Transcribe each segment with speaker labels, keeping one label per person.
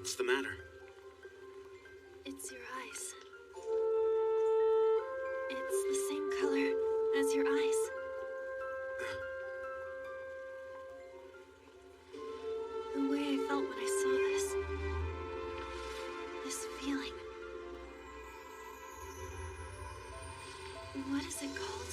Speaker 1: What's the matter?
Speaker 2: It's your eyes. It's the same color as your eyes. The way I felt when I saw this. This feeling. What is it called?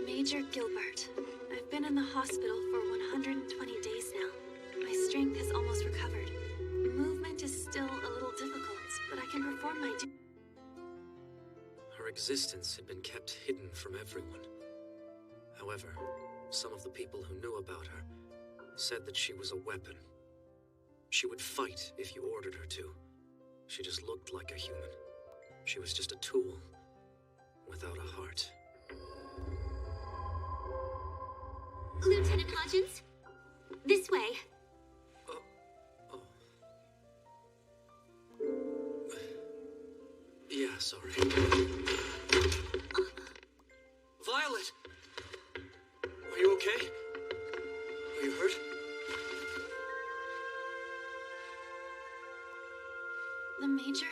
Speaker 2: Major Gilbert. I've been in the hospital for 120 days now. My strength has almost recovered. Movement is still a little difficult, but I can perform my duty.
Speaker 1: Her existence had been kept hidden from everyone. However, some of the people who knew about her said that she was a weapon. She would fight if you ordered her to. She just looked like a human. She was just a tool, without a heart.
Speaker 3: Lieutenant Hodgins? This way.
Speaker 1: Oh. Yeah, sorry. Violet! Are you okay? Are you hurt?
Speaker 2: The Major?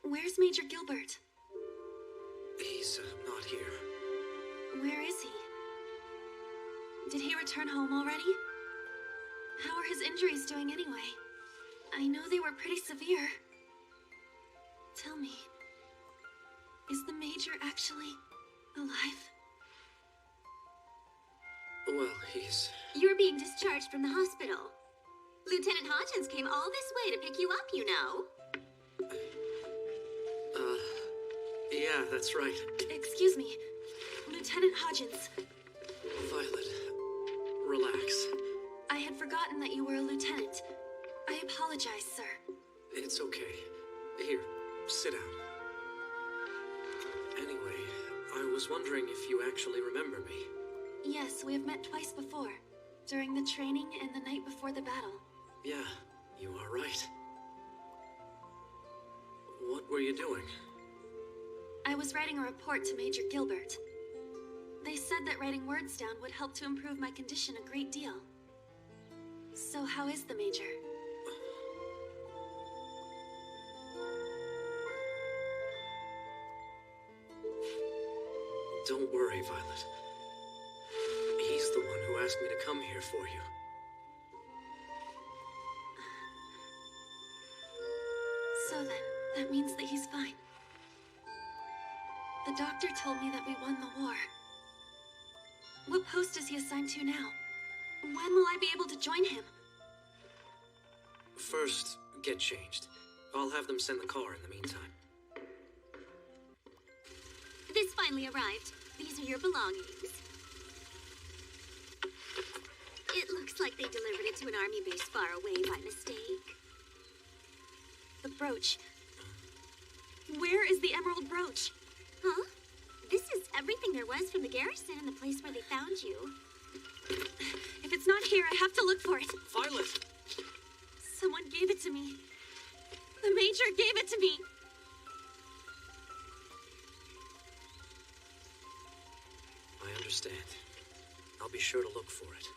Speaker 2: Where's Major Gilbert?
Speaker 1: He's not here.
Speaker 2: Where is he? Did he return home already? How are his injuries doing anyway? I know they were pretty severe. Tell me, is the Major actually alive?
Speaker 1: Well, he's...
Speaker 3: You're being discharged from the hospital. Lieutenant Hodgins came all this way to pick you up, you know.
Speaker 1: Yeah, that's right.
Speaker 2: Excuse me, Lieutenant Hodgins.
Speaker 1: Violet, relax.
Speaker 2: I had forgotten that you were a lieutenant. I apologize, sir.
Speaker 1: It's okay. Here, sit down. Anyway, I was wondering if you actually remember me.
Speaker 2: Yes, we have met twice before. During the training and the night before the battle.
Speaker 1: Yeah, you are right. What were you doing?
Speaker 2: I was writing a report to Major Gilbert. They said that writing words down would help to improve my condition a great deal. So how is the Major?
Speaker 1: Don't worry, Violet. He's the one who asked me to come here for you.
Speaker 2: So then, that means that he's fine. The doctor told me that we won the war. What post is he assigned to now? When will I be able to join him?
Speaker 1: First, get changed. I'll have them send the car in the meantime.
Speaker 3: This finally arrived. These are your belongings. It looks like they delivered it to an army base far away by mistake.
Speaker 2: The brooch. Where is the emerald brooch?
Speaker 3: Huh? This is everything there was from the garrison and the place where they found you.
Speaker 2: If it's not here, I have to look for it.
Speaker 1: Violet!
Speaker 2: Someone gave it to me. The Major gave it to me.
Speaker 1: I understand. I'll be sure to look for it.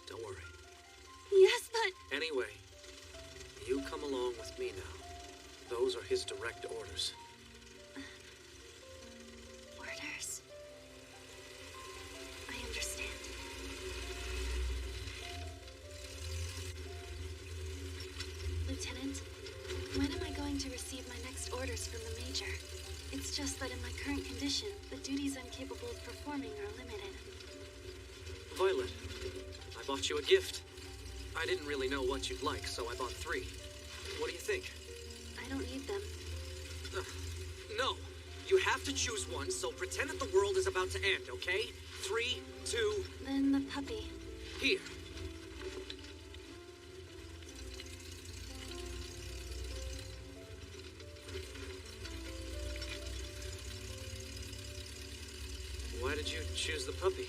Speaker 1: Don't worry.
Speaker 2: Yes, but...
Speaker 1: Anyway, you come along with me now. Those are his direct orders.
Speaker 2: Orders? I understand. Lieutenant, when am I going to receive my next orders from the Major? It's just that in my current condition, the duties I'm capable of performing are limited.
Speaker 1: Violet, I bought you a gift. I didn't really know what you'd like, so I bought 3. What do you think?
Speaker 2: I don't need them.
Speaker 1: No, you have to choose one, so pretend that the world is about to end, okay? 3, 2...
Speaker 2: Then the puppy.
Speaker 1: Here. Why did you choose the puppy?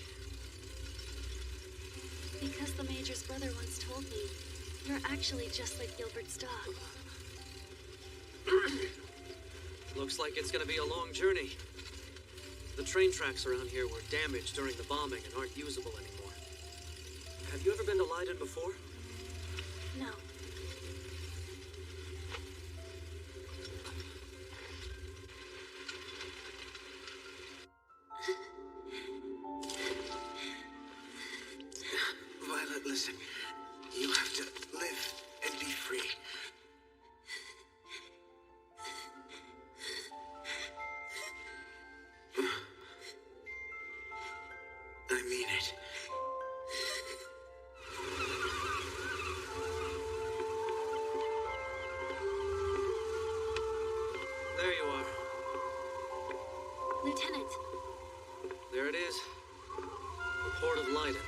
Speaker 2: Because the Major's brother once told me, you're actually just like Gilbert's dog.
Speaker 1: Looks like it's gonna be a long journey. The train tracks around here were damaged during the bombing and aren't usable anymore. Have you ever been to Leiden before?
Speaker 2: No.
Speaker 4: Violet, listen. You have to live and be free. I mean it.
Speaker 1: There you are.
Speaker 2: Lieutenant,
Speaker 1: There it is. The port of Leiden.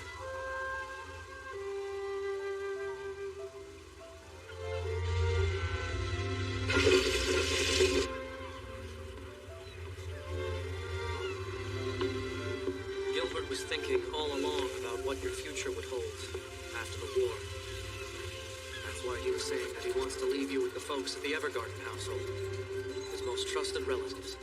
Speaker 1: Gilbert was thinking all along about what your future would hold after the war. That's why he was saying that he wants to leave you with the folks at the Evergarden household, his most trusted relatives.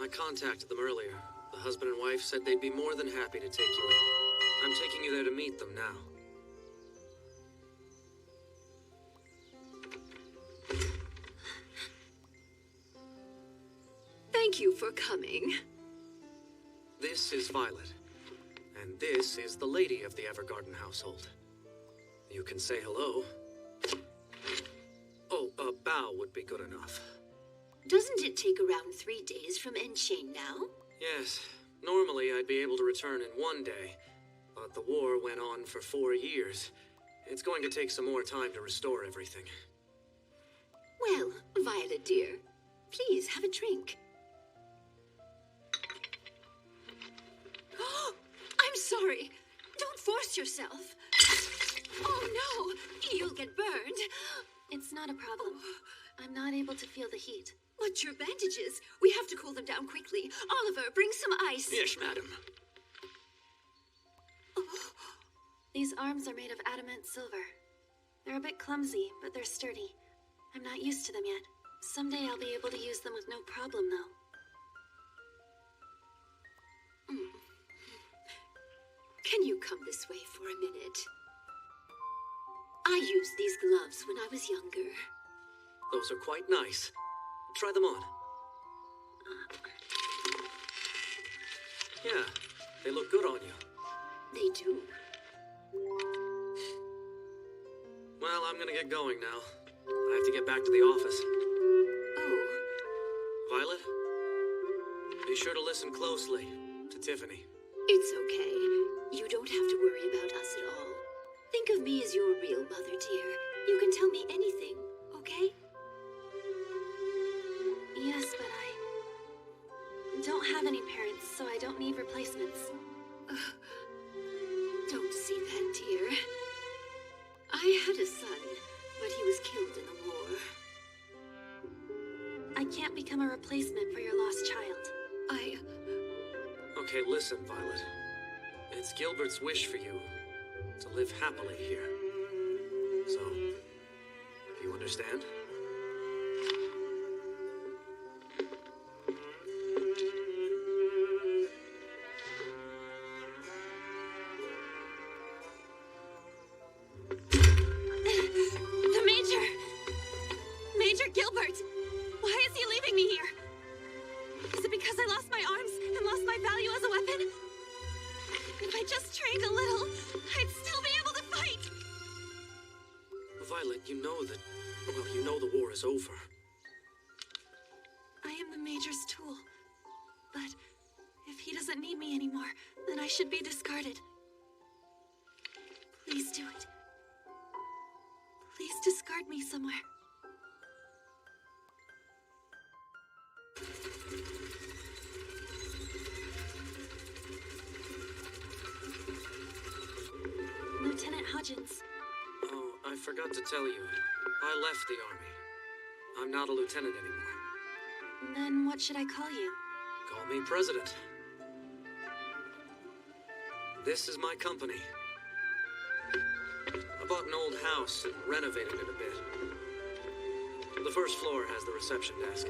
Speaker 1: I contacted them earlier. The husband and wife said they'd be more than happy to take you in. I'm taking you there to meet them now.
Speaker 5: Thank you for coming.
Speaker 1: This is Violet. And this is the lady of the Evergarden household. You can say hello. Oh, a bow would be good enough.
Speaker 5: Doesn't it take around 3 days from Enchain now?
Speaker 1: Yes, normally I'd be able to return in 1 day, but the war went on for 4 years. It's going to take some more time to restore everything.
Speaker 5: Well, Violet dear, please have a drink. I'm sorry. Don't force yourself. Oh no, you'll get burned.
Speaker 2: it's not a problem. I'm not able to feel the heat.
Speaker 5: But your bandages, we have to cool them down quickly. Oliver, bring some ice.
Speaker 1: Yes, madam.
Speaker 2: These arms are made of adamant silver. They're a bit clumsy, but they're sturdy. I'm not used to them yet. Someday I'll be able to use them with no problem, though.
Speaker 5: Can you come this way for a minute? I used these gloves when I was younger.
Speaker 1: Those are quite nice. Try them on. Yeah, they look good on you.
Speaker 5: They do.
Speaker 1: Well, I'm gonna get going now. I have to get back to the office.
Speaker 5: Oh,
Speaker 1: Violet, be sure to listen closely to Tiffany.
Speaker 5: it's okay. You don't have to worry about us at all. Think of me as your real mother, dear. You can tell me anything, okay?
Speaker 2: Yes, but I don't have any parents, so I don't need replacements.
Speaker 5: Don't say that, dear. I had a son, but he was killed in the war.
Speaker 2: I can't become a replacement for your lost child.
Speaker 1: Okay, listen, Violet. It's Gilbert's wish for you to live happily here. So, do you understand?
Speaker 2: The Major! Major Gilbert! Why is he leaving me here? Is it because I lost my arms and lost my value as a weapon? If I just trained a little, I'd still be able to fight!
Speaker 1: Violet, you know that... Well, you know the war is over.
Speaker 2: I am the Major's tool. But if he doesn't need me anymore, then I should be discarded. Please do it. Please discard me somewhere. Lieutenant Hodgins.
Speaker 1: Oh, I forgot to tell you. I left the army. I'm not a lieutenant anymore.
Speaker 2: Then what should I call you?
Speaker 1: Call me President. This is my company. I bought an old house and renovated it a bit. The first floor has the reception desk.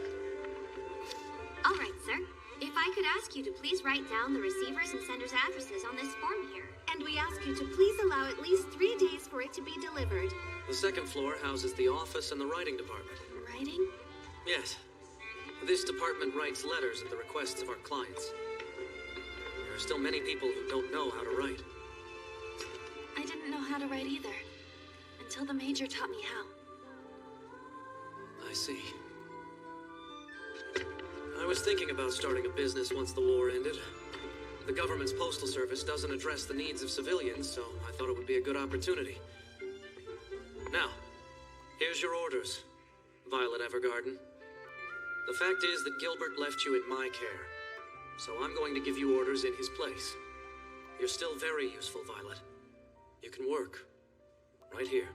Speaker 3: All right, sir. If I could ask you to please write down the receivers and senders' addresses on this form here. And we ask you to please allow at least 3 days for it to be delivered.
Speaker 1: The second floor houses the office and the writing department.
Speaker 2: Writing?
Speaker 1: Yes. This department writes letters at the requests of our clients. There are still many people who don't know how to write.
Speaker 2: I didn't know how to write either. Until the Major taught me how.
Speaker 1: I see. I was thinking about starting a business once the war ended. The government's postal service doesn't address the needs of civilians, so I thought it would be a good opportunity. Now, here's your orders, Violet Evergarden. The fact is that Gilbert left you in my care, so I'm going to give you orders in his place. You're still very useful, Violet. You can work. Right here.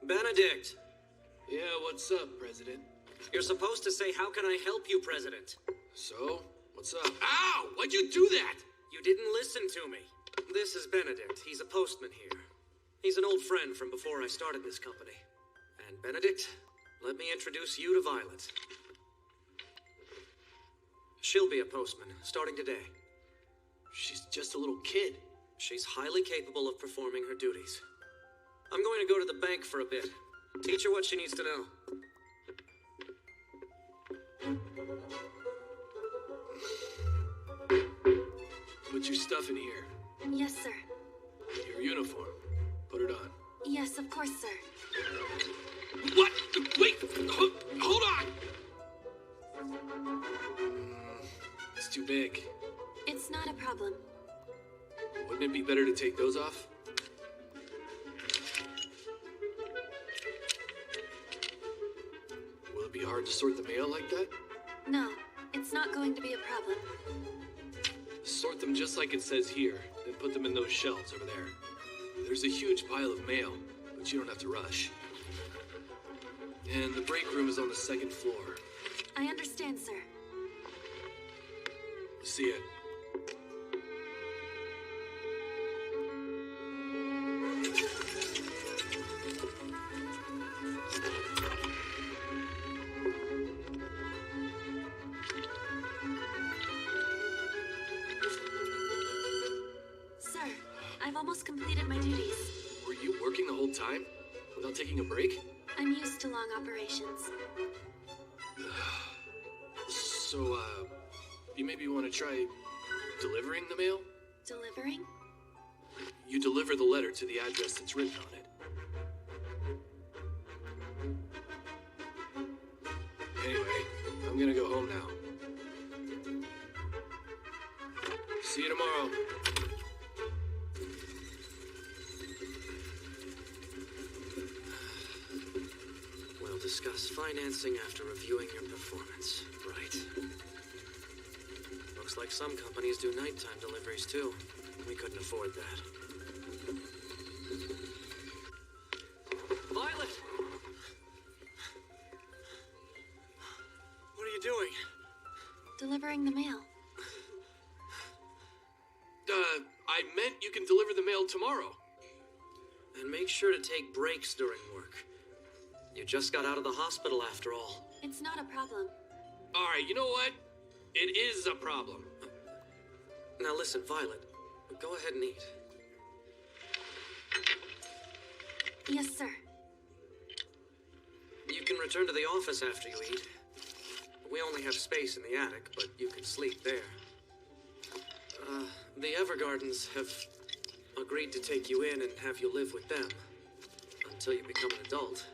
Speaker 1: Benedict!
Speaker 6: Yeah, what's up, President?
Speaker 1: You're supposed to say, "How can I help you, President?"
Speaker 6: So, what's up? Ow! Why'd you do that?
Speaker 1: You didn't listen to me. This is Benedict. He's a postman here. He's an old friend from before I started this company. And Benedict, let me introduce you to Violet. She'll be a postman, starting today.
Speaker 6: She's just a little kid.
Speaker 1: She's highly capable of performing her duties. I'm going to go to the bank for a bit. Teach her what she needs to know.
Speaker 6: Put your stuff in here.
Speaker 2: Yes, sir.
Speaker 6: Your uniform. Put it on.
Speaker 2: Yes, of course, sir.
Speaker 6: What? Wait! Hold on! It's too big.
Speaker 2: It's not a problem.
Speaker 6: Wouldn't it be better to take those off? Will it be hard to sort the mail like that?
Speaker 2: No, it's not going to be a problem.
Speaker 6: Sort them just like it says here, then put them in those shelves over there. There's a huge pile of mail, but you don't have to rush. And the break room is on the second floor.
Speaker 2: I understand, sir.
Speaker 6: See ya.
Speaker 2: Sir, I've almost completed my duties.
Speaker 6: Were you working the whole time? Without taking a break?
Speaker 2: I'm used to long operations.
Speaker 6: So, you maybe want to try delivering the mail?
Speaker 2: Delivering?
Speaker 6: You deliver the letter to the address that's written on it. Anyway, I'm gonna go home now. See you tomorrow.
Speaker 1: We'll discuss financing after reviewing your performance, right? Looks like some companies do nighttime deliveries too. We couldn't afford that. Violet! What are you doing?
Speaker 2: Delivering the mail.
Speaker 6: I meant you can deliver the mail tomorrow.
Speaker 1: And make sure to take breaks during work. You just got out of the hospital after all.
Speaker 2: It's not a problem.
Speaker 6: All right, you know what? It is a problem.
Speaker 1: Now listen, Violet. Go ahead and eat.
Speaker 2: Yes, sir.
Speaker 1: You can return to the office after you eat. We only have space in the attic, but you can sleep there. The Evergardens have agreed to take you in and have you live with them until you become an adult.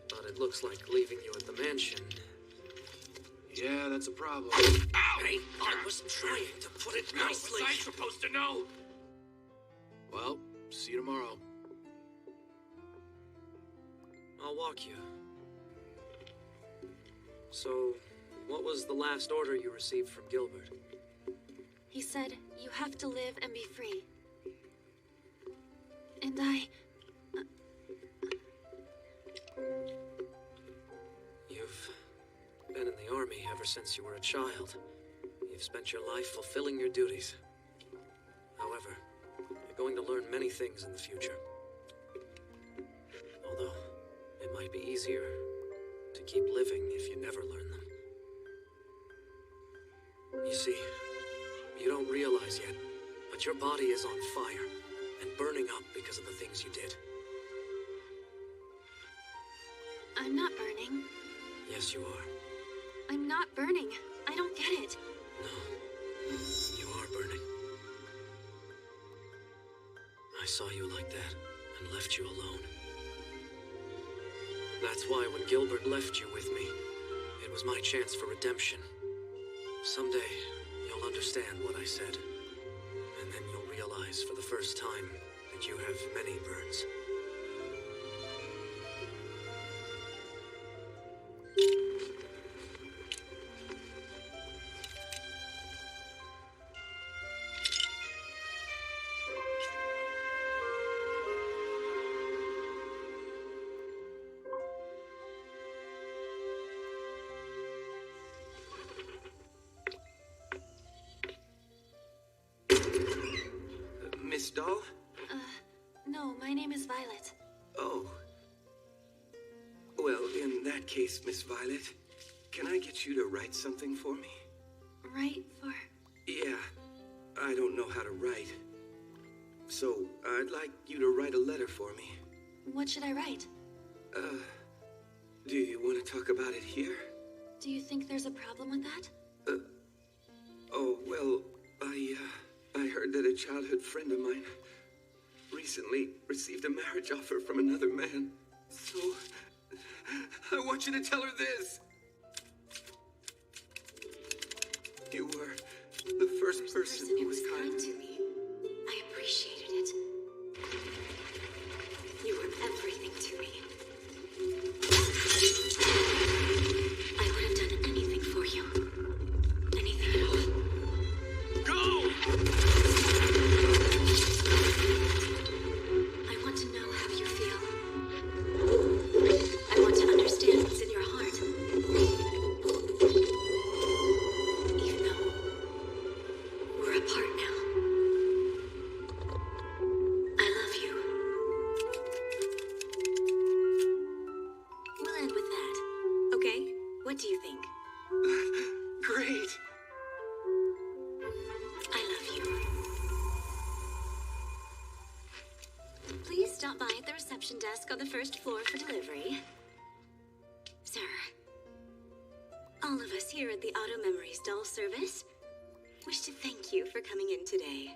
Speaker 1: But it looks like leaving you at the mansion.
Speaker 6: Yeah, that's a problem.
Speaker 1: Ow! Hey, I was trying to put it nicely.
Speaker 6: How was I supposed to know? Well, see you tomorrow.
Speaker 1: I'll walk you. So, what was the last order you received from Gilbert?
Speaker 2: He said, you have to live and be free. And
Speaker 1: been in the army ever since you were a child. You've spent your life fulfilling your duties. However, you're going to learn many things in the future. Although, it might be easier to keep living if you never learn them. You see, you don't realize yet, but your body is on fire and burning up because of the things you did.
Speaker 2: I'm not burning.
Speaker 1: Yes, you are.
Speaker 2: I'm not burning. I don't get it.
Speaker 1: No, you are burning. I saw you like that and left you alone. That's why when Gilbert left you with me, it was my chance for redemption. Someday, you'll understand what I said. And then you'll realize for the first time that you have many burns.
Speaker 4: Miss Dahl?
Speaker 2: No, my name is Violet.
Speaker 4: Oh. Well, in that case, Miss Violet, can I get you to write something for me?
Speaker 2: Right for...
Speaker 4: Yeah, I don't know how to write. So, I'd like you to write a letter for me.
Speaker 2: What should I write?
Speaker 4: Do you want to talk about it here?
Speaker 2: Do you think there's a problem with that?
Speaker 4: Oh, well, I heard that a childhood friend of mine recently received a marriage offer from another man. So, I want you to tell her this. You were the first person who was kind
Speaker 5: to me. I appreciated it. You were everything to me. I would have done anything for you. Anything at all.
Speaker 4: Go!
Speaker 5: I want to know how you feel. I want to understand what's in your heart. Even though we're apart now. I love you. We'll end with that. Okay? What do you think?
Speaker 4: Great!
Speaker 5: I love you. Please stop by at the reception desk on the first floor for delivery. Sir, all of us here at the Auto Memories Doll Service wish to thank you for coming in today.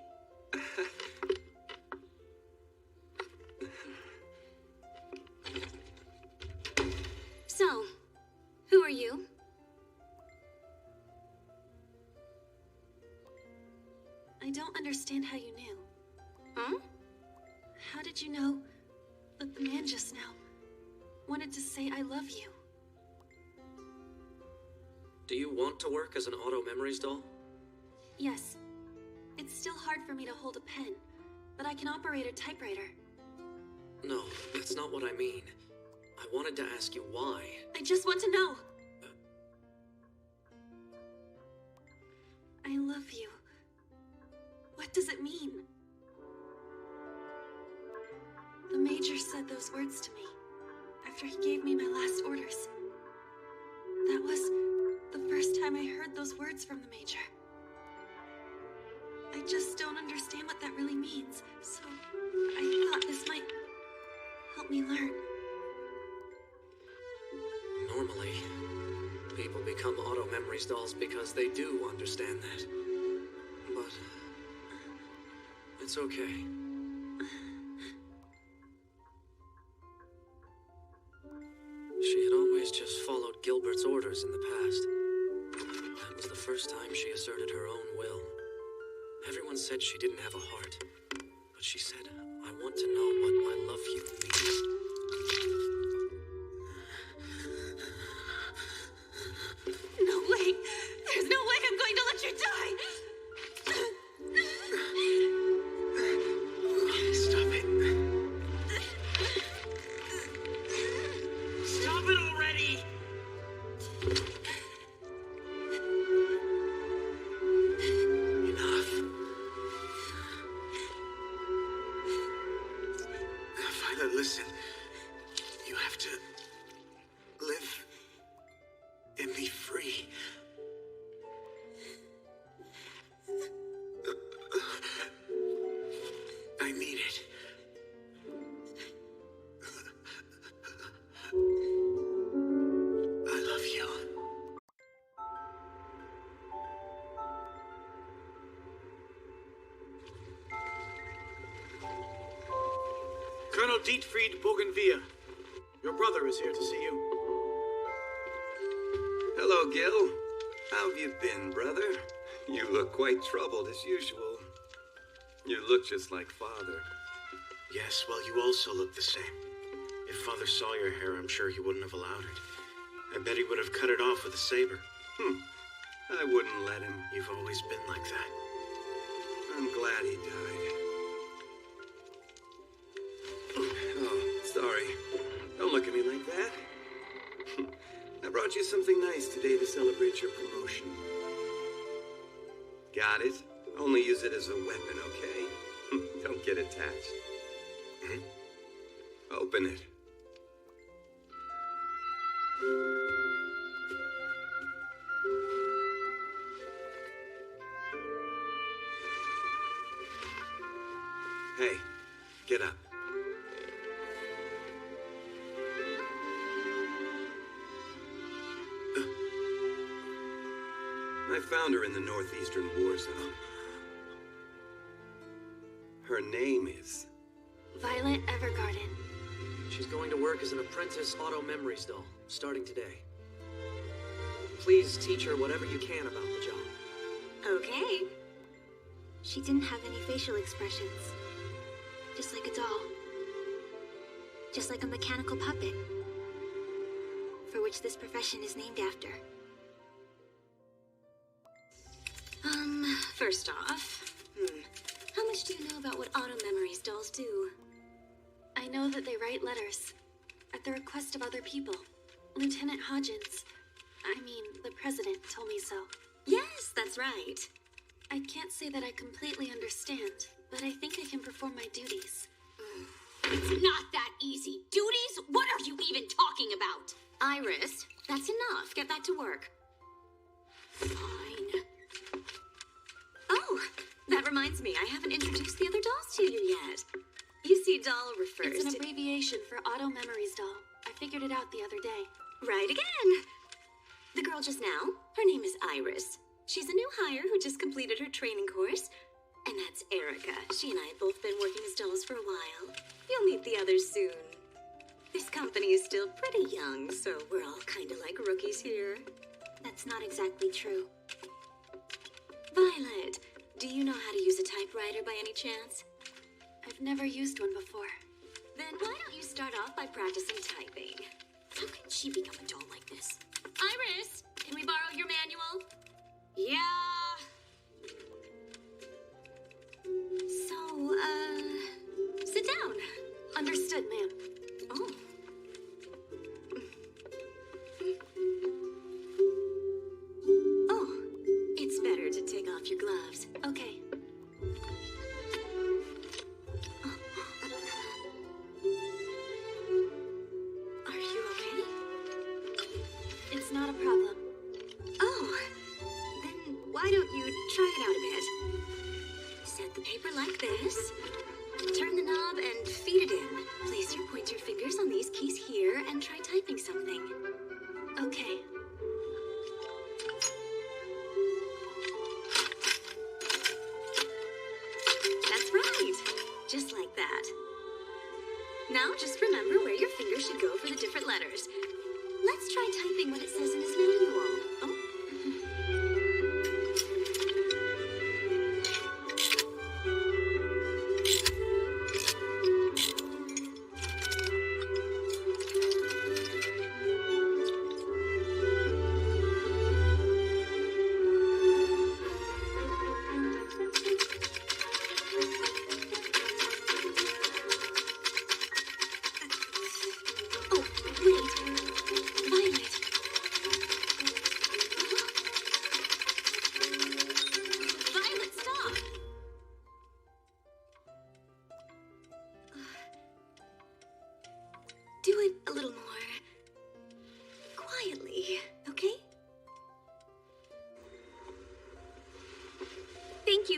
Speaker 5: So, who are you?
Speaker 2: I don't understand how you knew.
Speaker 5: Huh?
Speaker 2: How did you know that the man just now wanted to say I love you?
Speaker 1: Do you want to work as an Auto Memories doll?
Speaker 2: Yes. It's still hard for me to hold a pen, but I can operate a typewriter.
Speaker 1: No, that's not what I mean. I wanted to ask you why.
Speaker 2: I just want to know. I love you. What does it mean? The Major said those words to me after he gave me my last orders. That was the first time I heard those words from the Major. I just don't understand what that really means, so I thought this might help me learn.
Speaker 1: Normally, people become Auto Memories dolls because they do understand that. But it's okay. She had always just followed Gilbert's orders in the past. That was the first time she asserted her own will. Everyone said she didn't have a heart, but she said, I want to know what I love you means.
Speaker 2: No way! There's no way I'm going to let you die!
Speaker 4: Stop it. Stop it already!
Speaker 1: and be free. I need it. I love you.
Speaker 7: Colonel Dietfried Bougainville. Your brother is here to see you.
Speaker 4: Hello, Gil. How have you been, brother? You look quite troubled as usual. You look just like Father.
Speaker 1: Yes, well, you also look the same. If Father saw your hair, I'm sure he wouldn't have allowed it. I bet he would have cut it off with a saber.
Speaker 4: I wouldn't let him.
Speaker 1: You've always been like that.
Speaker 4: I'm glad he died. Oh, sorry. Don't look at me like that. I brought you something nice today to celebrate your promotion. Got it? Only use it as a weapon, okay? Don't get attached. Open it. Hey, get up. I found her in the Northeastern War Zone. Her name is...
Speaker 2: Violet Evergarden.
Speaker 1: She's going to work as an apprentice auto memories doll, starting today. Please teach her whatever you can about the job.
Speaker 5: Okay. She didn't have any facial expressions. Just like a doll. Just like a mechanical puppet. For which this profession is named after. First off, how much do you know about what auto memories dolls do?
Speaker 2: I know that they write letters. At the request of other people. Lieutenant Hodgins. The president told me so.
Speaker 5: Yes, that's right.
Speaker 2: I can't say that I completely understand, but I think I can perform my duties.
Speaker 3: It's not that easy. Duties? What are you even talking about?
Speaker 5: Iris, that's enough. Get back to work. Fine. Oh, that reminds me. I haven't introduced the other dolls to you yet. You see, doll refers
Speaker 2: It's an
Speaker 5: to...
Speaker 2: abbreviation for Auto Memories Doll. I figured it out the other day.
Speaker 5: Right again. The girl just now, her name is Iris. She's a new hire who just completed her training course. And that's Erica. She and I have both been working as dolls for a while. You'll meet the others soon. This company is still pretty young, so we're all kind of like rookies here.
Speaker 2: That's not exactly true.
Speaker 5: Violet, do you know how to use a typewriter by any chance?
Speaker 2: I've never used one before.
Speaker 5: Then why don't you start off by practicing typing? How can she become a doll like this? Iris, can we borrow your manual?
Speaker 3: Yeah.
Speaker 5: So, sit down.
Speaker 2: Understood, ma'am.
Speaker 5: Oh. Oh, it's better to take off your gloves.
Speaker 2: Okay.
Speaker 5: Are you okay?
Speaker 2: It's not a problem.
Speaker 5: Oh, then why don't you try it out a bit? Set the paper like this. Turn the knob and feed it in. Place your pointer fingers on these keys here and try typing something.
Speaker 2: Okay.
Speaker 5: That's right. Just like that. Now just remember where your fingers should go for the different letters. Let's try typing what it says in his manual. Oh. Oh, wait. Violet.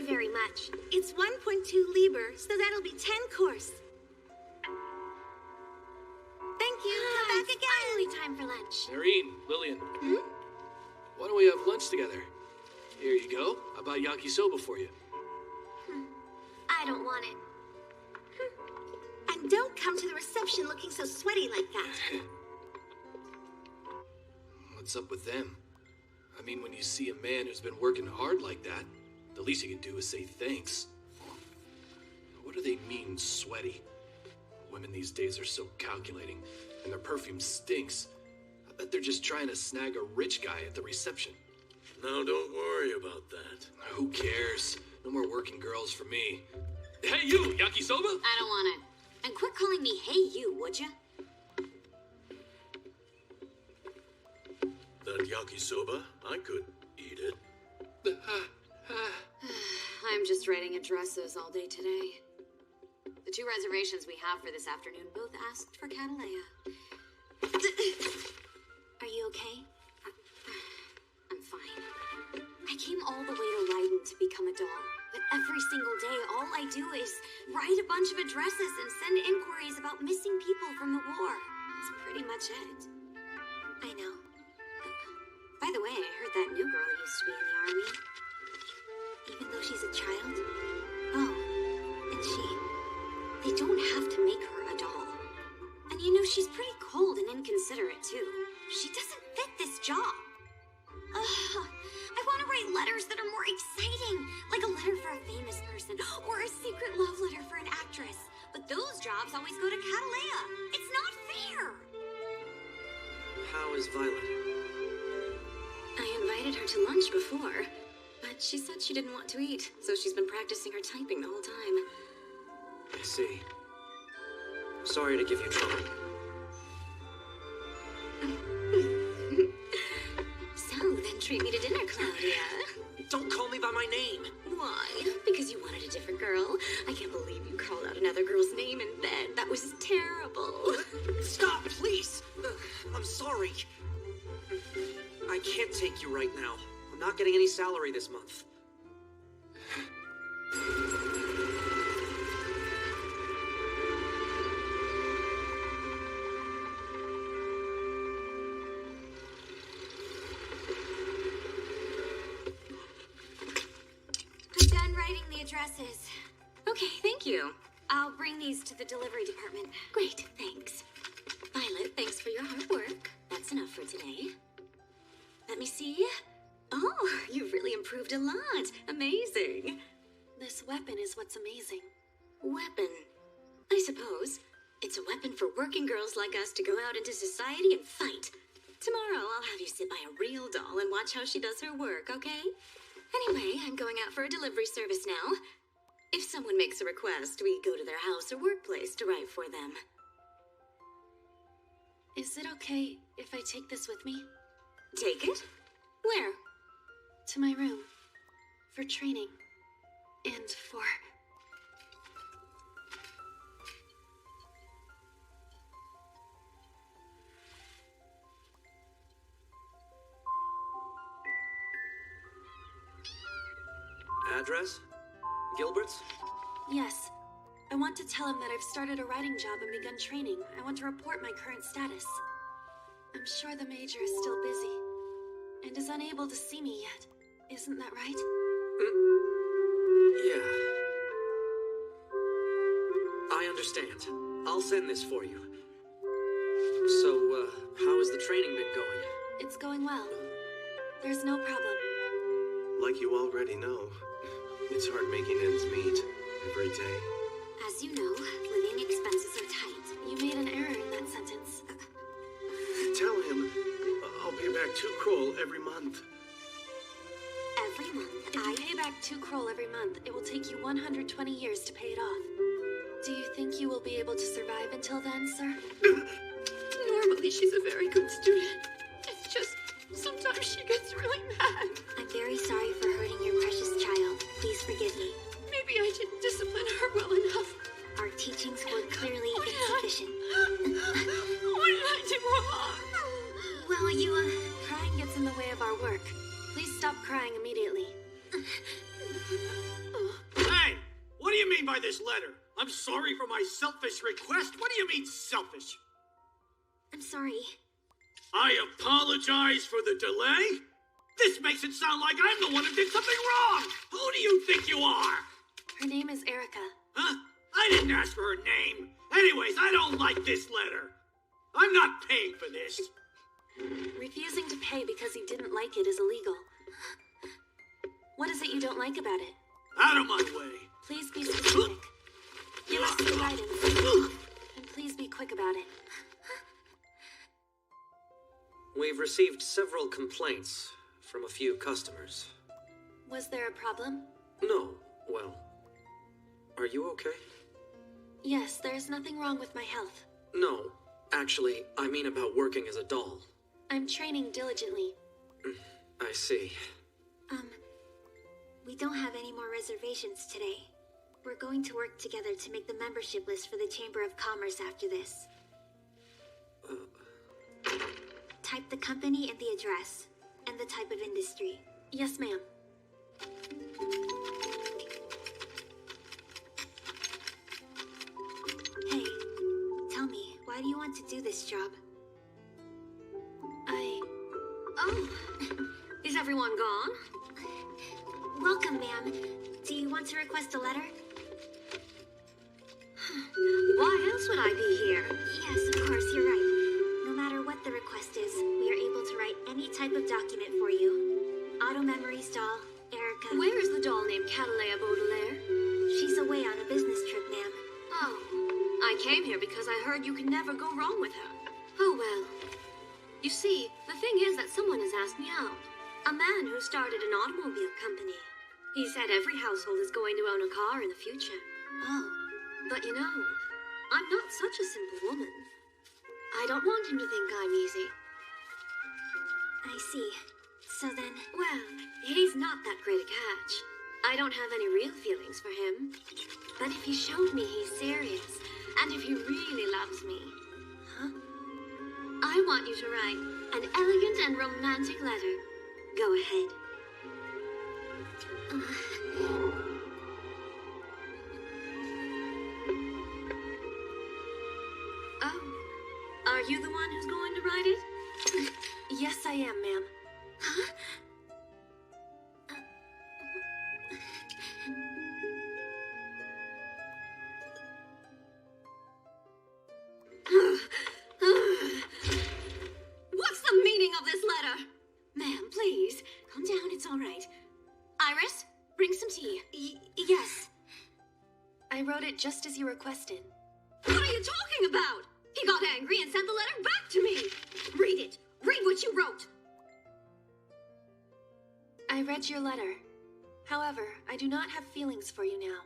Speaker 3: you very much. It's 1.2 Liber, so that'll be 10 course. Thank you. Come back again.
Speaker 2: Finally time for lunch.
Speaker 6: Irene, Lillian. Why don't we have lunch together? Here you go. I bought yakisoba for you.
Speaker 3: I don't want it. And don't come to the reception looking so sweaty like that.
Speaker 6: What's up with them? I mean, when you see a man who's been working hard like that, the least you can do is say thanks. What do they mean, sweaty? Women these days are so calculating, and their perfume stinks. I bet they're just trying to snag a rich guy at the reception.
Speaker 8: Now, don't worry about that.
Speaker 6: Who cares? No more working girls for me. Hey, you! Yakisoba?
Speaker 5: I don't want it. And quit calling me hey you, would ya?
Speaker 8: That yakisoba, I could eat it.
Speaker 5: I'm just writing addresses all day today. The 2 reservations we have for this afternoon both asked for Catalea. Are you okay? I'm fine. I came all the way to Leiden to become a doll, but every single day all I do is write a bunch of addresses and send inquiries about missing people from the war. That's pretty much it. I know. By the way, I heard that new girl used to be in the army. Even though she's a child? Oh, and they don't have to make her a doll. And you know, she's pretty cold and inconsiderate, too. She doesn't fit this job. I want to write letters that are more exciting, like a letter for a famous person, or a secret love letter for an actress. But those jobs always go to Catalea. It's not fair.
Speaker 1: How is Violet?
Speaker 5: I invited her to lunch before, but she said she didn't want to eat, so she's been practicing her typing the whole time.
Speaker 1: I see. Sorry to give you trouble.
Speaker 5: So, then treat me to dinner, Claudia.
Speaker 1: Don't call me by my name!
Speaker 5: Why? Because you wanted a different girl? I can't believe you called out another girl's name in bed. That was terrible.
Speaker 1: Stop, please! I'm sorry. I can't take you right now. I'm not getting any salary this month.
Speaker 3: I'm done writing the addresses.
Speaker 5: Okay, thank you.
Speaker 3: I'll bring these to the delivery department.
Speaker 5: Great, thanks. Violet, thanks for your hard work. That's enough for today. Let me see. Oh, you've really improved a lot. Amazing.
Speaker 2: This weapon is what's amazing.
Speaker 5: Weapon. I suppose. It's a weapon for working girls like us to go out into society and fight. Tomorrow, I'll have you sit by a real doll and watch how she does her work, okay? Anyway, I'm going out for a delivery service now. If someone makes a request, we go to their house or workplace to write for them.
Speaker 2: Is it okay if I take this with me?
Speaker 5: Take it? Where?
Speaker 2: To my room. For training. And for...
Speaker 1: Address? Gilbert's?
Speaker 2: Yes. I want to tell him that I've started a writing job and begun training. I want to report my current status. I'm sure the Major is still busy. And is unable to see me yet. Isn't that right?
Speaker 1: Yeah. I understand. I'll send this for you. So, how has the training been going?
Speaker 2: It's going well. There's no problem.
Speaker 4: Like you already know, it's hard making ends meet every day.
Speaker 5: As you know, living expenses are tight.
Speaker 2: You made an error in that sentence.
Speaker 4: Tell him I'll pay back 2 kroll every month.
Speaker 5: Every month,
Speaker 2: If you pay back 2 kroll every month, it will take you 120 years to pay it off. Do you think you will be able to survive until then, sir?
Speaker 5: Normally, she's a very good student. It's just, sometimes she gets really mad.
Speaker 3: I'm very sorry for hurting your precious child. Please forgive me.
Speaker 5: Maybe I didn't discipline her well enough.
Speaker 3: Our teachings were clearly insufficient.
Speaker 5: What did I do wrong?
Speaker 3: Well, you,
Speaker 2: Crying gets in the way of our work. Please stop crying immediately.
Speaker 7: Hey! What do you mean by this letter? I'm sorry for my selfish request? What do you mean, selfish?
Speaker 3: I'm sorry.
Speaker 7: I apologize for the delay? This makes it sound like I'm the one who did something wrong! Who do you think you are?
Speaker 2: Her name is Erica.
Speaker 7: Huh? I didn't ask for her name. Anyways, I don't like this letter. I'm not paying for this.
Speaker 2: Refusing to pay because he didn't like it is illegal. What is it you don't like about it?
Speaker 7: Out of my way.
Speaker 2: Please be specific. Give us some guidance. And please be quick about it.
Speaker 1: We've received several complaints from a few customers.
Speaker 2: Was there a problem?
Speaker 1: No, well, are you okay?
Speaker 2: Yes, there's nothing wrong with my health.
Speaker 1: No, actually, I mean about working as a doll.
Speaker 2: I'm training diligently.
Speaker 1: I see.
Speaker 3: We don't have any more reservations today. We're going to work together to make the membership list for the Chamber of Commerce after this. Type the company and the address, and the type of industry.
Speaker 2: Yes, ma'am.
Speaker 3: Hey, tell me, why do you want to do this job?
Speaker 5: Oh, is everyone gone?
Speaker 3: Welcome, ma'am. Do you want to request a letter?
Speaker 5: Why else would I be here?
Speaker 3: Yes, of course, you're right. No matter what the request is, we are able to write any type of document for you. Auto Memories doll, Erica.
Speaker 5: Where is the doll named Catalea Baudelaire?
Speaker 3: She's away on a business trip, ma'am.
Speaker 5: Oh, I came here because I heard you can never go wrong with her. Oh well. You see, the thing is that someone has asked me out. A man who started an automobile company. He said every household is going to own a car in the future.
Speaker 3: Oh,
Speaker 5: But you know, I'm not such a simple woman. I don't want him to think I'm easy.
Speaker 3: I see. So then,
Speaker 5: Well, he's not that great a catch. I don't have any real feelings for him. But if he showed me he's serious, and if he really loves me, I want you to write an elegant and romantic letter. Go ahead. Oh, are you the one who's going to write it?
Speaker 2: Yes, I am, ma'am.
Speaker 5: What's the meaning of this letter? Ma'am, please, calm down, it's all right. Iris, bring some tea.
Speaker 2: Yes. I wrote it just as you requested.
Speaker 5: What are you talking about? He got angry and sent the letter back to me. Read it. Read what you wrote.
Speaker 2: I read your letter. However, I do not have feelings for you now.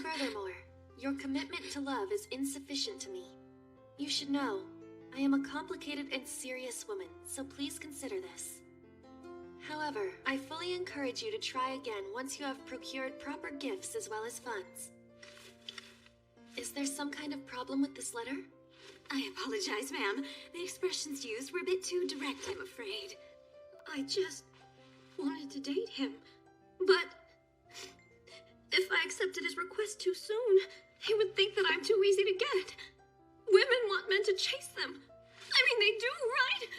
Speaker 2: Furthermore, your commitment to love is insufficient to me. You should know, I am a complicated and serious woman, so please consider this. However, I fully encourage you to try again once you have procured proper gifts as well as funds. Is there some kind of problem with this letter?
Speaker 5: I apologize, ma'am. The expressions used were a bit too direct, I'm afraid. I just wanted to date him. But if I accepted his request too soon, he would think that I'm too easy to get. Women want men to chase them. I mean, they do, right?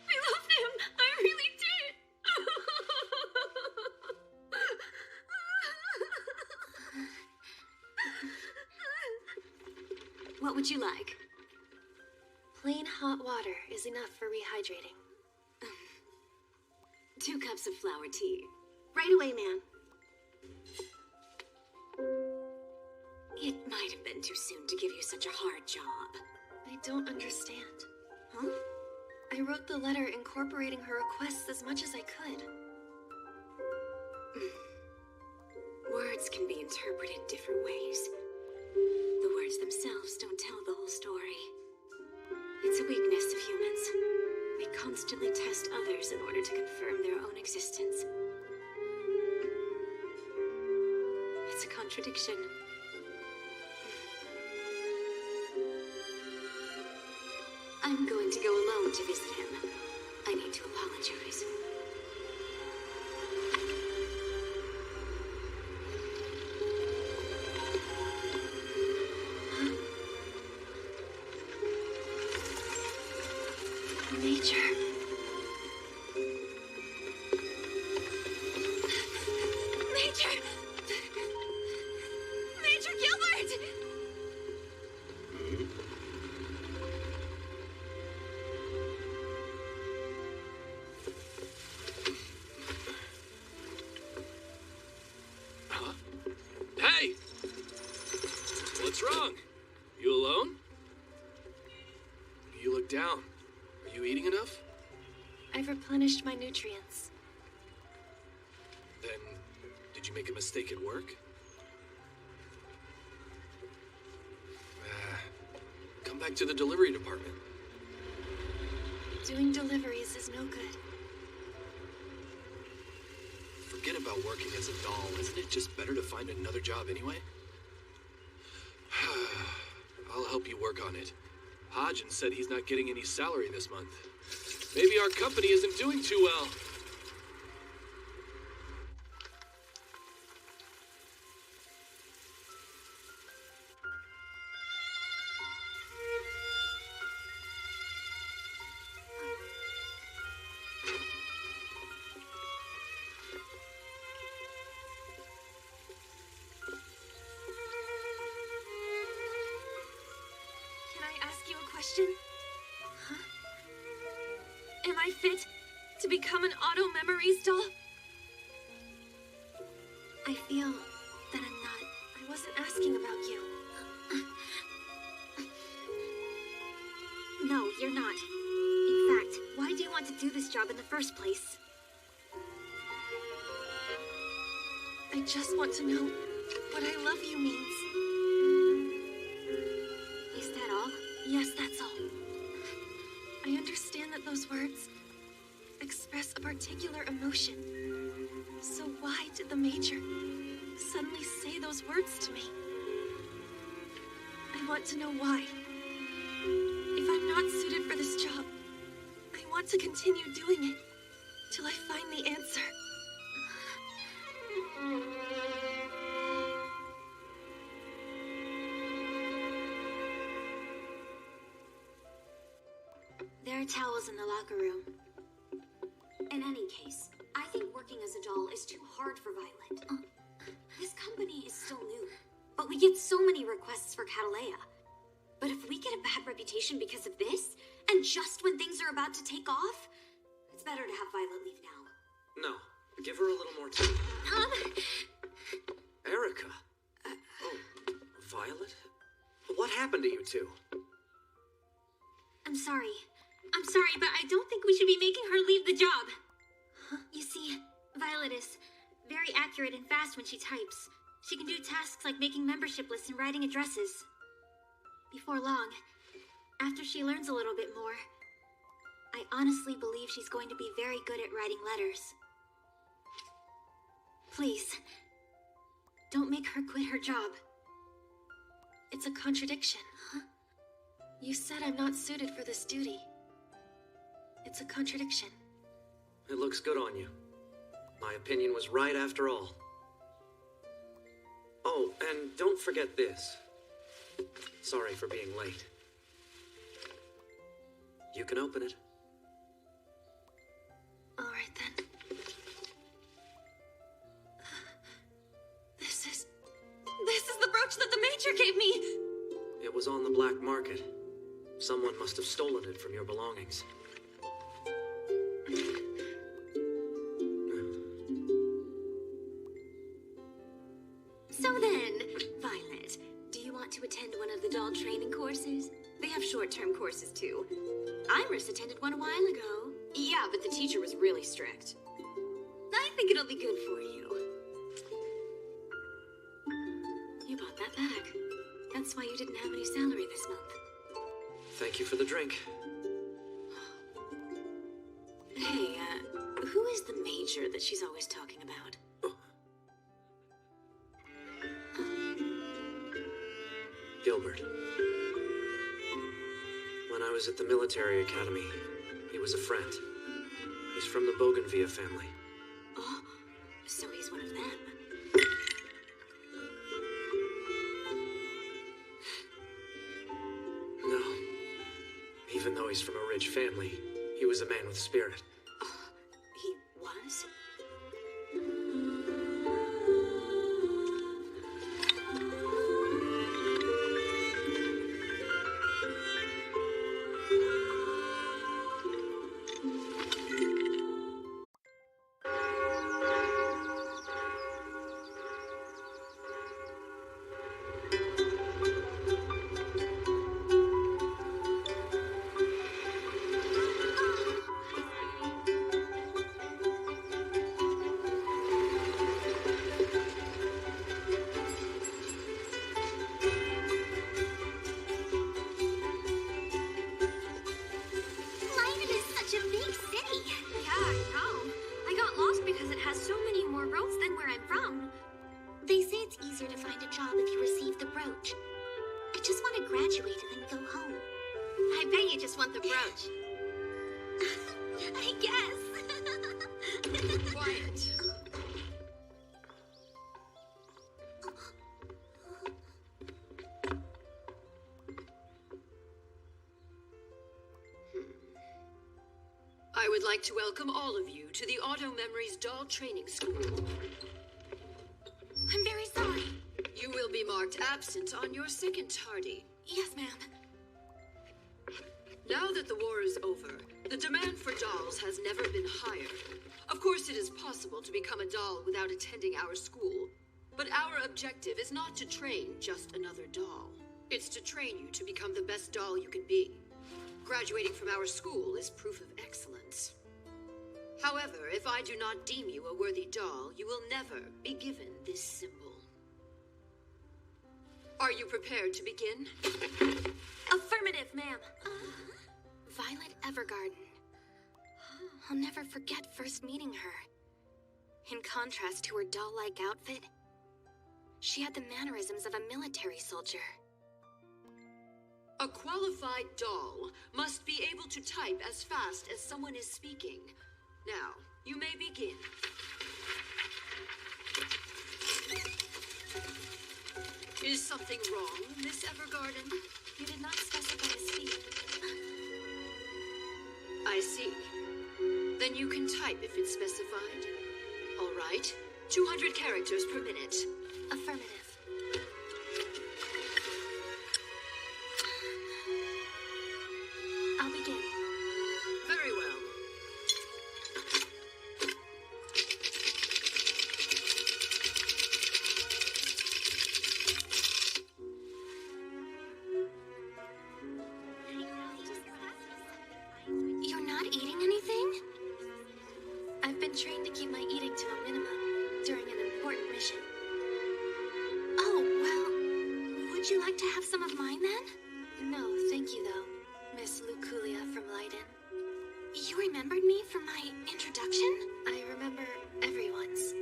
Speaker 5: I loved him. I really did. What would you like?
Speaker 2: Plain hot water is enough for rehydrating.
Speaker 5: 2 cups of flower tea.
Speaker 3: right away, ma'am.
Speaker 5: It might have been too soon to give you such a hard job.
Speaker 2: I don't understand.
Speaker 3: Huh?
Speaker 2: I wrote the letter incorporating her requests as much as I could.
Speaker 5: Words can be interpreted different ways. The words themselves don't tell the whole story. It's a weakness of humans. We constantly test others in order to confirm their own existence. It's a contradiction. I'm going to go alone to visit him. I need to apologize.
Speaker 2: replenished my nutrients.
Speaker 6: Then, did you make a mistake at work? Come back to the delivery department.
Speaker 2: Doing deliveries is no good.
Speaker 6: Forget about working as a doll. Isn't it just better to find another job anyway? I'll help you work on it. Hodgins said he's not getting any salary this month. Maybe our company isn't doing too well.
Speaker 2: Can I ask you a question? Huh? Am I fit to become an Auto Memories doll?
Speaker 3: I feel that I'm not.
Speaker 2: I wasn't asking about you.
Speaker 3: No, you're not. In fact, why do you want to do this job in the first place?
Speaker 2: I just want to know what I love you means.
Speaker 3: Is that all?
Speaker 2: Yes, that's all. I understand that those words express a particular emotion. So why did the Major suddenly say those words to me? I want to know why. If I'm not suited for this job, I want to continue doing it till I find the answer.
Speaker 3: There are towels in the locker room. In any case, I think working as a doll is too hard for Violet. This company is still new, but we get so many requests for Catalea. But if we get a bad reputation because of this, and just when things are about to take off, it's better to have Violet leave now.
Speaker 1: No, give her a little more time. Erica? Oh, Violet? What happened to you two?
Speaker 3: I'm sorry, but I don't think we should be making her leave the job. You see, Violet is very accurate and fast when she types. She can do tasks like making membership lists and writing addresses. Before long, after she learns a little bit more, I honestly believe she's going to be very good at writing letters. Please, don't make her quit her job.
Speaker 2: It's a contradiction. You said I'm not suited for this duty. It's a contradiction.
Speaker 1: It looks good on you. My opinion was right after all. Oh, and don't forget this. Sorry for being late. You can open it.
Speaker 2: All right then. This is the brooch that the Major gave me!
Speaker 1: It was on the black market. Someone must have stolen it from your belongings.
Speaker 5: So then, Violet, do you want to attend one of the doll training courses? They have short-term courses too. Iris attended one a while ago. Yeah, but the teacher was really strict. I think it'll be good for you. You bought that back. That's why you didn't have any salary this month.
Speaker 1: Thank you for the drink.
Speaker 5: Hey, who is the Major that she's always talking about?
Speaker 1: Gilbert. When I was at the military academy, he was a friend. He's from the Bougainville family.
Speaker 5: Oh, so he's one of them.
Speaker 1: No. Even though he's from a rich family, he was a man with spirit.
Speaker 5: He was? just want the brooch.
Speaker 3: I guess.
Speaker 9: Quiet. I would like to welcome all of you to the Auto Memories Doll Training School.
Speaker 2: I'm very sorry.
Speaker 9: You will be marked absent on your second tardy.
Speaker 2: Yes, ma'am.
Speaker 9: Now that the war is over, the demand for dolls has never been higher. Of course, it is possible to become a doll without attending our school, but our objective is not to train just another doll. It's to train you to become the best doll you can be. Graduating from our school is proof of excellence. However, if I do not deem you a worthy doll, you will never be given this symbol. Are you prepared to begin?
Speaker 2: Affirmative, ma'am. Violet Evergarden. I'll never forget first meeting her. In contrast to her doll-like outfit, she had the mannerisms of a military soldier.
Speaker 9: A qualified doll must be able to type as fast as someone is speaking. Now, you may begin. Is something wrong, Miss Evergarden?
Speaker 2: You did not specify a speed.
Speaker 9: I see. Then you can type if it's specified. All right. 200 characters per minute.
Speaker 2: Affirmative. I'll begin.
Speaker 9: Very well.
Speaker 2: You're not eating anything? I've been trained to keep my eating to a minimum during an important mission. Oh, well, would you like to have some of mine then? No, thank you though, Miss Luculia from Leiden. You remembered me from my introduction? I remember everyone's.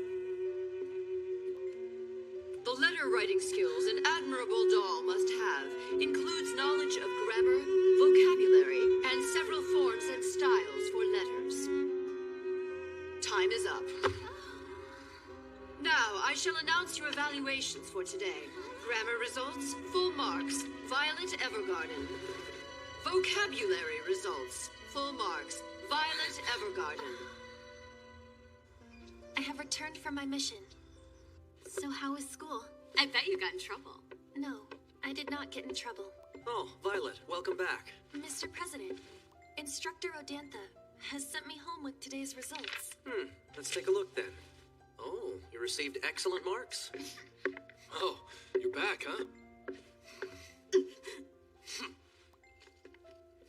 Speaker 9: The letter writing skills an admirable doll must have includes knowledge of grammar, vocabulary, and several forms and styles for letters. Time is up. Now, I shall announce your evaluations for today. Grammar results, full marks, Violet Evergarden. Vocabulary results, full marks, Violet Evergarden.
Speaker 2: I have returned from my mission. So how was school?
Speaker 5: I bet you got in trouble.
Speaker 2: No, I did not get in trouble.
Speaker 1: Oh, Violet, welcome back.
Speaker 2: Mr. President, Instructor Odantha has sent me home with today's results.
Speaker 1: Let's take a look then. Oh, you received excellent marks.
Speaker 6: Oh, you're back, huh?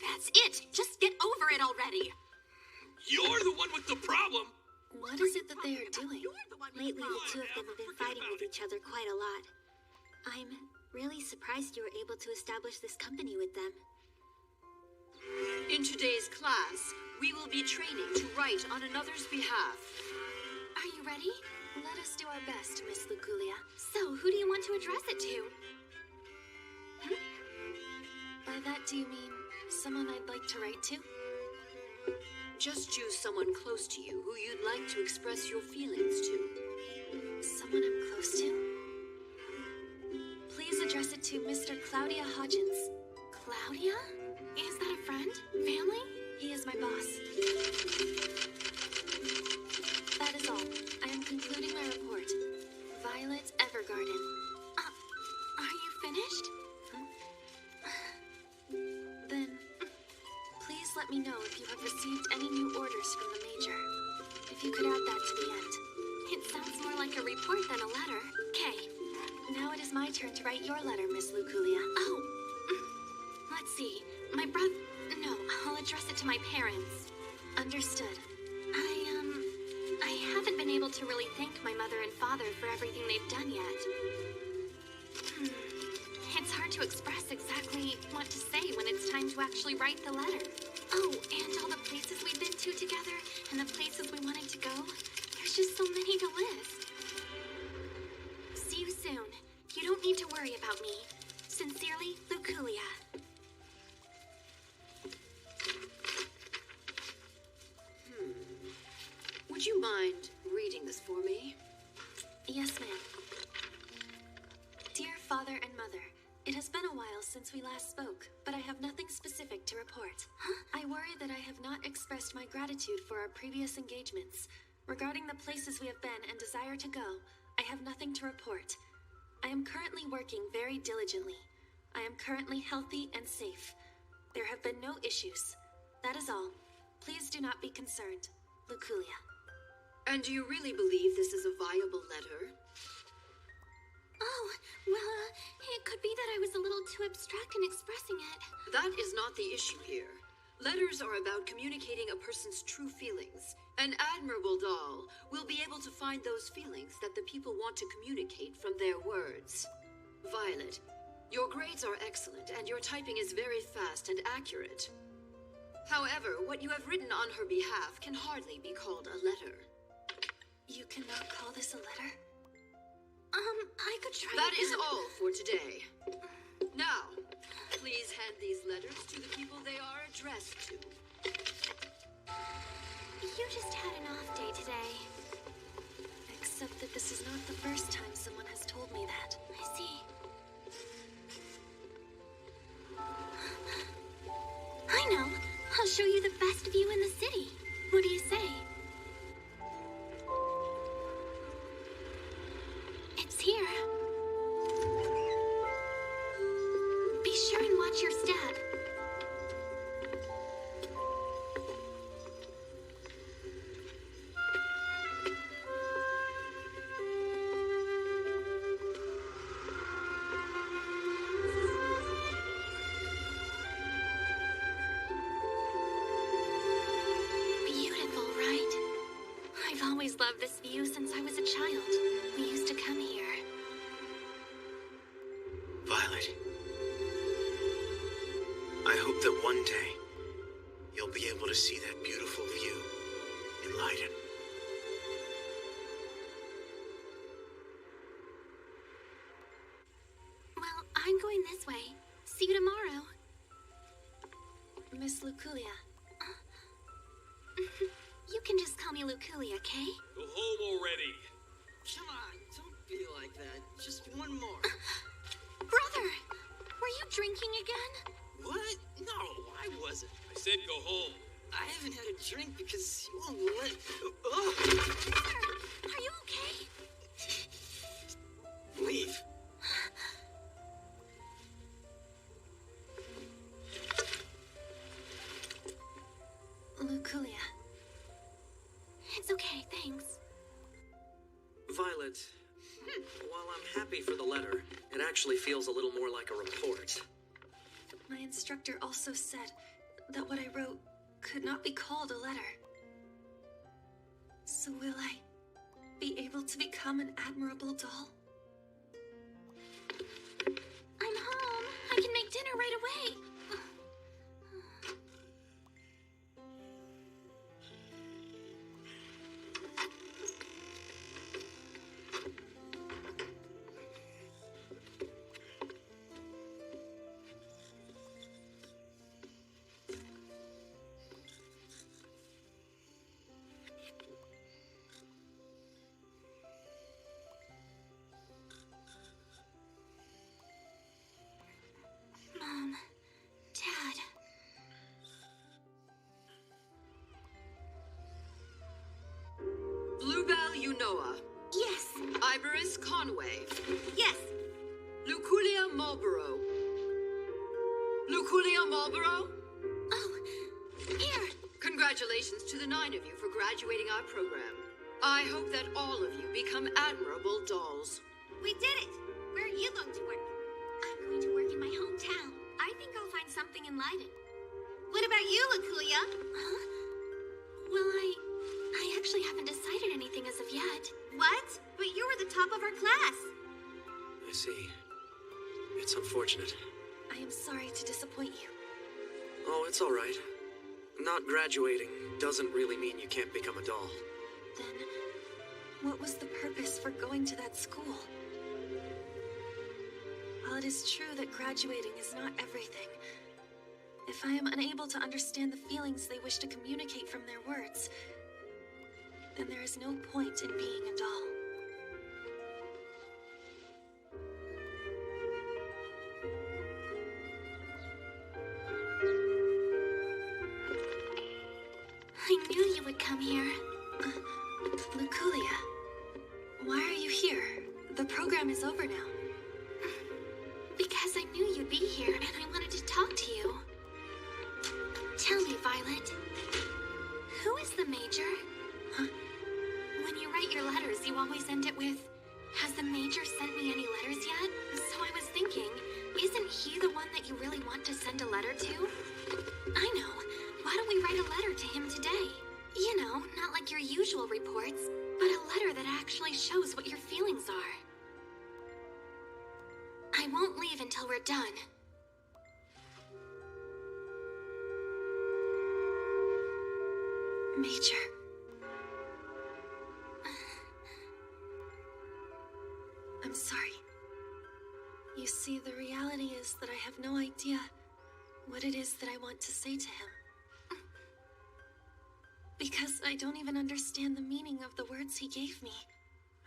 Speaker 3: That's it. Just get over it already.
Speaker 7: You're the one with the problem.
Speaker 2: What is it that they are doing?
Speaker 3: Lately, the two of them have been fighting with each other quite a lot. I'm really surprised you were able to establish this company with them.
Speaker 9: In today's class, we will be training to write on another's behalf.
Speaker 2: Are you ready? Let us do our best, Miss Luculia.
Speaker 3: So, who do you want to address it to?
Speaker 2: By that, do you mean someone I'd like to write to?
Speaker 9: Just choose someone close to you who you'd like to express your feelings to.
Speaker 2: Someone I'm close to? Please address it to Mr. Claudia Hodgins. Claudia? Is that a friend? Family? He is my boss. That is all. I am concluding my report. Violet Evergarden. Are you finished? Then, please let me know if you have received any new orders from the Major. If you could add that to the end.
Speaker 3: It sounds more like a report than a letter.
Speaker 2: Okay. Now it is my turn to write your letter, Miss Luculia.
Speaker 3: Oh. Let's see. My brother... No, I'll address it to my parents.
Speaker 2: Understood.
Speaker 3: I haven't been able to really thank my mother and father for everything they've done yet. It's hard to express exactly what to say when it's time to actually write the letter. Oh, and all the places we've been to together, and the places we wanted to go. There's just so many to list. See you soon. You don't need to worry about me. Sincerely, Luculia.
Speaker 9: mind reading this for me?
Speaker 2: Yes, ma'am. Dear Father and Mother, it has been a while since we last spoke, but I have nothing specific to report. I worry that I have not expressed my gratitude for our previous engagements. Regarding the places we have been and desire to go, I have nothing to report. I am currently working very diligently. I am currently healthy and safe. There have been no issues. That is all. Please do not be concerned. Luculia.
Speaker 9: And do you really believe this is a viable letter?
Speaker 3: Oh, well, it could be that I was a little too abstract in expressing it.
Speaker 9: That is not the issue here. Letters are about communicating a person's true feelings. An admirable doll will be able to find those feelings that the people want to communicate from their words. Violet, your grades are excellent and your typing is very fast and accurate. However, what you have written on her behalf can hardly be called a letter.
Speaker 2: You cannot call this a letter?
Speaker 3: I could try
Speaker 9: That is
Speaker 3: again.
Speaker 9: all for today. Now, please hand these letters to the people they are addressed to.
Speaker 3: You just had an off day today.
Speaker 2: Except that this is not the first time someone has told me that.
Speaker 3: I see. I know. I'll show you the best view in the city. What do you say? It's here. Be sure and watch your step. Beautiful, right? I've always loved this view since I was a child. We used to come here.
Speaker 1: Violet. I hope that one day you'll be able to see that beautiful view in Leiden.
Speaker 3: Well, I'm going this way. See you tomorrow.
Speaker 2: Miss Luculia.
Speaker 3: You can just call me Luculia, okay?
Speaker 10: Go home already.
Speaker 11: Come on, don't be like that. Just one more.
Speaker 3: Brother, were you drinking again?
Speaker 11: What? No, I wasn't.
Speaker 10: I said go home.
Speaker 11: I haven't had a drink because you won't let. Oh,
Speaker 3: Brother, are you okay?
Speaker 11: leave.
Speaker 2: Luculia.
Speaker 3: It's okay, thanks.
Speaker 1: Violet, while I'm happy for the letter, it actually feels a little more like a report.
Speaker 2: My instructor also said that what I wrote could not be called a letter. So will I be able to become an admirable doll?
Speaker 3: I'm home. I can make dinner right away. Mom, Dad.
Speaker 9: Bluebell Unoa.
Speaker 3: Yes.
Speaker 9: Iberis Conway.
Speaker 3: Yes.
Speaker 9: Luculia Marlborough. Luculia Marlborough?
Speaker 3: Oh, here.
Speaker 9: Congratulations to the 9 of you for graduating our program. I hope that all of you become admirable dolls.
Speaker 3: We did it. Where are you going to work? I'm going to work in my hometown. I think I'll find something in Leiden. What about you, Luculia? Huh? Well, I actually haven't decided anything as of yet. What? But you were the top of our class.
Speaker 1: I see. It's unfortunate.
Speaker 2: I am sorry to disappoint you.
Speaker 1: Oh, it's all right. Not graduating doesn't really mean you can't become a doll.
Speaker 2: Then, what was the purpose for going to that school? While it is true that graduating is not everything, if I am unable to understand the feelings they wish to communicate from their words, and there is no point in being a doll. I knew you would come here. Luculia, why are you here? The program is over now.
Speaker 3: Because I knew you'd be here and I wanted to talk to you. Tell me, Violet, who is the Major?
Speaker 2: Huh?
Speaker 3: When you write your letters, you always end it with, "Has the Major sent me any letters yet?" So I was thinking, isn't he the one that you really want to send a letter to? I know. Why don't we write a letter to him today? You know, not like your usual reports, but a letter that actually shows what your feelings are. I won't leave until we're done.
Speaker 2: Major. I'm sorry. You see, the reality is that I have no idea what it is that I want to say to him. Because I don't even understand the meaning of the words he gave me.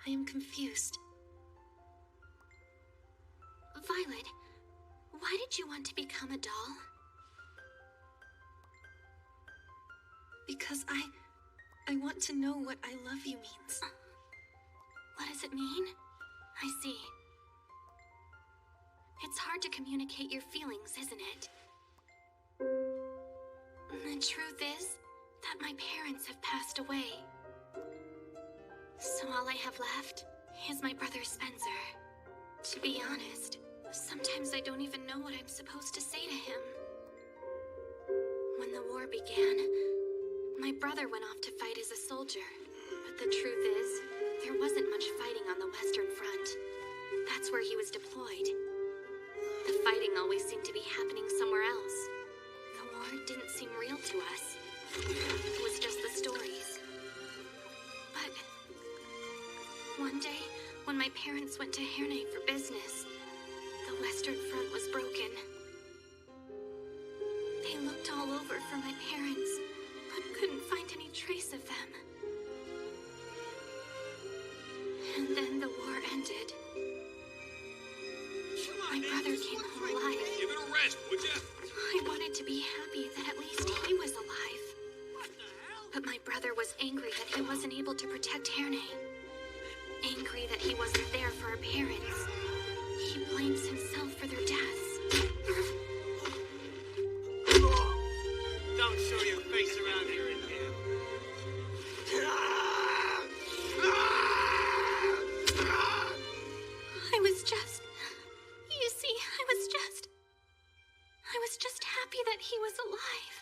Speaker 2: I am confused.
Speaker 3: Violet, why did you want to become a doll?
Speaker 2: Because I want to know what I love you means.
Speaker 3: What does it mean? I see. It's hard to communicate your feelings, isn't it? The truth is that my parents have passed away. So all I have left is my brother Spencer. To be honest, sometimes I don't even know what I'm supposed to say to him. When the war began, my brother went off to fight as a soldier. But the truth is, there wasn't much fighting on the Western Front. That's where he was deployed. The fighting always seemed to be happening somewhere else. The war didn't seem real to us. It was just the stories. But one day, when my parents went to Herne for business, the Western Front was broken. They looked all over for my parents, but couldn't find any trace of them. And then the war ended. My brother came home alive.
Speaker 10: Give it a rest, would ya?
Speaker 3: I wanted to be happy that at least he was alive. But my brother was angry that he wasn't able to protect Herne. Angry that he wasn't there for our parents. He blames himself for their deaths.
Speaker 7: Don't show your face around here in camp.
Speaker 3: I was just happy that he was alive.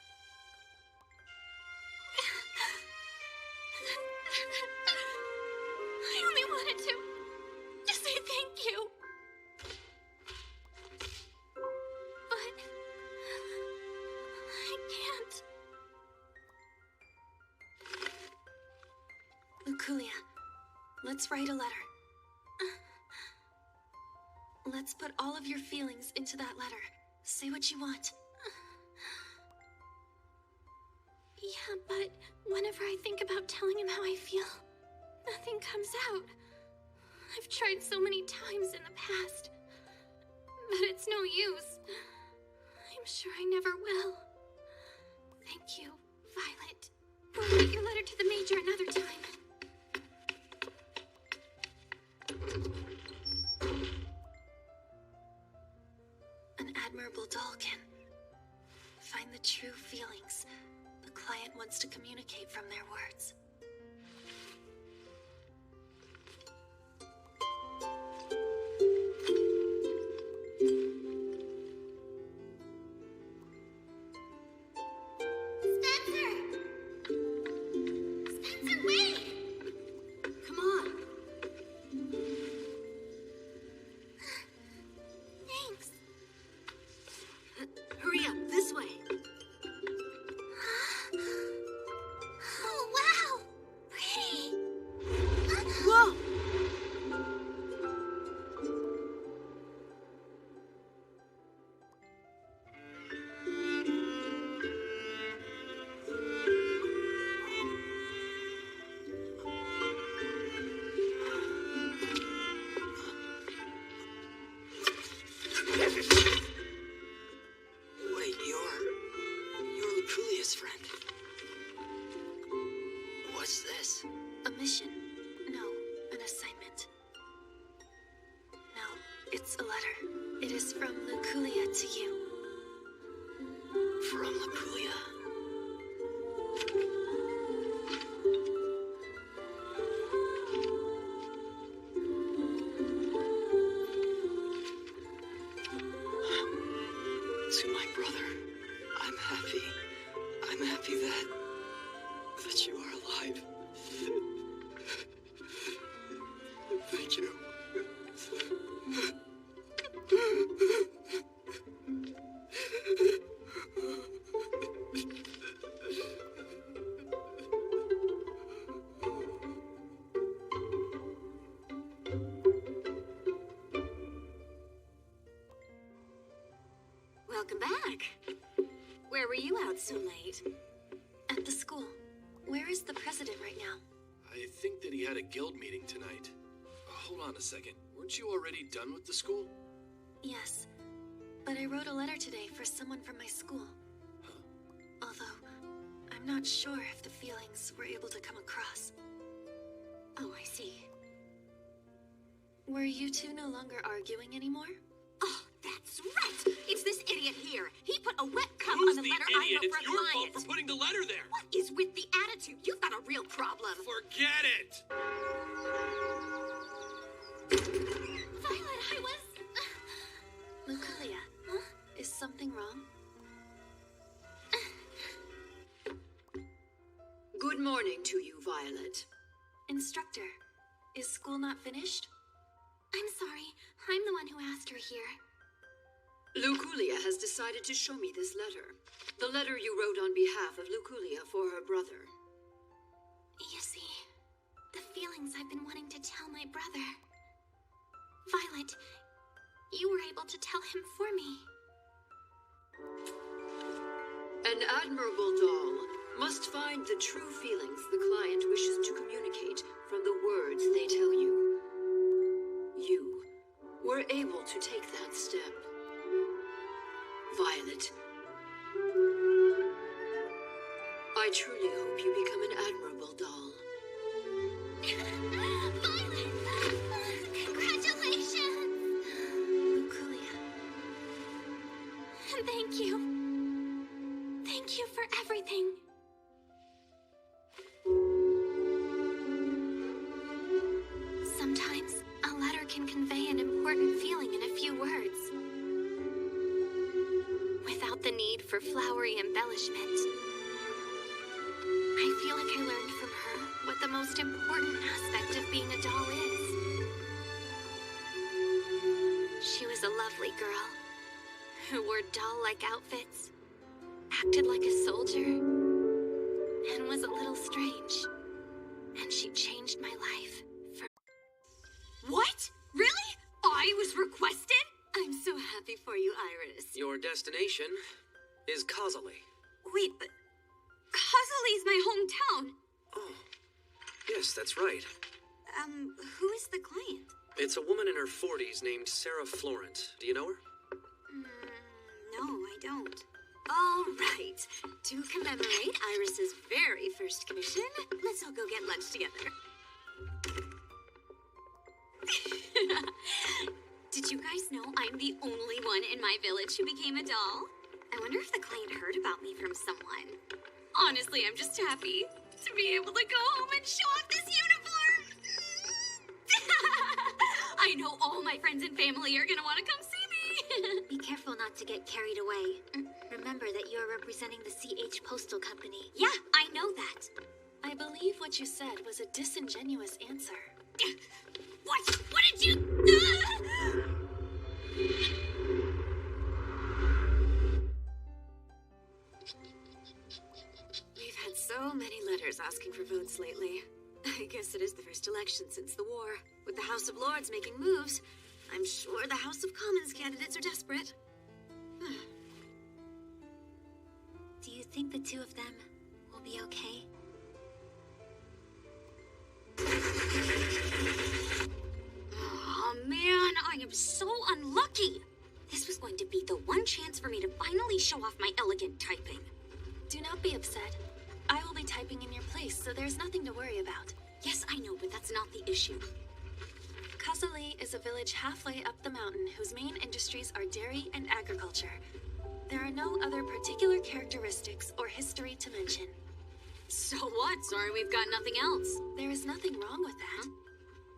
Speaker 3: I only wanted to say thank you. But I can't.
Speaker 2: Luculia, let's write a letter. Let's put all of your feelings into that letter. Say what you want.
Speaker 3: Yeah, but whenever I think about telling him how I feel, nothing comes out. I've tried so many times in the past, but it's no use. I'm sure I never will. Thank you, Violet. We'll write your letter to the Major another time.
Speaker 2: An admirable doll can find the true feelings the client wants to communicate from their words.
Speaker 9: Hurry up, this way.
Speaker 3: Oh, wow!
Speaker 2: mission. No, an assignment. No, it's a letter. It is from Luculia to you.
Speaker 11: From Luculia. To my brother, I'm happy. I'm happy that you are alive. Thank you.
Speaker 5: Welcome back. Where were you out so late?
Speaker 2: At the school. Where is the president right now?
Speaker 6: I think that he had a guild meeting tonight. Hold on a second. Weren't you already done with the school?
Speaker 2: Yes, but I wrote a letter today for someone from my school. Although, I'm not sure if the feelings were able to come across.
Speaker 5: Oh, I see.
Speaker 2: Were you two no longer arguing anymore?
Speaker 5: Oh, that's right! It's this idiot here. He put a wet cup on the letter I wrote
Speaker 10: It's
Speaker 5: for a
Speaker 10: your fault
Speaker 5: client.
Speaker 10: for putting the letter there.
Speaker 5: What is with the attitude? You've got a real problem.
Speaker 10: Forget it.
Speaker 2: Violet, I was... Luculia, is something wrong?
Speaker 9: Good morning to you, Violet.
Speaker 2: Instructor, is school not finished?
Speaker 3: I'm sorry. I'm the one who asked her here.
Speaker 9: Luculia has decided to show me this letter. The letter you wrote on behalf of Luculia for her brother.
Speaker 3: You see, the feelings I've been wanting to tell my brother. Violet, you were able to tell him for me.
Speaker 9: An admirable doll must find the true feelings the client wishes to communicate from the words they tell you. You were able to take that step. Violet, I truly hope you become an admirable doll.
Speaker 3: Violet! Congratulations!
Speaker 2: Luculia.
Speaker 3: Thank you. Thank you for everything. Sometimes a letter can convey an important feeling in a few words, without the need for flowery embellishment. I feel like I learned from her what the most important aspect of being a doll is. She was a lovely girl who wore doll-like outfits, acted like a soldier, and was a little strange. And she changed my life for...
Speaker 5: What? Really? I was requested? I'm so happy for you, Iris.
Speaker 1: Your destination is Kozali.
Speaker 5: Wait, but Kozali's my hometown.
Speaker 1: Oh, yes, that's right.
Speaker 3: Who is the client?
Speaker 1: It's a woman in her 40s named Sarah Florent. Do you know her?
Speaker 3: No, I don't.
Speaker 5: All right. To commemorate Iris's very first commission, let's all go get lunch together. Did you guys know I'm the only one in my village who became a doll?
Speaker 3: I wonder if the client heard about me from someone.
Speaker 5: Honestly, I'm just happy to be able to go home and show off this uniform. I know all my friends and family are gonna want to come see me.
Speaker 3: Be careful not to get carried away. Remember that you're representing the CH Postal Company.
Speaker 5: Yeah, I know that.
Speaker 2: I believe what you said was a disingenuous answer.
Speaker 5: What? What did you... We've had so many letters asking for votes lately. I guess it is the first election since the war. With the House of Lords making moves, I'm sure the House of Commons candidates are desperate.
Speaker 3: Do you think the two of them will be okay?
Speaker 5: Oh man, I am so unlucky! This was going to be the one chance for me to finally show off my elegant typing.
Speaker 2: Do not be upset. I will be typing in your place, so there's nothing to worry about.
Speaker 5: Yes, I
Speaker 2: issue. Kasali is a village halfway up the mountain whose main industries are dairy and agriculture. There are no other particular characteristics or history to mention.
Speaker 3: So what? Sorry, we've got nothing else.
Speaker 2: There is nothing wrong with that.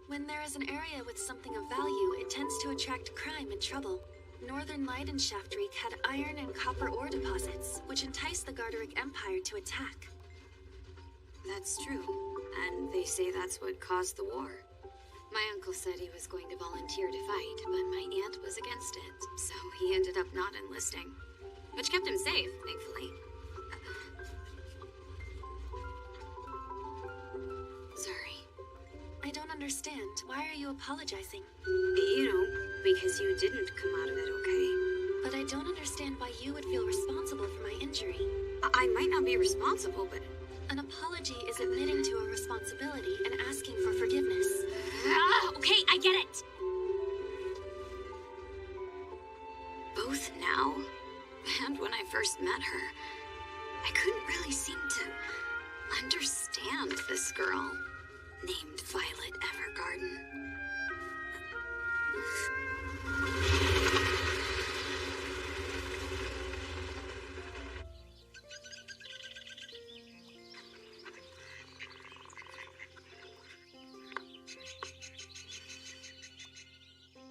Speaker 2: When there is an area with something of value, it tends to attract crime and trouble. Northern Leidenschaftreich had iron and copper ore deposits, which enticed the Garderic Empire to attack.
Speaker 3: That's true. And they say that's what caused the war. My uncle said he was going to volunteer to fight, but my aunt was against it, so he ended up not enlisting. Which kept him safe, thankfully. Sorry.
Speaker 2: I don't understand. Why are you apologizing?
Speaker 3: You know, because you didn't come out of it okay.
Speaker 2: But I don't understand why you would feel responsible for my injury.
Speaker 3: I might not be responsible, but...
Speaker 2: An apology is admitting to a responsibility and asking for forgiveness.
Speaker 3: Okay, I get it! Both now, and when I first met her, I couldn't really seem to understand this girl named Violet Evergarden.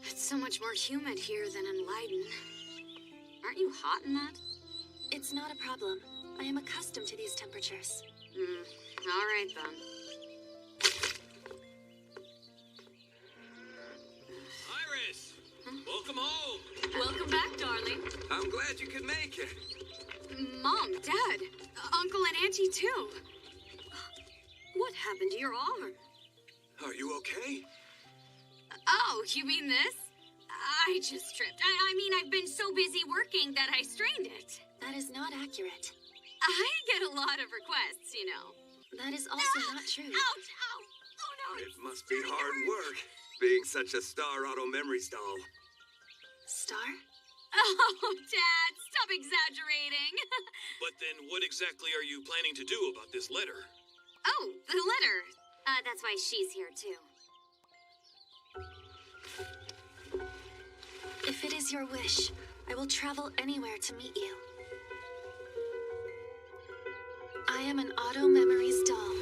Speaker 3: It's so much more humid here than in Leiden. Aren't you hot in that?
Speaker 2: It's not a problem. I am accustomed to these temperatures.
Speaker 3: All right then.
Speaker 10: Iris! Welcome home!
Speaker 9: Welcome back, darling.
Speaker 4: I'm glad you could make it.
Speaker 3: Mom, Dad, Uncle and Auntie too. What happened to your arm?
Speaker 4: Are you okay?
Speaker 3: Oh, you mean this? I just tripped. I mean, I've been so busy working that I strained it.
Speaker 2: That is not accurate.
Speaker 3: I get a lot of requests, you know.
Speaker 2: That is also not true.
Speaker 3: Ouch! Ow! Oh no!
Speaker 4: It must be hard work, being such a Star Auto Memories doll.
Speaker 2: Star?
Speaker 3: Oh, Dad, stop exaggerating.
Speaker 10: But then what exactly are you planning to do about this letter?
Speaker 3: Oh, the letter. That's why she's here too.
Speaker 2: If it is your wish, I will travel anywhere to meet you. I am an Auto Memories doll.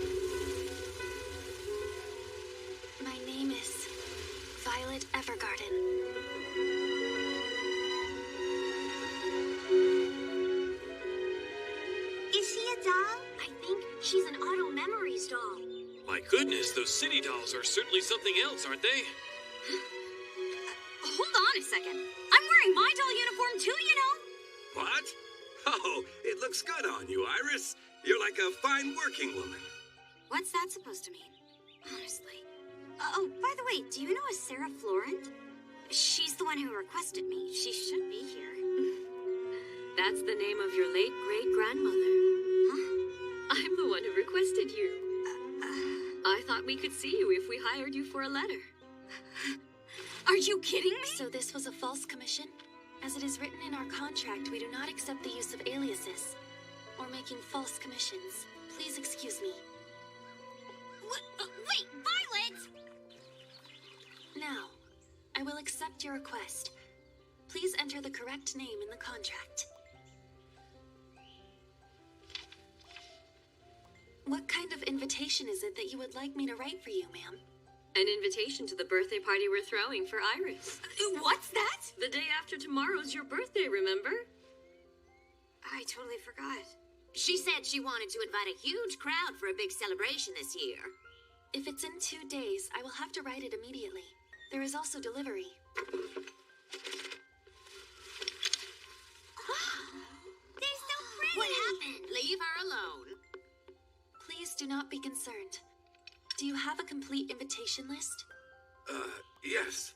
Speaker 2: My name is Violet Evergarden.
Speaker 3: Is she a doll? I think she's an Auto Memories doll.
Speaker 10: My goodness, those city dolls are certainly something else, aren't they?
Speaker 3: Hold on a second. I'm wearing my doll uniform too, you know?
Speaker 4: What? Oh, it looks good on you, Iris. You're like a fine working woman.
Speaker 3: What's that supposed to mean? Honestly. Oh, by the way, do you know a Sarah Florent? She's the one who requested me. She should be here.
Speaker 9: That's the name of your late great-grandmother.
Speaker 3: Huh?
Speaker 9: I'm the one who requested you. I thought we could see you if we hired you for a letter.
Speaker 3: Are you kidding me?
Speaker 2: So this was a false commission? As it is written in our contract, we do not accept the use of aliases or making false commissions. Please excuse me.
Speaker 3: Wait, Violet!
Speaker 2: Now, I will accept your request. Please enter the correct name in the contract. What kind of invitation is it that you would like me to write for you, ma'am?
Speaker 9: An invitation to the birthday party we're throwing for Iris.
Speaker 3: What's that?
Speaker 9: The day after tomorrow's your birthday, remember?
Speaker 3: I totally forgot.
Speaker 5: She said she wanted to invite a huge crowd for a big celebration this year.
Speaker 2: If it's in 2 days, I will have to write it immediately. There is also delivery.
Speaker 5: They're so pretty. What happened? Leave her alone.
Speaker 2: Please do not be concerned. Do you have a complete invitation list?
Speaker 4: Yes.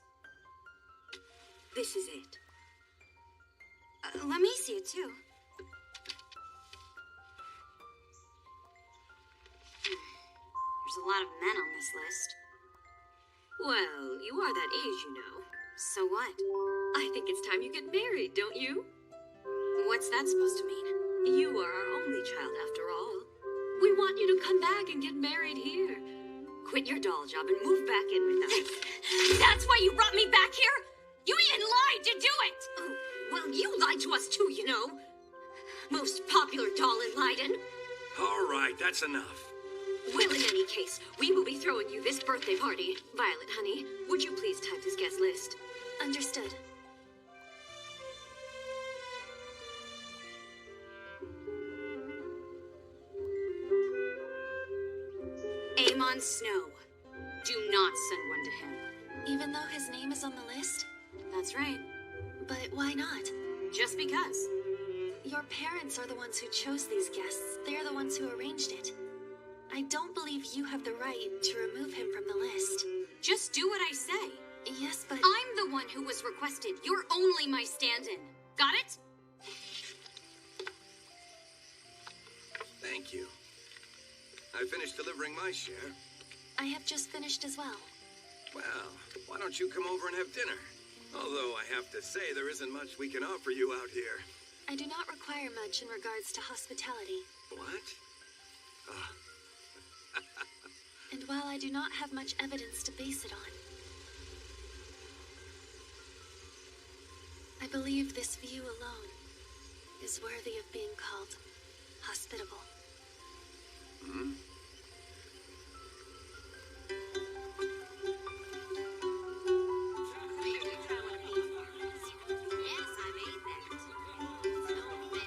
Speaker 9: This is it.
Speaker 3: Let me see it too. There's a lot of men on this list.
Speaker 9: Well, you are that age, you know.
Speaker 3: So what?
Speaker 9: I think it's time you get married, don't you?
Speaker 3: What's that supposed to mean?
Speaker 9: You are our only child, after all. We want you to come back and get married here.
Speaker 5: quit your doll job and move back in with us. That's why you brought me back here? You even lied to do it! Oh, well, you lied to us too, you know. Most popular doll in Leiden.
Speaker 10: All right, that's enough.
Speaker 5: Well, in any case, we will be throwing you this birthday party. Violet, honey, would you please type this guest list?
Speaker 2: Understood.
Speaker 5: Amon Snow. Do not send one to him.
Speaker 2: Even though his name is on the list?
Speaker 5: That's right.
Speaker 2: But why not?
Speaker 5: Just because.
Speaker 2: Your parents are the ones who chose these guests. They're the ones who arranged it. I don't believe you have the right to remove him from the list.
Speaker 5: Just do what I say.
Speaker 2: Yes, but...
Speaker 5: I'm the one who was requested. You're only my stand-in. Got it?
Speaker 4: Thank you. I finished delivering my share.
Speaker 2: I have just finished as well.
Speaker 4: Well, why don't you come over and have dinner? Although I have to say there isn't much we can offer you out here.
Speaker 2: I do not require much in regards to hospitality.
Speaker 4: What?
Speaker 2: And while I do not have much evidence to base it on, I believe this view alone is worthy of being called hospitable.
Speaker 4: Hmm?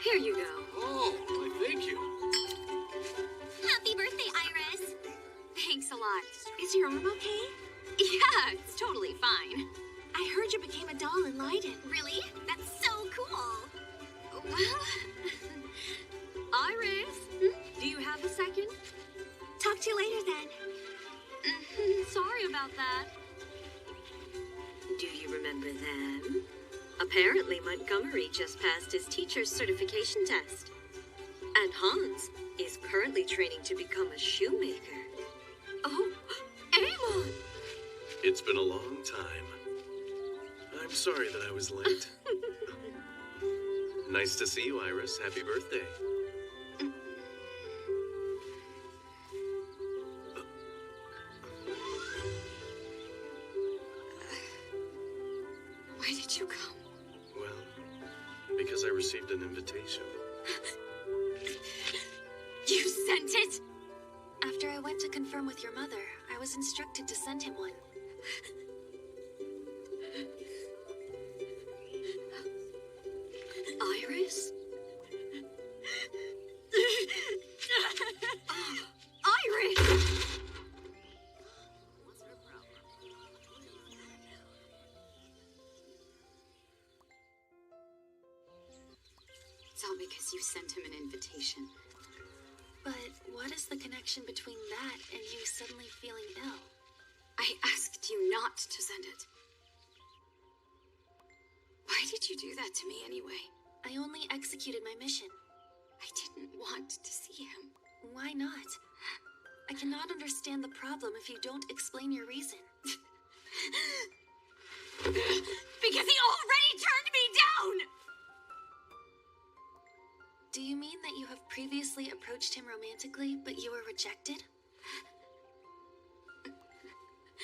Speaker 5: Here you go.
Speaker 6: Oh, why, thank you.
Speaker 5: Happy birthday, Iris. Thanks a lot. Is your arm okay? Yeah, it's totally fine.
Speaker 2: I heard you became a doll in Leiden.
Speaker 5: Really? That's so cool. Well, Iris, do you have a second?
Speaker 2: Talk to you later then.
Speaker 5: Sorry about that. Do you remember them? Apparently, Montgomery just passed his teacher's certification test. And Hans is currently training to become a shoemaker. Oh, Amon!
Speaker 8: It's been a long time. I'm sorry that I was late. Nice to see you, Iris. Happy birthday.
Speaker 5: Why did you come?
Speaker 8: Well, because I received an invitation.
Speaker 5: You sent it?
Speaker 2: After I went to confirm with your mother, I was instructed to send him one.
Speaker 5: Iris? Iris! What's her problem? It's all because you sent him an invitation.
Speaker 2: But what is the connection between that and you suddenly feeling ill?
Speaker 5: I asked you not to send it. Why did you do that to me anyway?
Speaker 2: I only executed my mission.
Speaker 5: I didn't want to see him.
Speaker 2: Why not? I cannot understand the problem if you don't explain your reason.
Speaker 5: Because he already turned me down!
Speaker 2: Do you mean that you have previously approached him romantically, but you were rejected?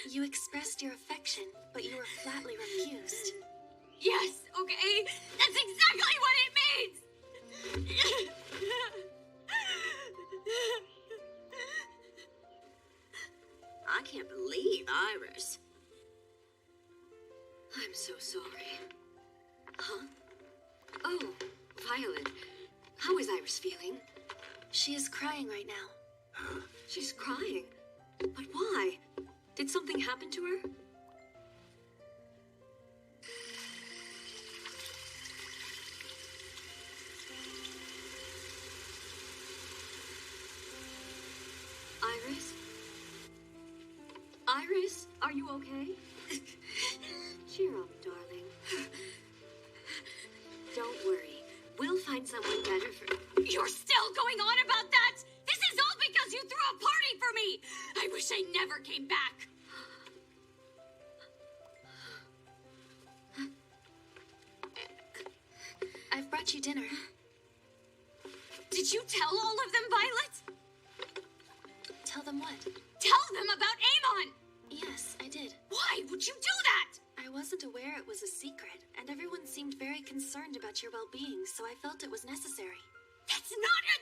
Speaker 2: You expressed your affection, but you were flatly refused.
Speaker 5: Yes, okay? That's exactly what it means! I can't believe Iris. I'm so sorry. Huh? Oh, Violet. How is Iris feeling?
Speaker 2: She is crying right now.
Speaker 8: Huh?
Speaker 5: She's crying. But why? Did something happen to her? Iris? Iris, are you okay? Cheer up, darling. Don't worry. We'll find someone better for... You're still going on about that? This is all because you threw a party for me! I wish I never came back.
Speaker 2: I've brought you dinner.
Speaker 5: Did you tell all of them, Violet?
Speaker 2: Tell them what?
Speaker 5: Tell them about Amy!
Speaker 2: concerned about your well-being, so I felt it was necessary.
Speaker 3: That's not a...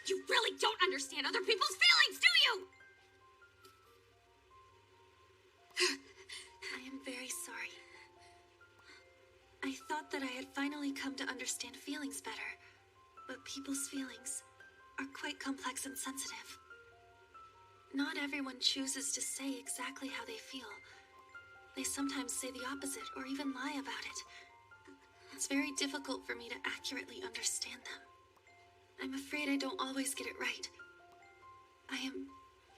Speaker 3: You really don't understand other people's feelings, do you?
Speaker 2: I am very sorry. I thought that I had finally come to understand feelings better, but people's feelings are quite complex and sensitive. Not everyone chooses to say exactly how they feel. They sometimes say the opposite or even lie about it. It's very difficult for me to accurately understand them. I'm afraid I don't always get it right. I am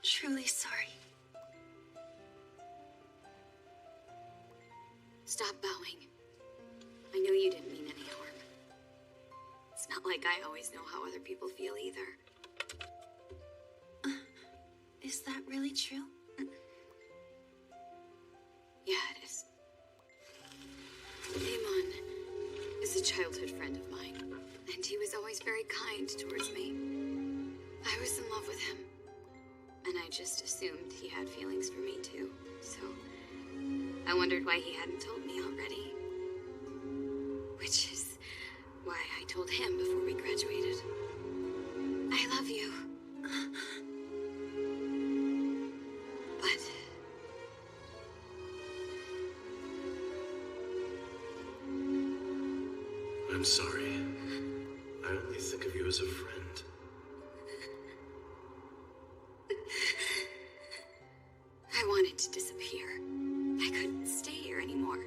Speaker 2: truly sorry.
Speaker 3: Stop bowing. I know you didn't mean any harm. It's not like I always know how other people feel either.
Speaker 2: Is that really true?
Speaker 3: Yeah, it is. Amon is a childhood friend of mine, and he was always very kind towards me. I was in love with him, and I just assumed he had feelings for me too, so I wondered why he hadn't told me already. Which is why I told him before we graduated. I love you. But...
Speaker 8: I'm sorry. I only think of you as a friend.
Speaker 3: I wanted to disappear. I couldn't stay here anymore.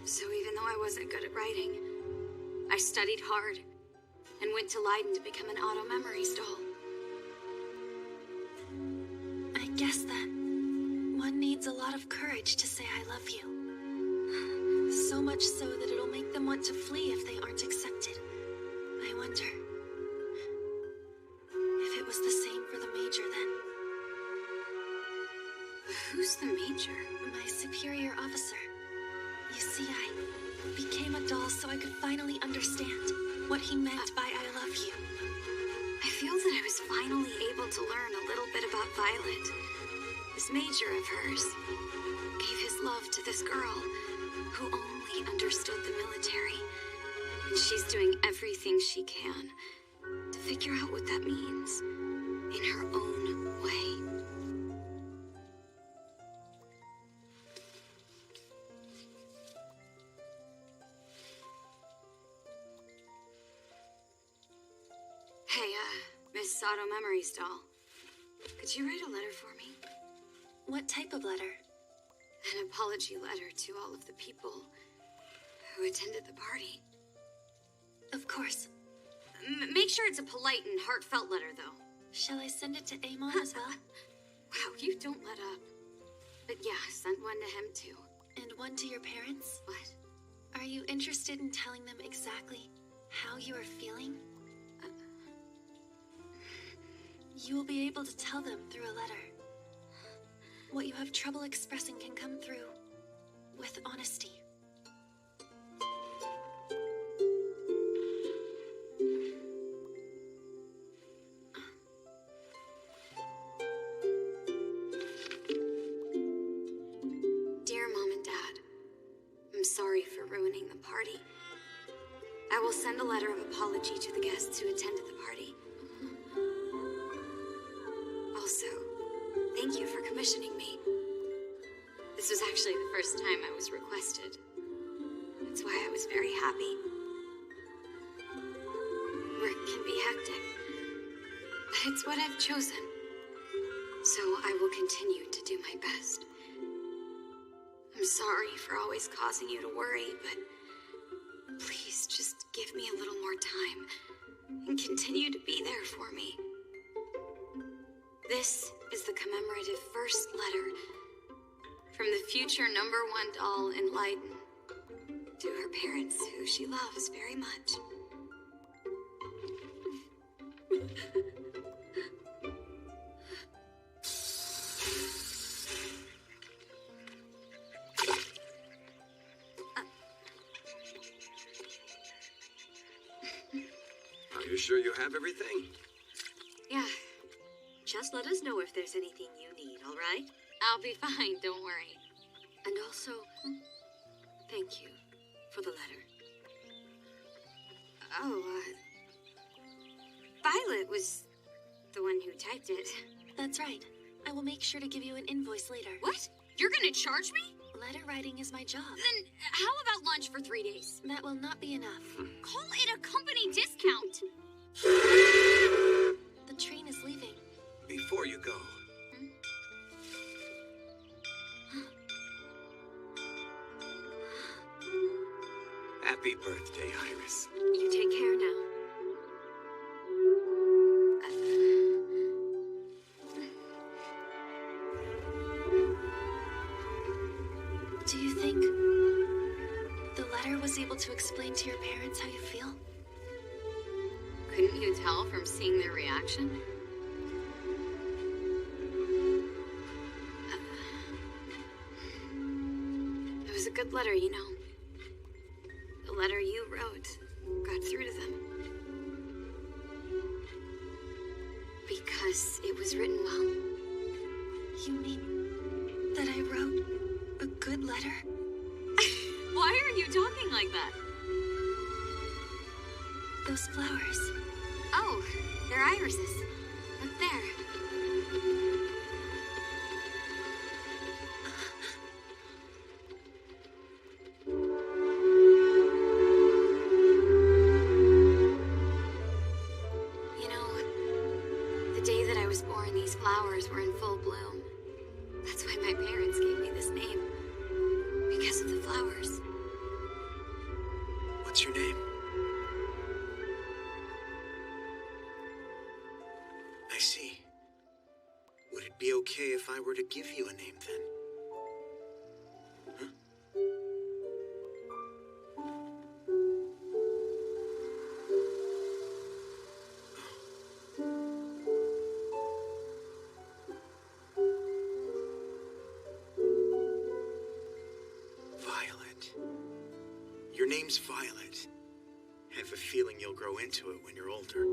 Speaker 3: So even though I wasn't good at writing, I studied hard and went to Leiden to become an auto memories doll.
Speaker 2: I guess that one needs a lot of courage to say I love you. So much so that it'll make them want to flee if they aren't accepted. I wonder if it was the same for the Major then.
Speaker 3: Who's the Major?
Speaker 2: My superior officer. You see, I became a doll so I could finally understand what he meant by I love you.
Speaker 3: I feel that I was finally able to learn a little bit about Violet. This Major of hers gave his love to this girl who only understood the military. And she's doing everything she can to figure out what that means in her own way. Hey, Miss Auto Memories doll. Could you write a letter for me?
Speaker 2: What type of letter?
Speaker 3: An apology letter to all of the people who attended the party.
Speaker 2: Of course.
Speaker 3: Make sure it's a polite and heartfelt letter, though.
Speaker 2: Shall I send it to Amon as well?
Speaker 3: Wow, you don't let up. But yeah, send one to him, too.
Speaker 2: And one to your parents?
Speaker 3: What?
Speaker 2: Are you interested in telling them exactly how you are feeling? You will be able to tell them through a letter. What you have trouble expressing can come through with honesty.
Speaker 3: Dear Mom and Dad, I'm sorry for ruining the party. I will send a letter of apology to the guests who attended the party. Also, thank you for commissioning me. This was actually the first time I was requested. That's why I was very happy. Work can be hectic, but it's what I've chosen. So I will continue to do my best. I'm sorry for always causing you to worry, but please just give me a little more time and continue to be there for me. This is the commemorative first letter from the future #1 doll in Leiden to her parents, who she loves very much.
Speaker 4: Are you sure you have everything?
Speaker 3: Yeah,
Speaker 5: Just let us know if there's anything you need, all right?
Speaker 3: I'll be fine, don't worry.
Speaker 5: And also, thank you
Speaker 9: for the letter?
Speaker 3: Oh, Violet was the one who typed it.
Speaker 2: That's right. I will make sure to give you an invoice later.
Speaker 3: What? You're gonna charge me?
Speaker 2: Letter writing is my job.
Speaker 3: Then how about lunch for 3 days?
Speaker 2: That will not be enough.
Speaker 3: Call it a company discount.
Speaker 2: The train is leaving.
Speaker 4: Before you go, happy birthday, Iris.
Speaker 9: You take care now.
Speaker 2: Do you think the letter was able to explain to your parents how you feel?
Speaker 3: Couldn't you tell from seeing their reaction? It was a good letter, you know. The letter you wrote got through to them. Because it was written well.
Speaker 2: You mean that I wrote a good letter?
Speaker 3: Why are you talking like that?
Speaker 2: Those flowers.
Speaker 3: Oh, they're irises. Look there. You know, the day that I was born, these flowers were in full bloom. That's why my parents gave me this name. Because of the flowers.
Speaker 4: What's your name? I see. Would it be okay if I were to give you a name then? Huh? Violet. Your name's Violet. I have a feeling you'll grow into it when you're older.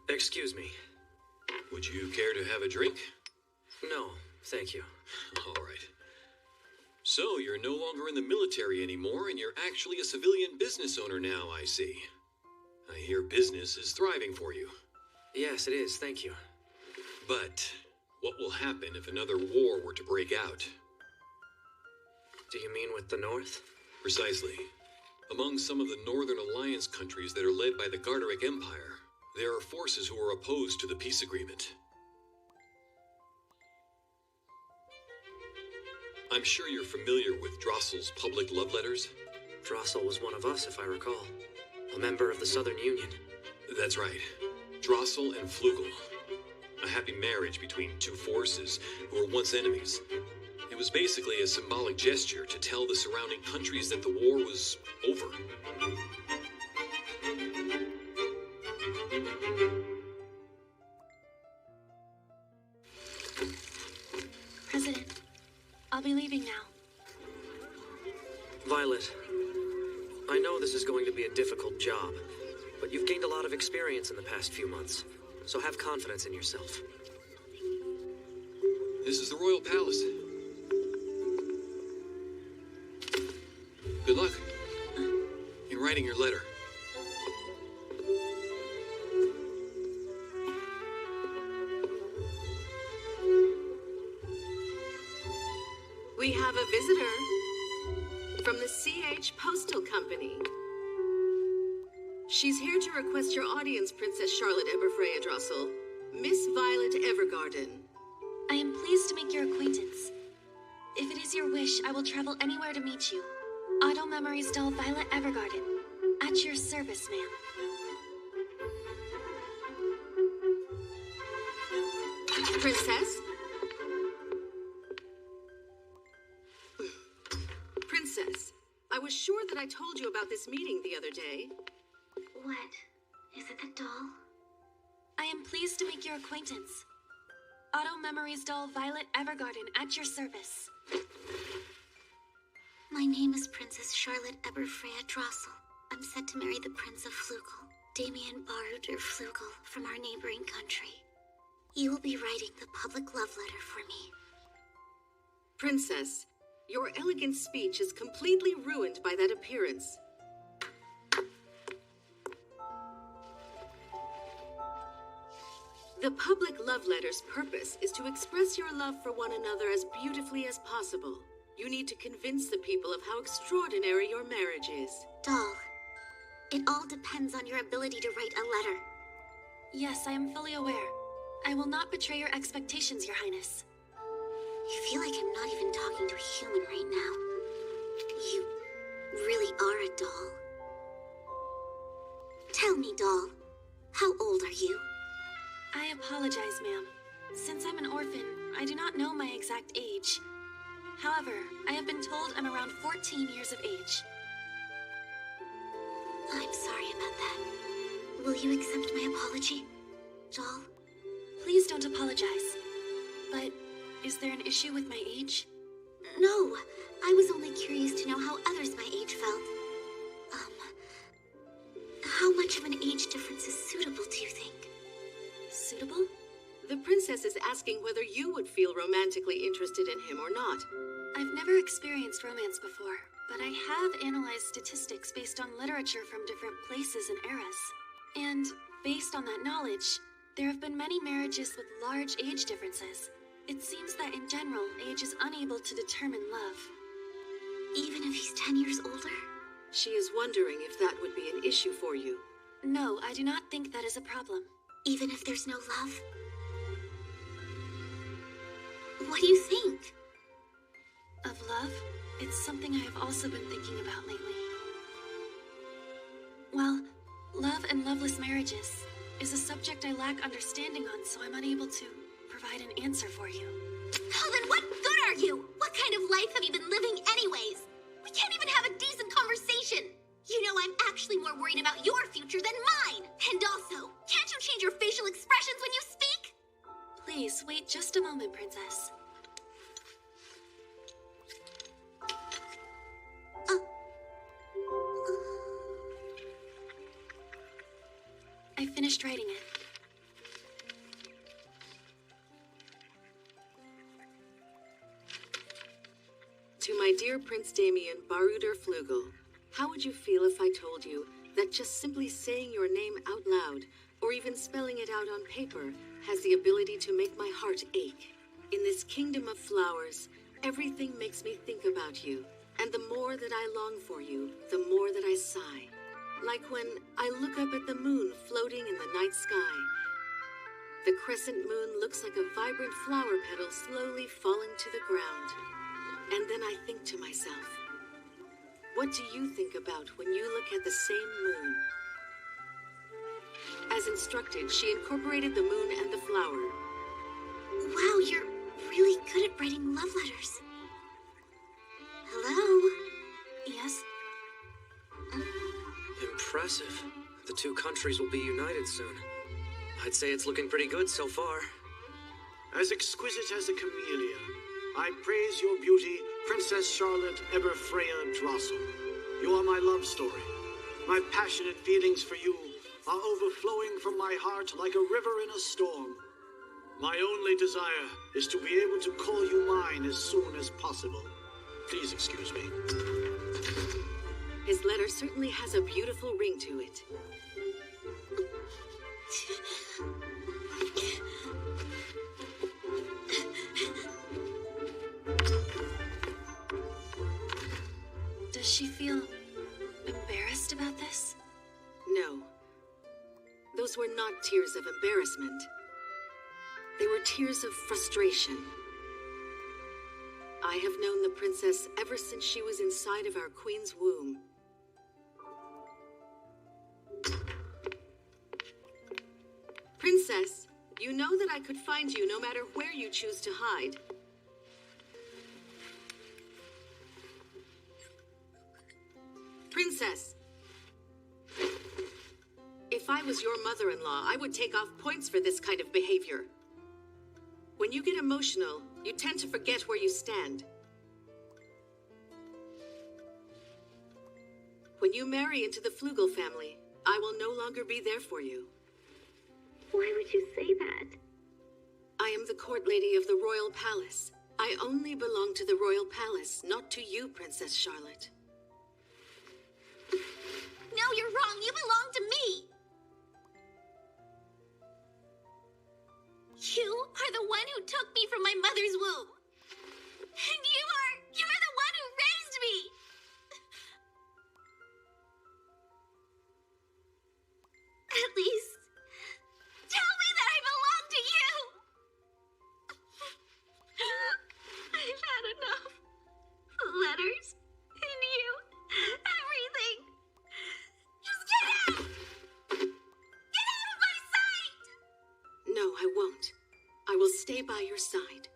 Speaker 1: Excuse me.
Speaker 6: Would you care to have a drink?
Speaker 1: No, thank you.
Speaker 6: All right. So, you're no longer in the military anymore, and you're actually a civilian business owner now, I see. I hear business is thriving for you.
Speaker 1: Yes, it is, thank you.
Speaker 6: But what will happen if another war were to break out?
Speaker 1: Do you mean with the North?
Speaker 6: Precisely. Among some of the Northern Alliance countries that are led by the Garderic Empire, there are forces who are opposed to the peace agreement. I'm sure you're familiar with Drossel's public love letters.
Speaker 1: Drossel was one of us, if I recall. A member of the Southern Union.
Speaker 6: That's right. Drossel and Flugel. A happy marriage between two forces who were once enemies. It was basically a symbolic gesture to tell the surrounding countries that the war was over.
Speaker 2: President, I'll be leaving now.
Speaker 1: Violet, I know this is going to be a difficult job, but you've gained a lot of experience in the past few months, so have confidence in yourself.
Speaker 6: This is the Royal Palace. Good luck in writing your letter.
Speaker 9: We have a visitor from the CH Postal Company. She's here to request your audience, Princess Charlotte Eberfreya Drossel. Miss Violet Evergarden.
Speaker 2: I am pleased to make your acquaintance. If it is your wish, I will travel anywhere to meet you. Auto Memories doll Violet Evergarden. At your service, ma'am.
Speaker 9: Princess? Princess, I was sure that I told you about this meeting the other day.
Speaker 3: What? Is it the doll?
Speaker 2: I am pleased to make your acquaintance. Auto Memories doll Violet Evergarden at your service.
Speaker 3: My name is Princess Charlotte Eberfreya Drossel. I'm set to marry the Prince of Flugel, Damien Baruder Flugel, from our neighboring country. You will be writing the public love letter for me.
Speaker 12: Princess, your elegant speech is completely ruined by that appearance. The public love letter's purpose is to express your love for one another as beautifully as possible. You need to convince the people of how extraordinary your marriage is.
Speaker 3: Doll, it all depends on your ability to write a letter.
Speaker 2: Yes, I am fully aware. I will not betray your expectations, Your Highness.
Speaker 3: You feel like I'm not even talking to a human right now. You really are a doll. Tell me, doll, how old are you?
Speaker 2: I apologize, ma'am. Since I'm an orphan, I do not know my exact age. However, I have been told I'm around 14 years of age.
Speaker 3: I'm sorry about that. Will you accept my apology, doll?
Speaker 2: Please don't apologize. But is there an issue with my age?
Speaker 3: No, I was only curious to know how others my age felt. How much of an age difference is suitable, do you think?
Speaker 2: Suitable?
Speaker 12: The princess is asking whether you would feel romantically interested in him or not.
Speaker 2: I've never experienced romance before, but I have analyzed statistics based on literature from different places and eras. And based on that knowledge, there have been many marriages with large age differences. It seems that in general, age is unable to determine love.
Speaker 3: Even if he's 10 years older?
Speaker 12: She is wondering if that would be an issue for you.
Speaker 2: No, I do not think that is a problem.
Speaker 3: Even if there's no love? What do you think?
Speaker 2: Of love? It's something I have also been thinking about lately. Well, love and loveless marriages is a subject I lack understanding on, so I'm unable to provide an answer for you.
Speaker 3: Oh, then what good are you? What kind of life have you been living anyways? We can't even have a decent conversation. You know I'm actually more worried about your future than mine. And also, can't you change your facial expressions when you speak?
Speaker 2: Please, wait just a moment, Princess. I finished writing it.
Speaker 12: To my dear Prince Damien Baruder Flugel, how would you feel if I told you that just simply saying your name out loud, or even spelling it out on paper, has the ability to make my heart ache? In this kingdom of flowers, everything makes me think about you, and the more that I long for you, the more that I sigh. Like when I look up at the moon floating in the night sky. The crescent moon looks like a vibrant flower petal slowly falling to the ground. And then I think to myself, what do you think about when you look at the same moon? As instructed, she incorporated the moon and the flower.
Speaker 3: Wow, you're really good at writing love letters. Hello?
Speaker 2: Yes?
Speaker 1: Impressive. The two countries will be united soon. I'd say it's looking pretty good so far.
Speaker 7: As exquisite as a camellia, I praise your beauty, Princess Charlotte Eberfreya Drossel. You are my love story. My passionate feelings for you are overflowing from my heart like a river in a storm. My only desire is to be able to call you mine as soon as possible. Please excuse me.
Speaker 12: His letter certainly has a beautiful ring to it.
Speaker 2: Does she feel embarrassed about this?
Speaker 12: No. Those were not tears of embarrassment. They were tears of frustration. I have known the princess ever since she was inside of our queen's womb. Princess, you know that I could find you no matter where you choose to hide. Princess! If I was your mother-in-law, I would take off points for this kind of behavior. When you get emotional, you tend to forget where you stand. When you marry into the Flugel family, I will no longer be there for you.
Speaker 3: Why would you say that?
Speaker 12: I am the court lady of the royal palace. I only belong to the royal palace, not to you, Princess Charlotte.
Speaker 3: No, you're wrong. You belong to me. You are the one who took me from my mother's womb. And you're the one who raised me. At least, tell me that I belong to you. I've had enough. Letters, and you, everything. Just get out! Get out of my sight!
Speaker 12: No, I won't. I will stay by your side.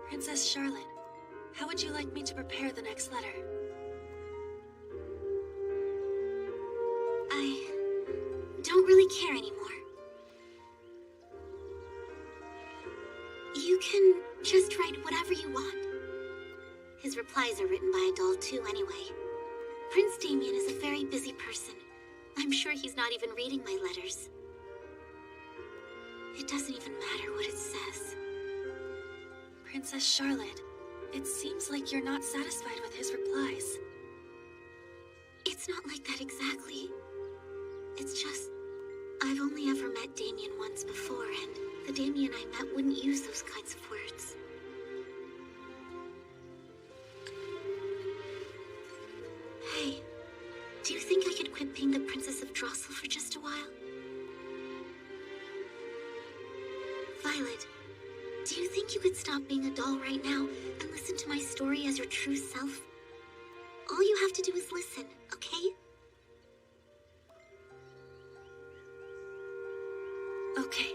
Speaker 2: Princess Charlotte, how would you like me to prepare the next letter?
Speaker 3: I don't really care anymore. You can just write whatever you want. His replies are written by a doll too, anyway. Prince Damien is a very busy person. I'm sure he's not even reading my letters. It doesn't even matter what it says.
Speaker 2: Princess Charlotte, it seems like you're not satisfied with his replies.
Speaker 3: It's not like that exactly. It's just, I've only ever met Damien once before, and the Damien I met wouldn't use those kinds of words. Hey, do you think I could quit being the Princess of Drossel for just a while? Violet, do you think you could stop being a doll right now and listen to my story as your true self? All you have to do is listen, okay?
Speaker 2: Okay.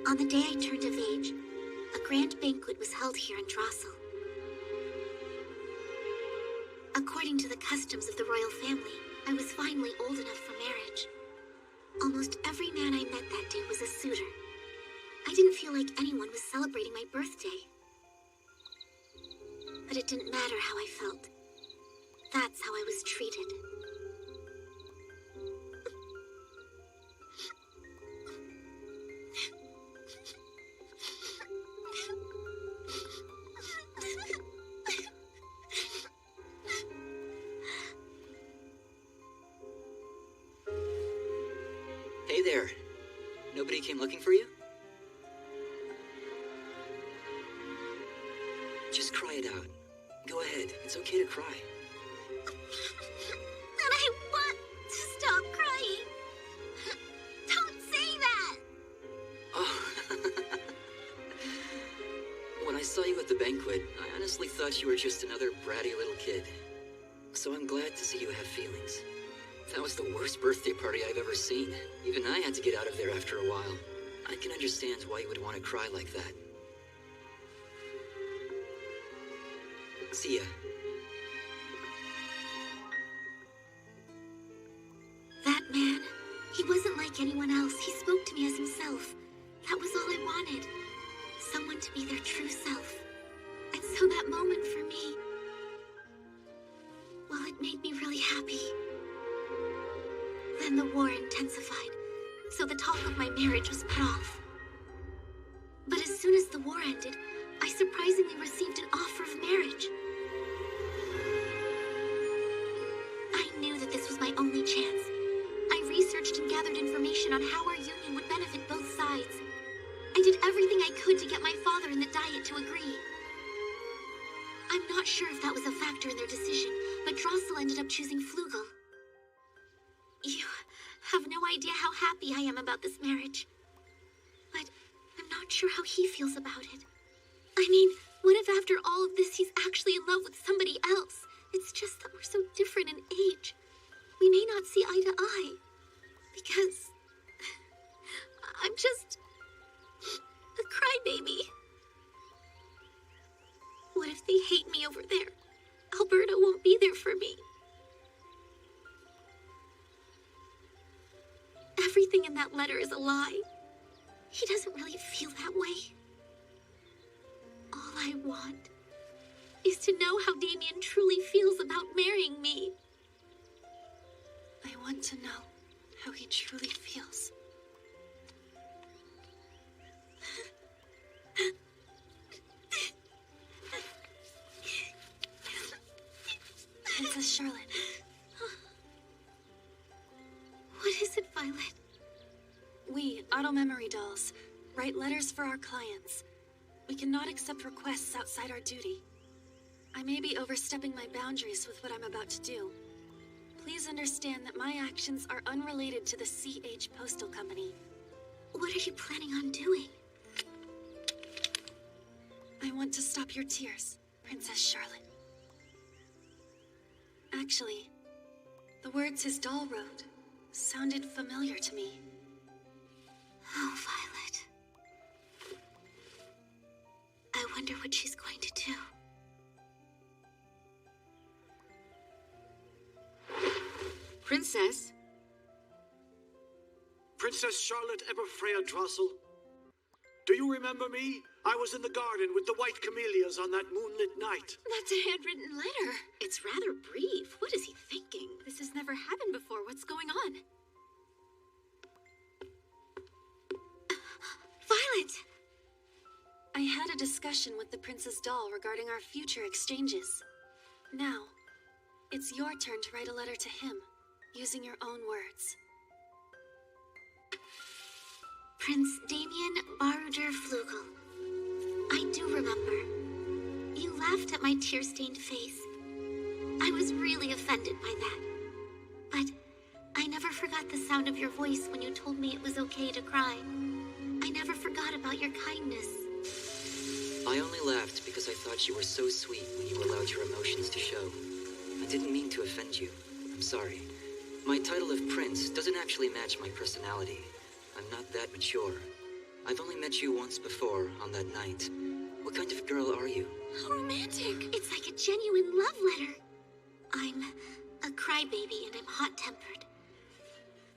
Speaker 3: On the day I turned of age, a grand banquet was held here in Drossel. According to the customs of the royal family, I was finally old enough for marriage. Almost every man I met that day was a suitor. I didn't feel like anyone was celebrating my birthday. But it didn't matter how I felt. That's how I was treated.
Speaker 11: Hey there. Nobody came looking for you? Just cry it out. Go ahead. It's okay to cry.
Speaker 3: And I want to stop crying. Don't say that!
Speaker 11: Oh. When I saw you at the banquet, I honestly thought you were just another bratty little kid. So I'm glad to see you have feelings. That was the worst birthday party I've ever seen. Even I had to get out of there after a while. I can understand why you would want to cry like that. See ya.
Speaker 3: That man, he wasn't like anyone else. He spoke to me as himself. That was all I wanted. Someone to be their true self. And so that moment for me, well, it made me really happy. Then the war intensified, so the talk of my marriage was put off. But as soon as the war ended, I surprisingly received an offer of marriage. I knew that this was my only chance. I researched and gathered information on how our union would benefit both sides. I did everything I could to get my father and the Diet to agree. I'm not sure if that was a factor in their decision, but Drossel ended up choosing Flugel. You have no idea how happy I am about this marriage. But I'm not sure how he feels about it. I mean, what if after all of this he's actually in love with somebody else? It's just that we're so different in age. We may not see eye to eye. Because I'm just a crybaby. What if they hate me over there? Alberta won't be there for me. Everything in that letter is a lie. He doesn't really feel that way.
Speaker 5: All I want is to know how Damien truly feels about marrying me.
Speaker 2: I want to know how he truly feels. Princess Charlotte.
Speaker 5: What is it, Violet?
Speaker 2: We, Auto Memory Dolls, write letters for our clients. We cannot accept requests outside our duty. I may be overstepping my boundaries with what I'm about to do. Please understand that my actions are unrelated to the CH Postal Company.
Speaker 5: What are you planning on doing?
Speaker 2: I want to stop your tears, Princess Charlotte. Actually, the words his doll wrote sounded familiar to me.
Speaker 5: Oh, Violet. I wonder what she's going to do. Princess?
Speaker 7: Princess Charlotte Eberfreya Drossel. Do you remember me? I was in the garden with the white camellias on that moonlit night.
Speaker 5: That's a handwritten letter. It's rather brief. What is he thinking? This has never happened before. What's going on? Violet!
Speaker 2: I had a discussion with the Princess Doll regarding our future exchanges. Now, it's your turn to write a letter to him, using your own words.
Speaker 5: Prince Damien Baruder Flugel. I do remember. You laughed at my tear-stained face. I was really offended by that. But I never forgot the sound of your voice when you told me it was okay to cry. I never forgot about your kindness.
Speaker 11: I only laughed because I thought you were so sweet when you allowed your emotions to show. I didn't mean to offend you. I'm sorry. My title of Prince doesn't actually match my personality. I'm not that mature. I've only met you once before, on that night. What kind of girl are you?
Speaker 5: How romantic. It's like a genuine love letter. I'm a crybaby and I'm hot-tempered.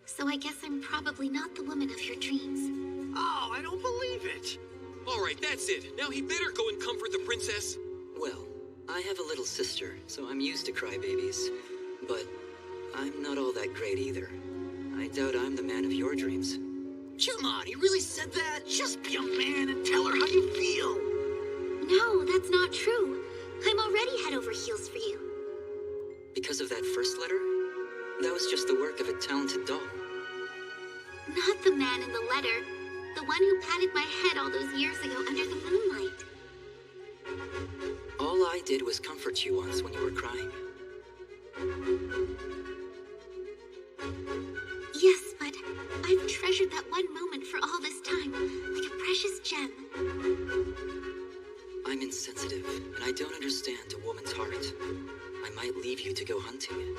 Speaker 5: So I guess I'm probably not the woman of your dreams.
Speaker 7: Oh, I don't believe it.
Speaker 10: All right, that's it. Now he better go and comfort the princess.
Speaker 11: Well, I have a little sister, so I'm used to crybabies. But I'm not all that great either. I doubt I'm the man of your dreams.
Speaker 7: Come on, he really said that? Just be a man and tell her how you feel.
Speaker 5: No, that's not true. I'm already head over heels for you.
Speaker 11: Because of that first letter? That was just the work of a talented doll.
Speaker 5: Not the man in the letter. The one who patted my head all those years ago under the moonlight.
Speaker 11: All I did was comfort you once when you were crying.
Speaker 5: Yes, but I've treasured that one moment for all this time, like a precious gem.
Speaker 11: I'm insensitive, and I don't understand a woman's heart. I might leave you to go hunting.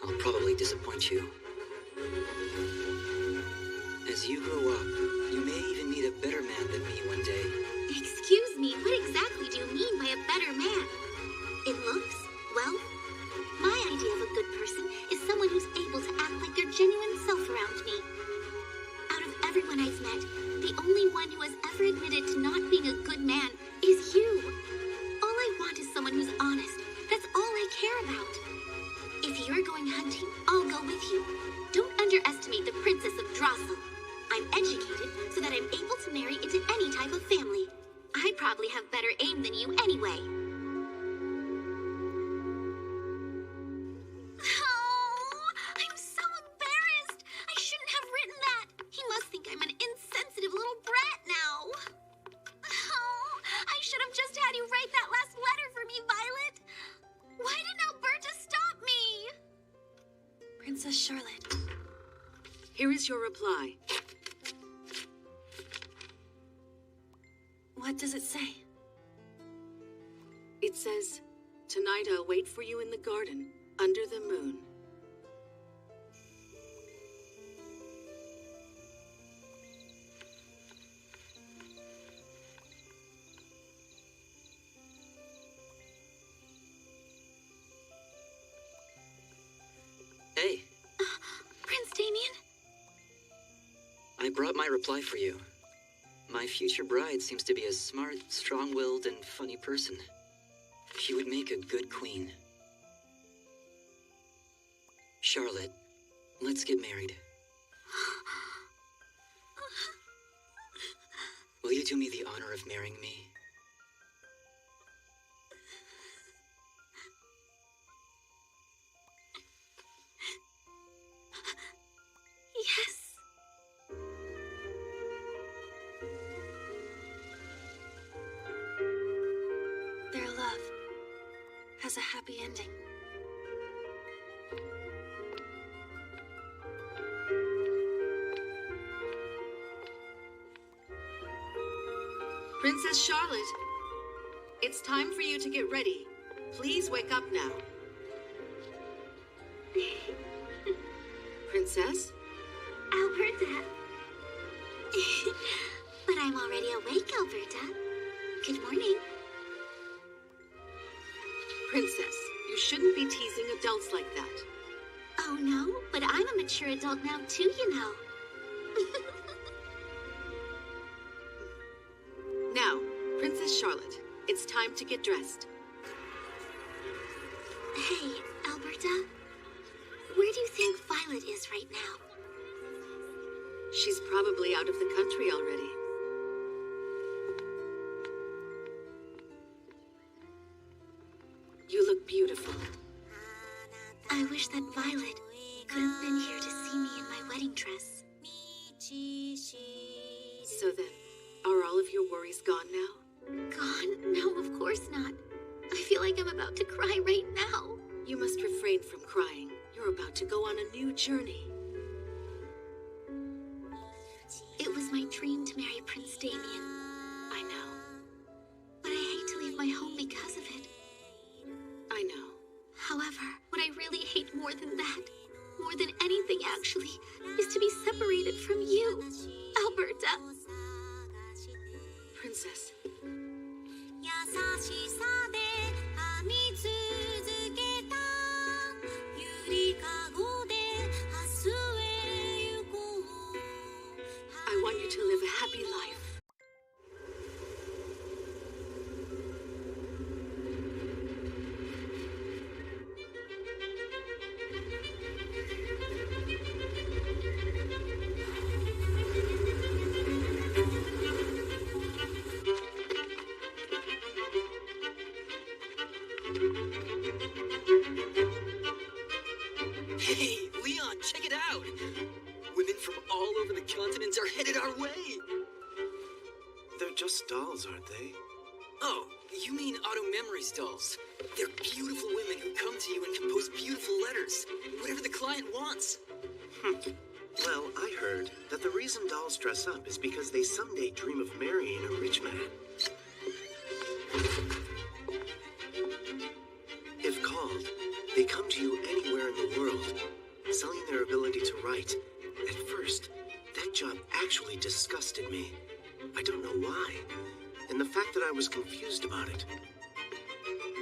Speaker 11: I'll probably disappoint you. As you grow up, you may even meet a better man than me one day.
Speaker 5: Excuse me, what exactly do you mean by a better man? In looks? Wealth? My idea of a good person is someone who's able to act like their genuine self around me. Out of everyone I've met, the only one who has ever admitted to not being a good man is you. All I want is someone who's honest. That's all I care about. If you're going hunting, I'll go with you. Don't underestimate the Princess of Drossel. I'm educated so that I'm able to marry into any type of family. I probably have better aim than you anyway. Oh, I'm so embarrassed. I shouldn't have written that. He must think I'm an insensitive little brat now. Oh, I should have just had you write that last letter for me, Violet. Why didn't Alberta stop me?
Speaker 2: Princess Charlotte.
Speaker 12: Here is your reply.
Speaker 2: What does it say?
Speaker 12: It says, "Tonight I'll wait for you in the garden, under the moon."
Speaker 11: Hey.
Speaker 5: Prince Damien?
Speaker 11: I brought my reply for you. My future bride seems to be a smart, strong-willed, and funny person. She would make a good queen. Charlotte, let's get married. Will you do me the honor of marrying me?
Speaker 2: Yes. Their love has a happy ending.
Speaker 12: Princess Charlotte, it's time for you to get ready. Please wake up now. Princess?
Speaker 3: Alberta. But I'm already awake, Alberta. Good morning.
Speaker 12: Princess, you shouldn't be teasing adults like that.
Speaker 3: Oh no, but I'm a mature adult now too, you know.
Speaker 12: Now, Princess Charlotte, it's time to get dressed.
Speaker 3: Hey, Alberta. Where do you think Violet is right now?
Speaker 12: She's probably out of the country already. You look beautiful.
Speaker 3: I wish that Violet could have been here to see me in my wedding dress.
Speaker 12: So then, are all of your worries gone now?
Speaker 3: Gone? No, of course not. I feel like I'm about to cry right now.
Speaker 12: You must refrain from crying. You're about to go on a new journey.
Speaker 3: It was my dream to marry Prince Damien.
Speaker 12: I know.
Speaker 3: But I hate to leave my home because of it.
Speaker 12: I know.
Speaker 3: However, what I really hate more than that, more than anything actually, is to be separated from you, Alberta.
Speaker 12: Princess. I want you to live a happy life.
Speaker 11: Hey, Leon, check it out! Women from all over the continents are headed our way!
Speaker 7: They're just dolls, aren't they?
Speaker 11: Oh, you mean Auto Memories dolls. They're beautiful women who come to you and compose beautiful letters. Whatever the client wants.
Speaker 7: Well, I heard that the reason dolls dress up is because they someday dream of marrying a rich man. If called, they come to you anywhere in the world, selling their ability to write. At first, that job actually disgusted me. I don't know why. And the fact that I was confused about it,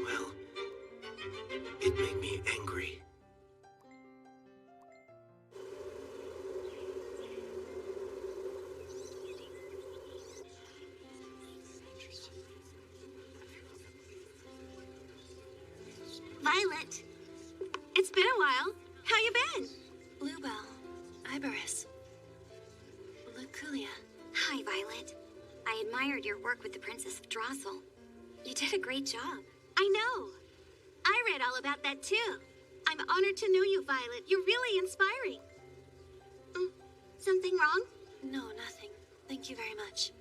Speaker 7: well, it made me angry.
Speaker 3: Violet.
Speaker 2: It's been a while. How you been? Bluebell. Iberis. Luculia.
Speaker 3: Hi, Violet. I admired your work with the Princess of Drossel. You did a great job.
Speaker 2: I know. I read all about that too. I'm honored to know you, Violet. You're really inspiring.
Speaker 3: Something wrong?
Speaker 2: No, nothing. Thank you very much.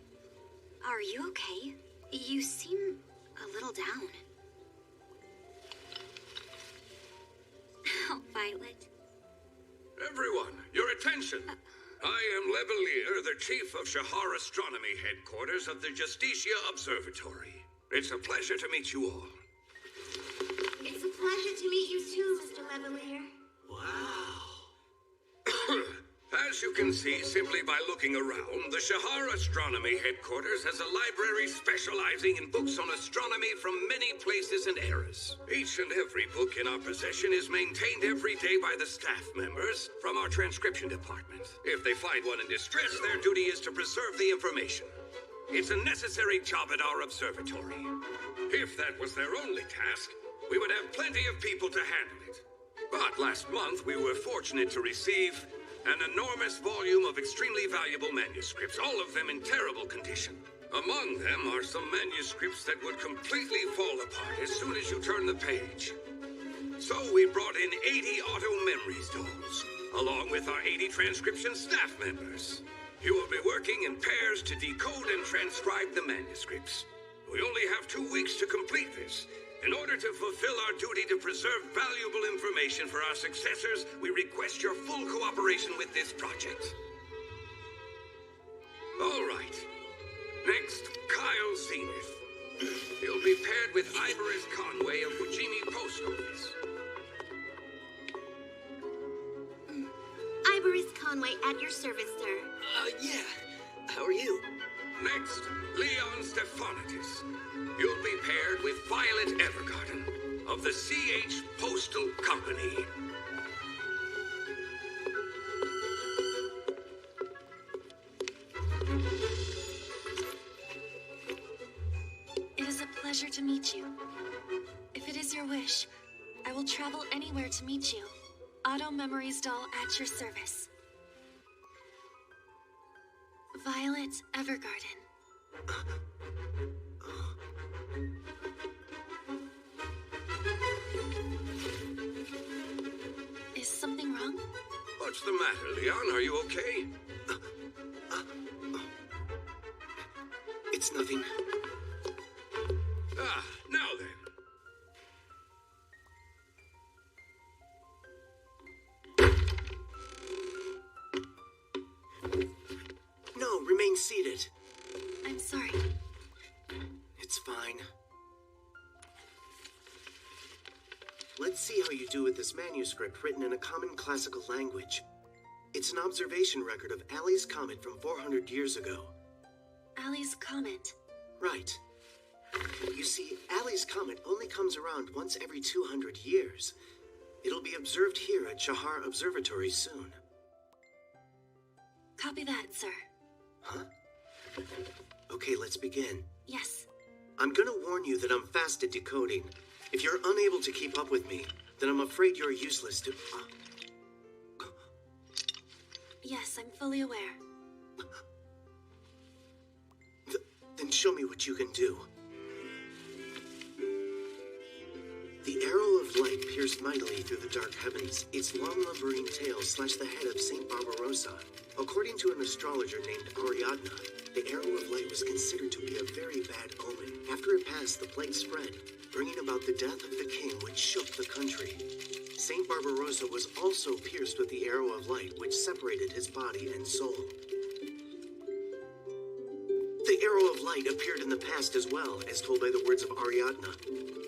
Speaker 3: Are you okay? You seem a little down. Oh, Violet.
Speaker 13: Everyone, your attention. I am Levelier, the chief of Shahar Astronomy Headquarters of the Justicia Observatory. It's a pleasure to meet you all.
Speaker 2: It's a pleasure to meet you too, Mr. Levelier.
Speaker 13: Wow. As you can see simply by looking around, the Shahar Astronomy Headquarters has a library specializing in books on astronomy from many places and eras. Each and every book in our possession is maintained every day by the staff members from our transcription department. If they find one in distress, their duty is to preserve the information. It's a necessary job at our observatory. If that was their only task, we would have plenty of people to handle it. But last month, we were fortunate to receive an enormous volume of extremely valuable manuscripts, all of them in terrible condition. Among them are some manuscripts that would completely fall apart as soon as you turn the page. So we brought in 80 Auto Memories dolls, along with our 80 transcription staff members. You will be working in pairs to decode and transcribe the manuscripts. We only have 2 weeks to complete this. In order to fulfill our duty to preserve valuable information for our successors, we request your full cooperation with this project. All right. Next, Kyle Zenith. He'll be paired with Ivoris Conway of Fujimi Post Office.
Speaker 3: Ivoris Conway at your service, sir.
Speaker 11: Yeah. How are you?
Speaker 13: Next, Leon Stephanatis. You'll be paired with Violet Evergarden of the CH Postal Company.
Speaker 2: It is a pleasure to meet you. If it is your wish, I will travel anywhere to meet you. Auto Memories doll at your service. Violet Evergarden. Is something wrong?
Speaker 13: What's the matter, Leon? Are you okay?
Speaker 7: It's nothing.
Speaker 13: Ah, now then.
Speaker 7: No, remain seated.
Speaker 2: I'm sorry.
Speaker 7: It's fine. Let's see how you do with this manuscript written in a common classical language. It's an observation record of Allie's comet from 400 years ago.
Speaker 2: Allie's comet.
Speaker 7: Right. You see, Allie's comet only comes around once every 200 years. It'll be observed here at Shahar Observatory soon.
Speaker 2: Copy that, sir.
Speaker 7: Huh? Okay, let's begin.
Speaker 2: Yes.
Speaker 7: I'm gonna warn you that I'm fast at decoding. If you're unable to keep up with me, then I'm afraid you're useless to...
Speaker 2: Yes, I'm fully aware.
Speaker 7: Then show me what you can do. The arrow of light pierced mightily through the dark heavens. Its long lumbering tail slashed the head of Saint Barbarossa. According to an astrologer named Ariadna, the arrow of light was considered to be a very bad omen. After it passed, the plague spread, bringing about the death of the king, which shook the country. Saint Barbarossa was also pierced with the arrow of light, which separated his body and soul. The arrow of light appeared in the past as well, as told by the words of Ariadna.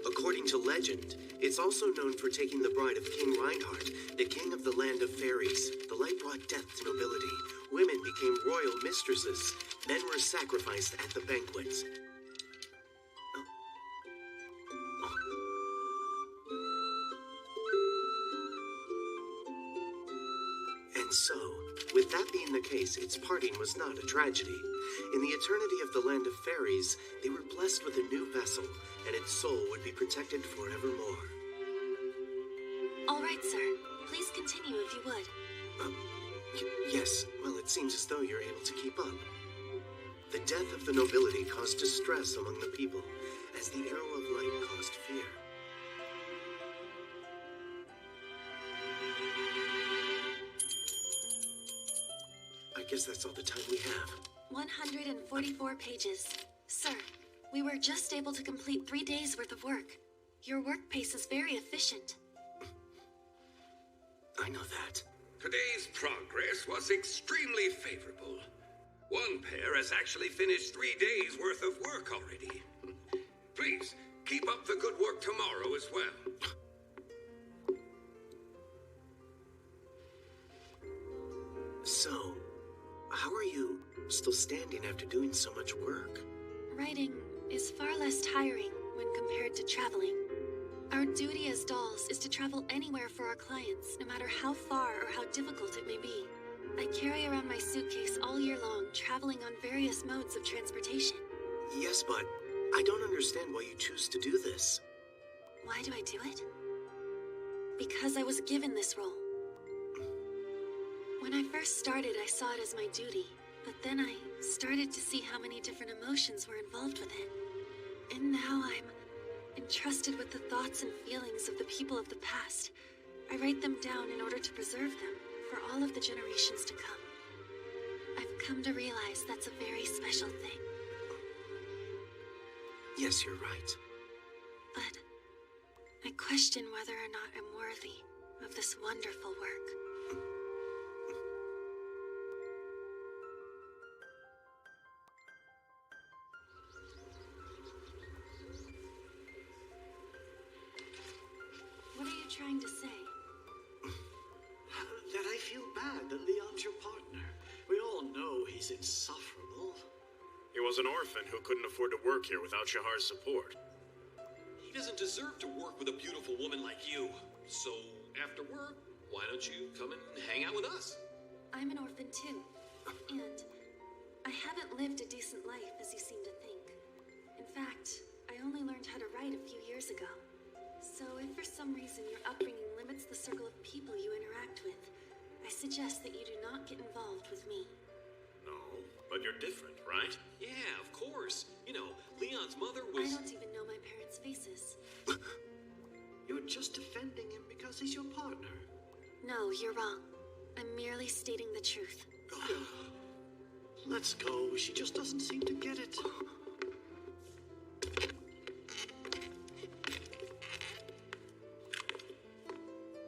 Speaker 7: According to legend, it's also known for taking the bride of King Reinhardt, the king of the land of fairies. The light brought death to nobility. Women became royal mistresses. Men were sacrificed at the banquets. And so, with that being the case, its parting was not a tragedy. In the eternity of the land of fairies, they were blessed with a new vessel, and its soul would be protected forevermore.
Speaker 2: All right, sir. Please continue if you would.
Speaker 7: Yes, well, it seems as though you're able to keep up. The death of the nobility caused distress among the people, as the arrow of light caused fear. I guess that's all the time we have.
Speaker 2: 144 pages. Sir, we were just able to complete 3 days' worth of work. Your work pace is very efficient.
Speaker 7: I know that.
Speaker 13: Today's progress was extremely favorable. One pair has actually finished 3 days' worth of work already. Please, keep up the good work tomorrow as well.
Speaker 7: So, how are you still standing after doing so much work?
Speaker 2: Writing is far less tiring when compared to traveling. Our duty as dolls is to travel anywhere for our clients, no matter how far or how difficult it may be. I carry around my suitcase all year long, traveling on various modes of transportation.
Speaker 14: Yes, but I don't understand why you choose to do this.
Speaker 2: Why do I do it? Because I was given this role. When I first started, I saw it as my duty, but then I started to see how many different emotions were involved with it. And now I'm entrusted with the thoughts and feelings of the people of the past. I write them down in order to preserve them for all of the generations to come. I've come to realize that's a very special thing.
Speaker 14: Yes, you're right.
Speaker 2: But I question whether or not I'm worthy of this wonderful work. What are you trying to say?
Speaker 7: That I feel bad that Leon's your partner. We all know he's insufferable.
Speaker 8: He was an orphan who couldn't afford to work here without Shahar's support.
Speaker 10: He doesn't deserve to work with a beautiful woman like you. So, after work, why don't you come and hang out with us?
Speaker 2: I'm an orphan too, and I haven't lived a decent life as you seem to think. In fact, I only learned how to write a few years ago. So if for some reason your upbringing limits the circle of people you interact with, I suggest that you do not get involved with me.
Speaker 8: No, but you're different, right?
Speaker 10: Yeah, of course. You know, Leon's mother was...
Speaker 2: I don't even know my parents' faces.
Speaker 7: You're just defending him because he's your partner.
Speaker 2: No, you're wrong. I'm merely stating the truth.
Speaker 7: Let's go. She just doesn't seem to get it.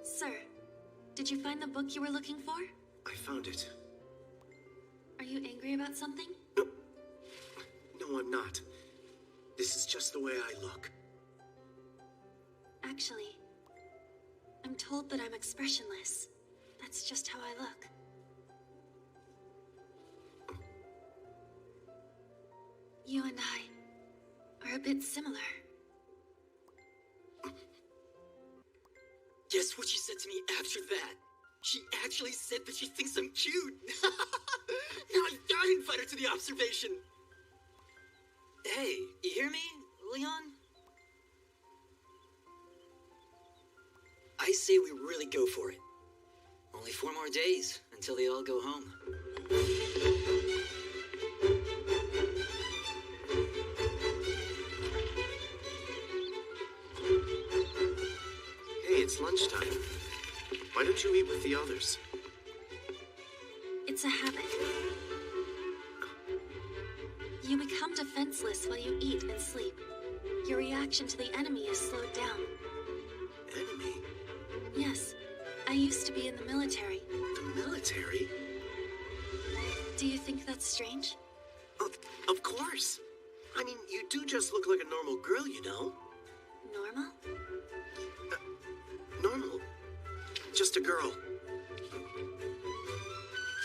Speaker 2: Sir, did you find the book you were looking for?
Speaker 14: I found it.
Speaker 2: Are you angry about something?
Speaker 14: No, I'm not. This is just the way I look.
Speaker 2: Actually, I'm told that I'm expressionless. That's just how I look. You and I are a bit similar.
Speaker 11: Guess what she said to me after that? She actually said that she thinks I'm cute. Now I invite her to the observation. Hey, you hear me, Leon? I say we really go for it. Only 4 more days until they all go home.
Speaker 14: Hey, it's lunchtime. Why don't you eat with the others?
Speaker 2: It's a habit. You become defenseless while you eat and sleep. Your reaction to the enemy is slowed down.
Speaker 14: Enemy?
Speaker 2: Yes, I used to be in the military.
Speaker 14: The military?
Speaker 2: Do you think that's strange?
Speaker 14: Of course. I mean, you do just look like a normal girl, you know?
Speaker 2: Normal?
Speaker 14: Normal. Just a girl.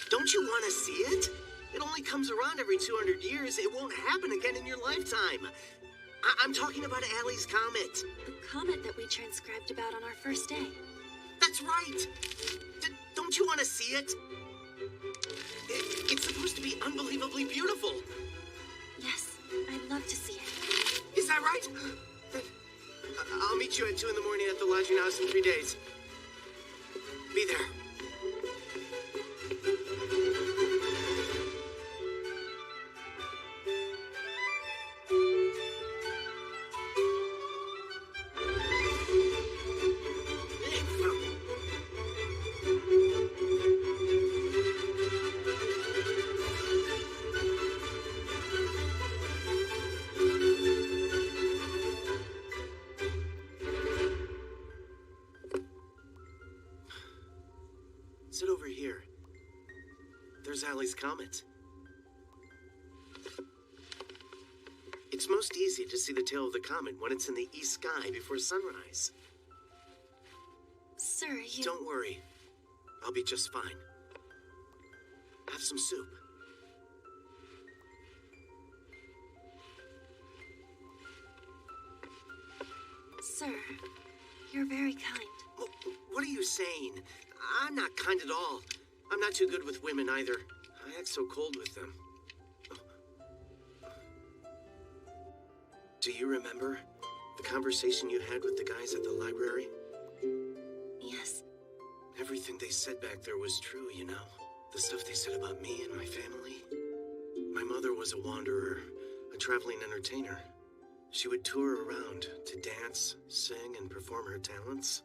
Speaker 14: Don't you want to see it? It only comes around every 200 years. It won't happen again in your lifetime. I'm talking about Allie's Comet.
Speaker 2: The comet that we transcribed about on our first day.
Speaker 14: That's right. Don't you want to see it? It's supposed to be unbelievably beautiful.
Speaker 2: Yes, I'd love to see it.
Speaker 14: Is that right? I'll meet you at 2 in the morning at the lodging house in 3 days. Be there. Sit over here. There's Allie's Comet. It's most easy to see the tail of the comet when it's in the east sky before sunrise.
Speaker 2: Sir, you...
Speaker 14: Don't worry. I'll be just fine. Have some soup.
Speaker 2: Sir, you're very kind.
Speaker 14: What are you saying? I'm not kind at all. I'm not too good with women either. I act so cold with them. Do you remember the conversation you had with the guys at the library?
Speaker 2: Yes.
Speaker 14: Everything they said back there was true, you know? The stuff they said about me and my family. My mother was a wanderer, a traveling entertainer. She would tour around to dance, sing, and perform her talents.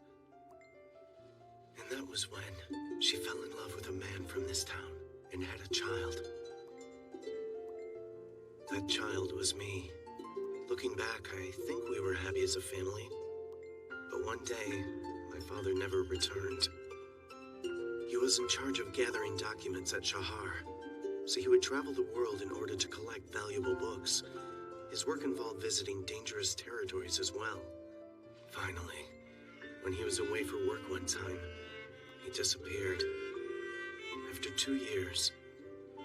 Speaker 14: And that was when she fell in love with a man from this town and had a child. That child was me. Looking back, I think we were happy as a family. But one day, my father never returned. He was in charge of gathering documents at Shahar, so he would travel the world in order to collect valuable books. His work involved visiting dangerous territories as well. Finally, when he was away for work one time, he disappeared. After 2 years,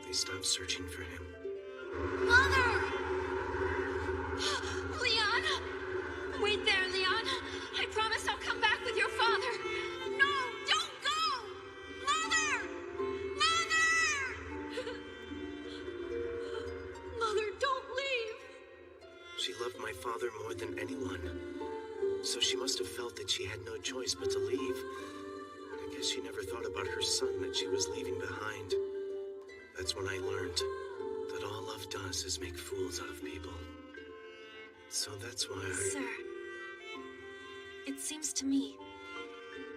Speaker 14: they stopped searching for him.
Speaker 2: Mother! Leon! Wait there, Leon! I promise I'll come back with your father! No! Don't go! Mother! Mother!
Speaker 9: Mother, don't leave!
Speaker 14: She loved my father more than anyone, so she must have felt that she had no choice but to leave. I guess she never thought about her son that she was leaving behind. That's when I learned that all love does is make fools out of people. So that's why I...
Speaker 2: Sir, it seems to me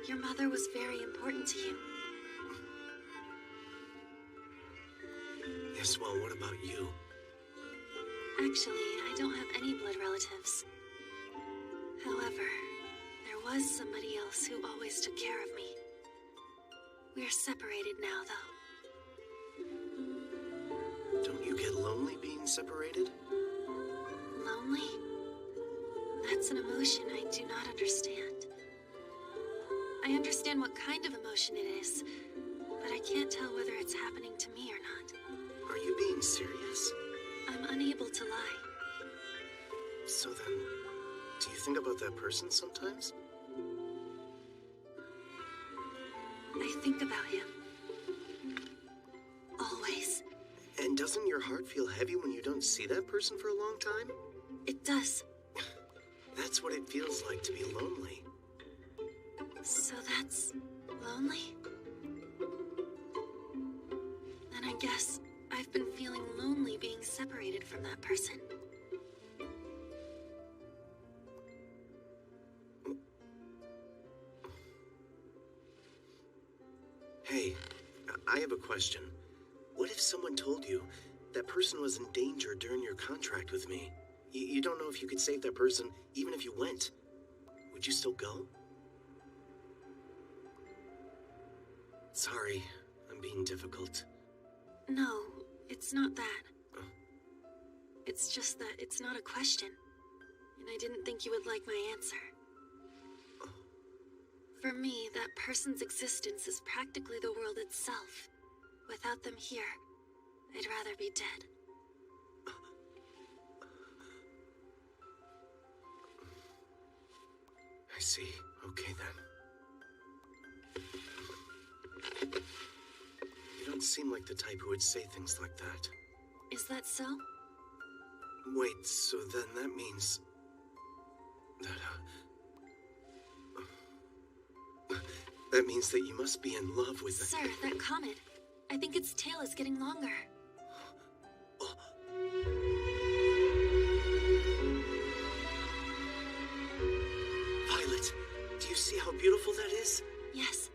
Speaker 2: your mother was very important to you.
Speaker 14: Yes, well, what about you?
Speaker 2: Actually, I don't have any blood relatives. However, there was somebody else who always took care of me. We're separated now, though.
Speaker 14: Don't you get lonely being separated?
Speaker 2: Lonely? That's an emotion I do not understand. I understand what kind of emotion it is, but I can't tell whether it's happening to me or not.
Speaker 14: Are you being serious?
Speaker 2: I'm unable to lie.
Speaker 14: So then, do you think about that person sometimes?
Speaker 2: I think about him. Always.
Speaker 14: And doesn't your heart feel heavy when you don't see that person for a long time?
Speaker 2: It does.
Speaker 14: That's what it feels like to be lonely.
Speaker 2: So that's lonely? Then I guess I've been feeling lonely being separated from that person.
Speaker 14: Hey, I have a question. What if someone told you that person was in danger during your contract with me? You don't know if you could save that person even if you went. Would you still go? Sorry, I'm being difficult.
Speaker 2: No, it's not that. It's just that it's not a question. And I didn't think you would like my answer. For me, that person's existence is practically the world itself. Without them here, I'd rather be dead.
Speaker 14: I see. Okay, then. You don't seem like the type who would say things like that.
Speaker 2: Is that so?
Speaker 14: Wait, so then that means... that, that means that you must be in love with...
Speaker 2: Sir, that comet. I think its tail is getting longer.
Speaker 14: Violet, do you see how beautiful that is?
Speaker 2: Yes.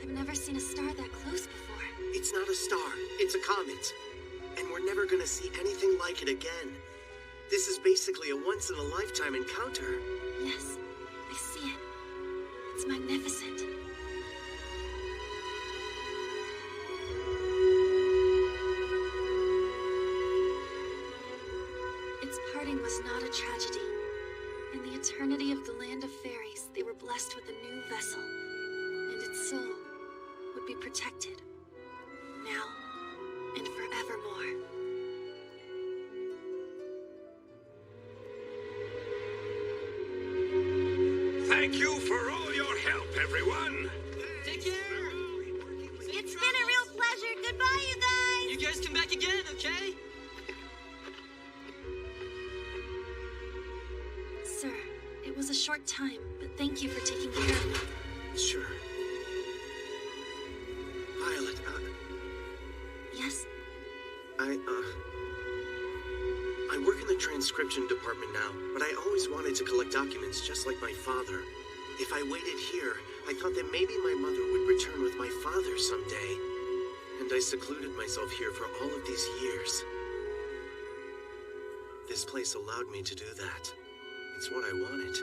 Speaker 2: I've never seen a star that close before.
Speaker 14: It's not a star, it's a comet. And we're never gonna see anything like it again. This is basically a once-in-a-lifetime encounter.
Speaker 2: Yes, I see it. It's magnificent. Its parting was not a tragedy. In the eternity of the land of fairies, they were blessed with a new vessel, and its soul would be protected, now and forevermore.
Speaker 13: Thank you for all your help, everyone.
Speaker 11: Take care.
Speaker 3: It's been a real pleasure. Goodbye, you guys.
Speaker 11: You guys come back again, okay?
Speaker 2: hard time, but thank you for taking care of me.
Speaker 14: Sure. Violet,
Speaker 2: Yes?
Speaker 14: I work in the transcription department now, but I always wanted to collect documents just like my father. If I waited here, I thought that maybe my mother would return with my father someday. And I secluded myself here for all of these years. This place allowed me to do that. It's what I wanted.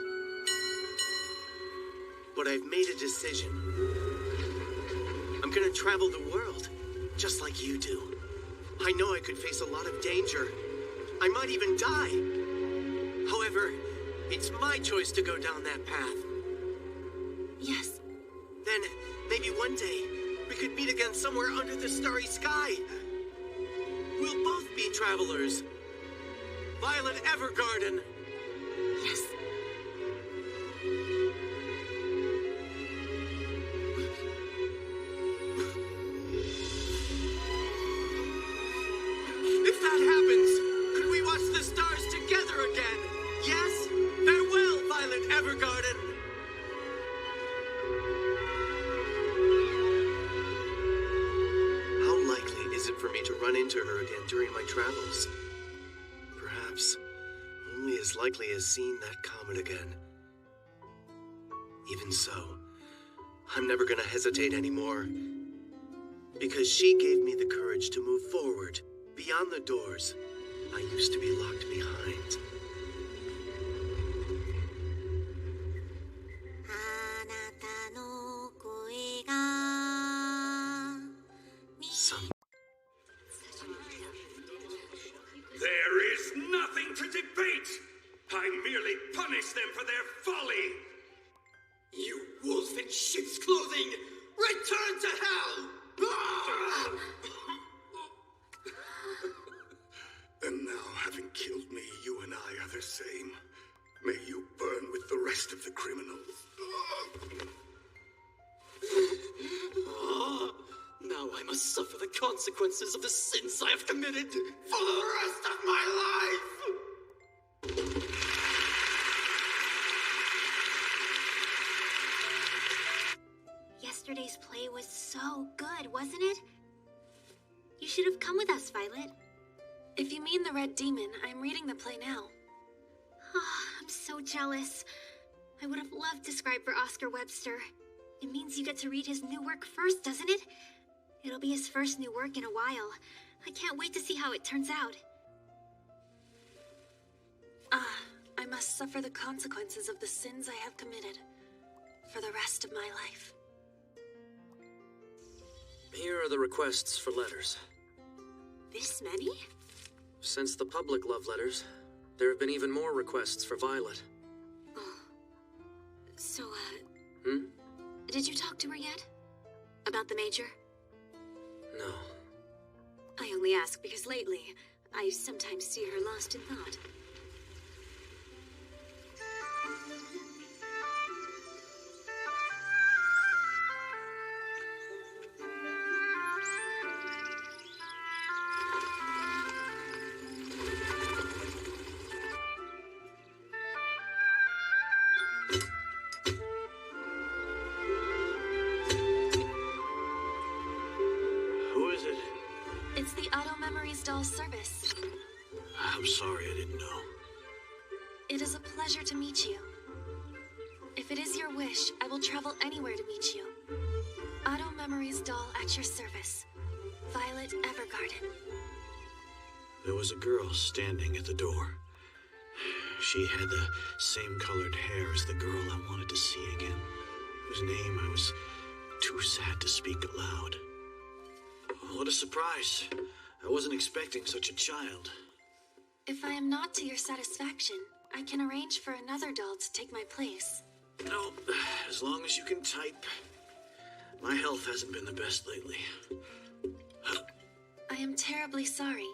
Speaker 14: But I've made a decision. I'm gonna travel the world, just like you do. I know I could face a lot of danger. I might even die. However, it's my choice to go down that path.
Speaker 2: Yes.
Speaker 14: Then, maybe one day, we could meet again somewhere under the starry sky. We'll both be travelers. Violet Evergarden.
Speaker 2: Yes.
Speaker 14: If that happens, could we watch the stars together again? Yes? Farewell, Violet Evergarden. How likely is it for me to run into her again during my travels? Perhaps only as likely as seeing that comet again. Even so, I'm never gonna hesitate anymore. Because she gave me the courage to move forward, beyond the doors I used to be locked behind.
Speaker 13: There is nothing to debate. I merely punish them for their folly.
Speaker 10: You wolf in sheep's clothing! Return to hell!
Speaker 13: And now, having killed me, you and I are the same. May you burn with the rest of the criminals.
Speaker 11: Now I must suffer the consequences of the sins I have committed
Speaker 10: For the rest of my life!
Speaker 3: Yesterday's play was so good, wasn't it? You should have come with us, Violet.
Speaker 2: If you mean the Red Demon, I'm reading the play now.
Speaker 3: Oh, I'm so jealous. I would have loved to scribe for Oscar Webster. It means you get to read his new work first, doesn't it? It'll be his first new work in a while. I can't wait to see how it turns out.
Speaker 2: I must suffer the consequences of the sins I have committed for the rest of my life.
Speaker 1: Here are the requests for letters.
Speaker 3: This many?
Speaker 1: Since the public love letters, there have been even more requests for Violet.
Speaker 3: So,
Speaker 1: Hmm?
Speaker 3: did you talk to her yet? About the Major?
Speaker 1: No.
Speaker 3: I only ask because lately, I sometimes see her lost in thought.
Speaker 2: It's the Auto Memories Doll service.
Speaker 7: I'm sorry, I didn't know.
Speaker 2: It is a pleasure to meet you. If it is your wish, I will travel anywhere to meet you. Auto Memories Doll at your service. Violet Evergarden.
Speaker 7: There was a girl standing at the door. She had the same colored hair as the girl I wanted to see again, whose name I was too sad to speak aloud. What a surprise. I wasn't expecting such a child.
Speaker 2: If I am not to your satisfaction, I can arrange for another doll to take my place.
Speaker 7: No, as long as you can type. My health hasn't been the best lately.
Speaker 2: I am terribly sorry,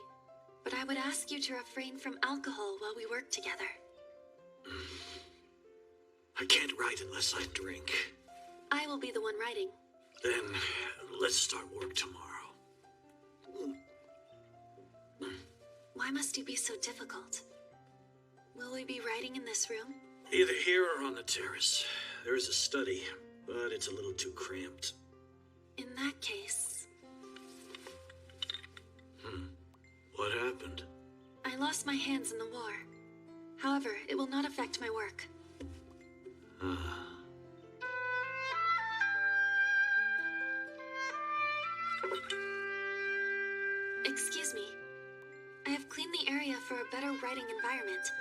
Speaker 2: but I would ask you to refrain from alcohol while we work together.
Speaker 7: I can't write unless I drink.
Speaker 2: I will be the one writing.
Speaker 7: Then let's start work tomorrow.
Speaker 2: Why must you be so difficult? Will we be writing in this room?
Speaker 7: Either here or on the terrace. There is a study, but it's a little too cramped.
Speaker 2: In that case,
Speaker 7: What happened?
Speaker 2: I lost my hands in the war. However, it will not affect my work. Excuse me. I have cleaned the area for a better writing environment.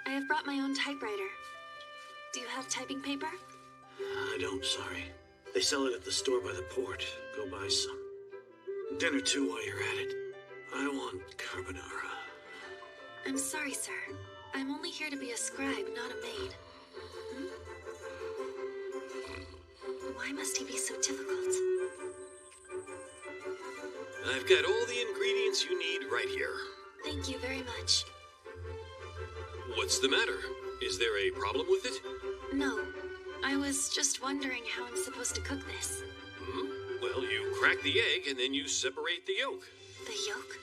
Speaker 2: I have brought my own typewriter. Do you have typing paper?
Speaker 7: I don't, sorry. They sell it at the store by the port. Go buy some. Dinner too while you're at it. I want carbonara.
Speaker 2: I'm sorry, sir. I'm only here to be a scribe, not a maid. Why must he be so difficult?
Speaker 10: I've got all the ingredients you need right here.
Speaker 2: Thank you very much.
Speaker 10: What's the matter? Is there a problem with it?
Speaker 2: No, I was just wondering how I'm supposed to cook this.
Speaker 10: Well, you crack the egg and then you separate the yolk.
Speaker 2: The yolk?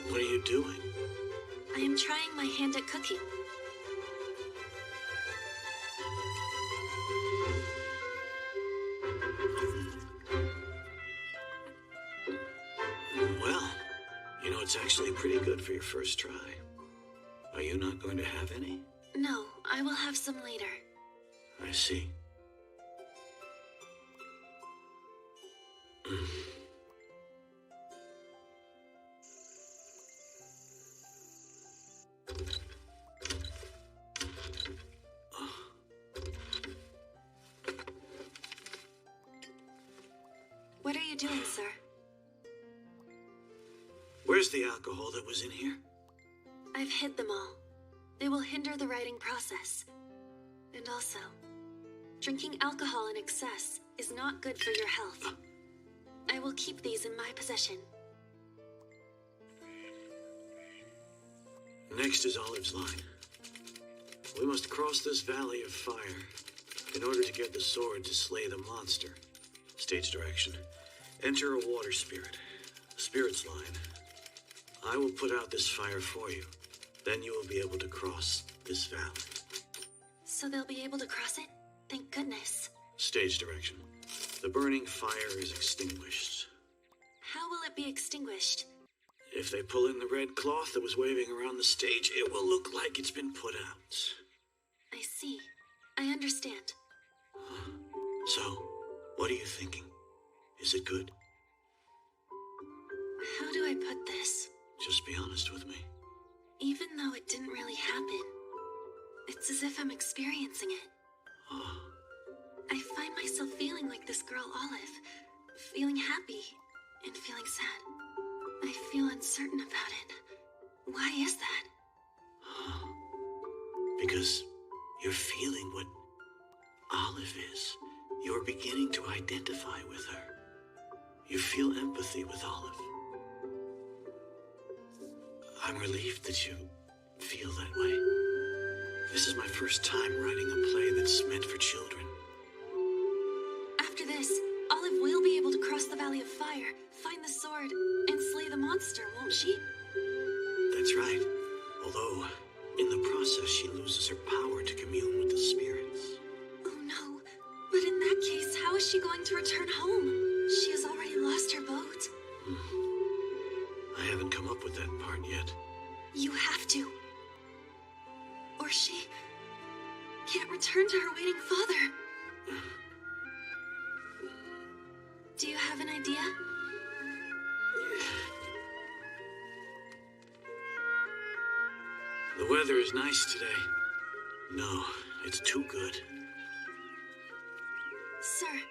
Speaker 7: What are you doing?
Speaker 2: I am trying my hand at cooking.
Speaker 7: Well, you know, it's actually pretty good for your first try. Are you not going to have any?
Speaker 2: No, I will have some later.
Speaker 7: I see.
Speaker 2: What are you doing, sir?
Speaker 7: Where's the alcohol that was in here?
Speaker 2: I've hid them all. They will hinder the writing process. And also, drinking alcohol in excess is not good for your health. I will keep these in my possession.
Speaker 7: Next is Olive's line. We must cross this valley of fire in order to get the sword to slay the monster. Stage direction. Enter a water spirit. Spirit's line. I will put out this fire for you. Then you will be able to cross this valley.
Speaker 2: So they'll be able to cross it? Thank goodness.
Speaker 7: Stage direction. The burning fire is extinguished.
Speaker 2: How will it be extinguished?
Speaker 7: If they pull in the red cloth that was waving around the stage, it will look like it's been put out.
Speaker 2: I see. I understand.
Speaker 7: So, what are you thinking? Is it good?
Speaker 2: How do I put this?
Speaker 7: Just be honest with me.
Speaker 2: Even though it didn't really happen, it's as if I'm experiencing it. I find myself feeling like this girl Olive, feeling happy and feeling sad. I feel uncertain about it. Why is that?
Speaker 7: Because you're feeling what Olive is. You're beginning to identify with her. You feel empathy with Olive. I'm relieved that you feel that way. This is my first time writing a play that's meant for children.
Speaker 2: After this, Olive will be able to cross the Valley of Fire, find the sword, and slay the monster, won't she?
Speaker 7: That's right. Although, in the process, she loses her power to commune with the spirits.
Speaker 2: Oh no. But in that case, how is she going to return home? She has already lost her boat.
Speaker 7: I haven't come up with that part yet.
Speaker 2: You have to. Or she can't return to her waiting father. Do you have an idea?
Speaker 7: The weather is nice today. No, it's too good.
Speaker 2: Sir.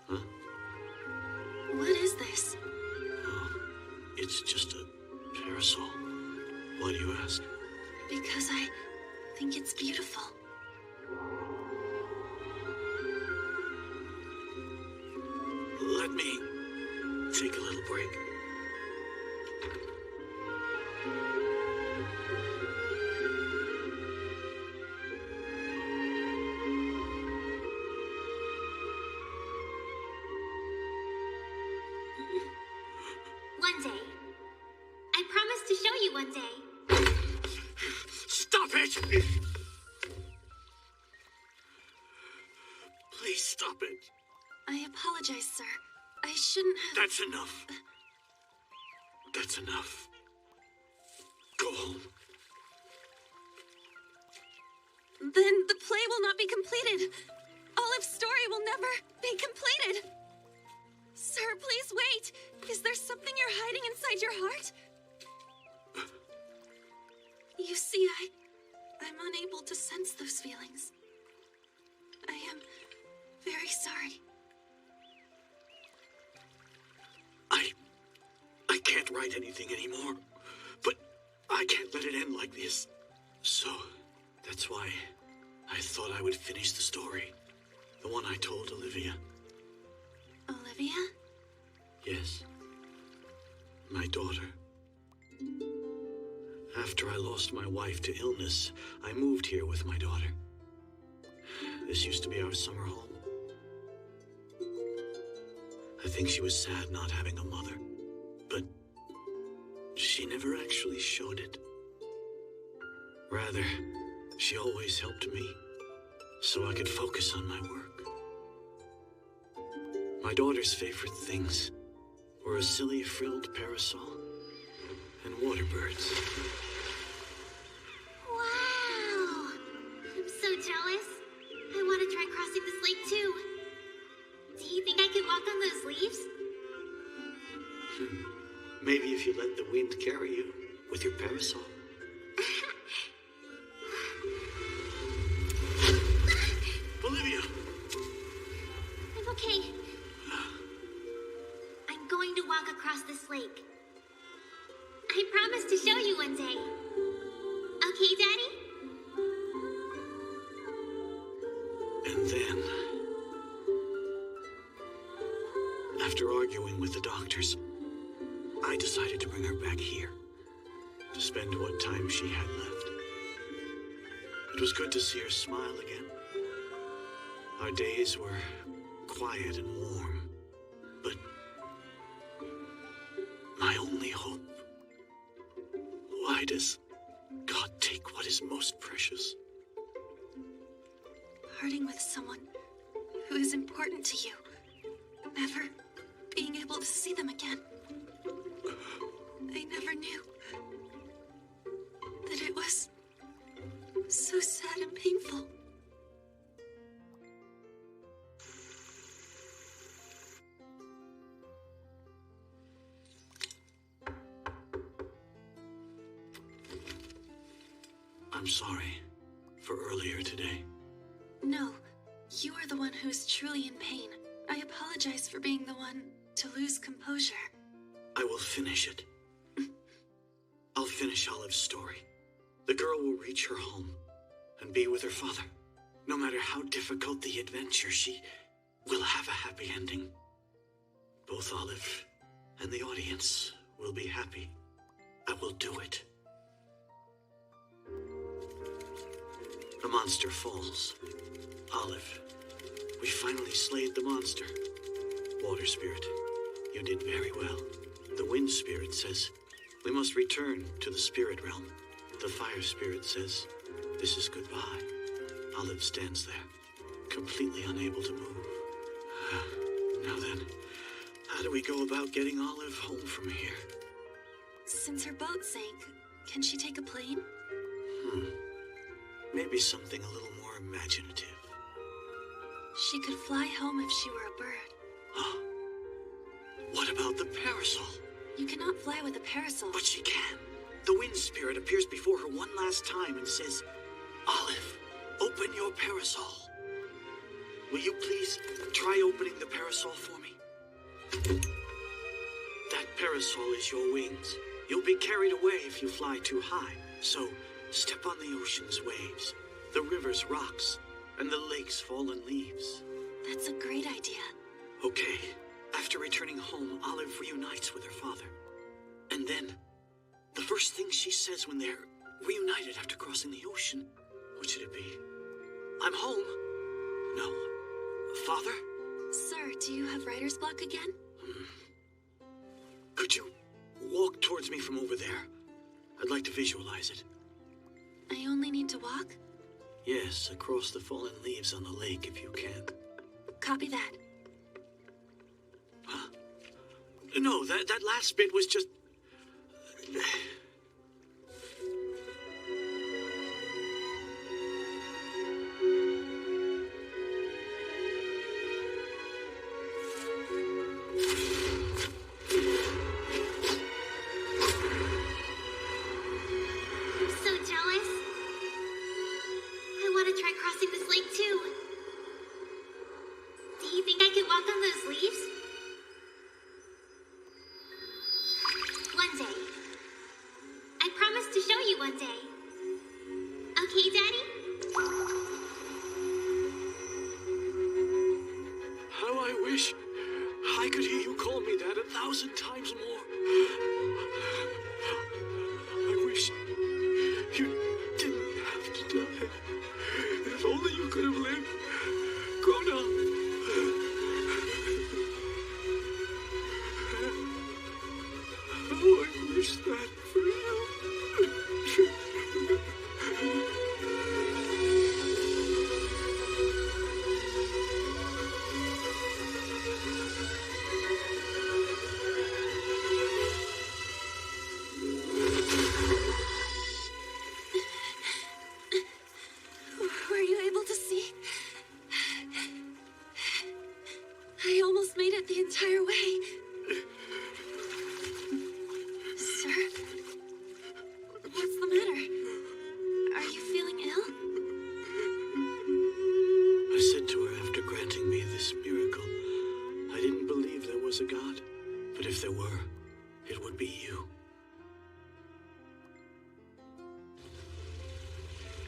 Speaker 7: Huh?
Speaker 2: What is this?
Speaker 7: It's just a parasol. Why do you ask?
Speaker 2: Because I think it's beautiful.
Speaker 7: Let me take a little break. Please stop it.
Speaker 2: I apologize, sir. I shouldn't have...
Speaker 7: That's enough. That's enough. Go home.
Speaker 2: Then the play will not be completed. Olive's story will never be completed. Sir, please wait. Is there something you're hiding inside your heart? You see, I'm unable to sense those feelings. I am very sorry.
Speaker 7: I can't write anything anymore, but I can't let it end like this. So, that's why I thought I would finish the story. The one I told Olivia.
Speaker 2: Olivia?
Speaker 7: Yes. My daughter. After I lost my wife to illness, I moved here with my daughter. This used to be our summer home. I think she was sad not having a mother, but she never actually showed it. Rather, she always helped me, so I could focus on my work. My daughter's favorite things were a silly frilled parasol and water birds.
Speaker 3: Wow! I'm so jealous. I want to try crossing this lake too. Do you think I could walk on those leaves?
Speaker 7: Maybe if you let the wind carry you with your parasol. Olivia!
Speaker 3: I'm okay. I'm going to walk across this lake. I promise to show you one day. Okay, Daddy?
Speaker 7: And then, after arguing with the doctors, I decided to bring her back here to spend what time she had left. It was good to see her smile again. Our days were quiet and warm, but my only hope. Why does God take what is most precious?
Speaker 2: Parting with someone who is important to you. Never being able to see them again. I never knew that it was so sad and painful.
Speaker 7: I'm sorry for earlier today.
Speaker 2: No, you are the one who is truly in pain. I apologize for being the one to lose composure.
Speaker 7: I will finish it. I'll finish Olive's story. The girl will reach her home and be with her father. No matter how difficult the adventure, she will have a happy ending. Both Olive and the audience will be happy. I will do it. The monster falls. Olive, we finally slayed the monster. Water Spirit, you did very well. The Wind Spirit says, we must return to the Spirit Realm. The Fire Spirit says, this is goodbye. Olive stands there, completely unable to move. Now then, how do we go about getting Olive home from here?
Speaker 2: Since her boat sank, can she take a plane?
Speaker 7: Maybe something a little more imaginative.
Speaker 2: She could fly home if she were a bird.
Speaker 7: What about the parasol?
Speaker 2: You cannot fly with a parasol.
Speaker 7: But she can. The Wind Spirit appears before her one last time and says, Olive, open your parasol. Will you please try opening the parasol for me? That parasol is your wings. You'll be carried away if you fly too high. So, step on the ocean's waves, the river's rocks, and the lake's fallen leaves.
Speaker 2: That's a great idea.
Speaker 7: Okay. After returning home, Olive reunites with her father. And then, the first thing she says when they're reunited after crossing the ocean, what should it be? I'm home. No. Father?
Speaker 2: Sir, do you have writer's block again?
Speaker 7: Could you walk towards me from over there? I'd like to visualize it.
Speaker 2: I only need to walk?
Speaker 7: Yes, across the fallen leaves on the lake if you can.
Speaker 2: Copy that.
Speaker 7: Huh? No, that last bit was just...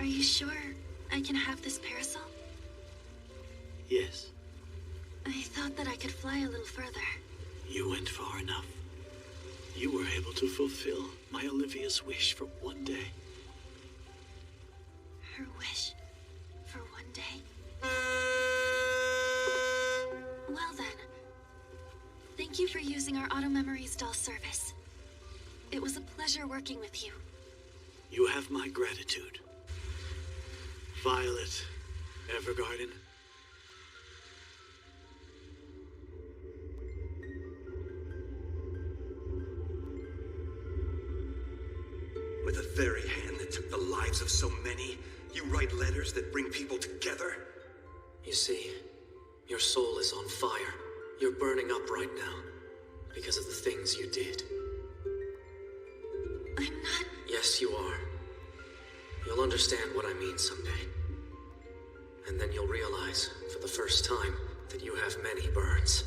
Speaker 2: Are you sure I can have this parasol?
Speaker 7: Yes.
Speaker 2: I thought that I could fly a little further.
Speaker 7: You went far enough. You were able to fulfill my Olivia's wish for one day.
Speaker 2: Her wish for one day? Well then, thank you for using our Auto Memories doll service. It was a pleasure working with you.
Speaker 7: You have my gratitude. Violet Evergarden.
Speaker 13: With the very hand that took the lives of so many, you write letters that bring people together?
Speaker 1: You see, your soul is on fire. You're burning up right now because of the things you did.
Speaker 2: I'm not...
Speaker 1: Yes, you are. You'll understand what I mean someday. And then you'll realize, for the first time, that you have many burns.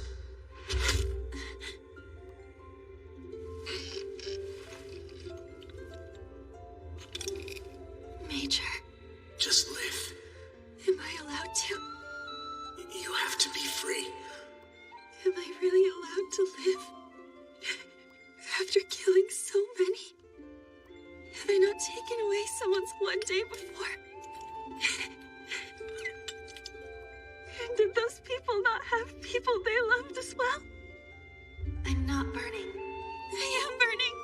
Speaker 2: Major.
Speaker 1: Just live.
Speaker 2: Am I allowed to?
Speaker 1: You have to be free.
Speaker 2: Am I really allowed to live? After killing so many? Have I not taken away someone's one day before? And did those people not have people they loved as well? I'm not burning. I am burning.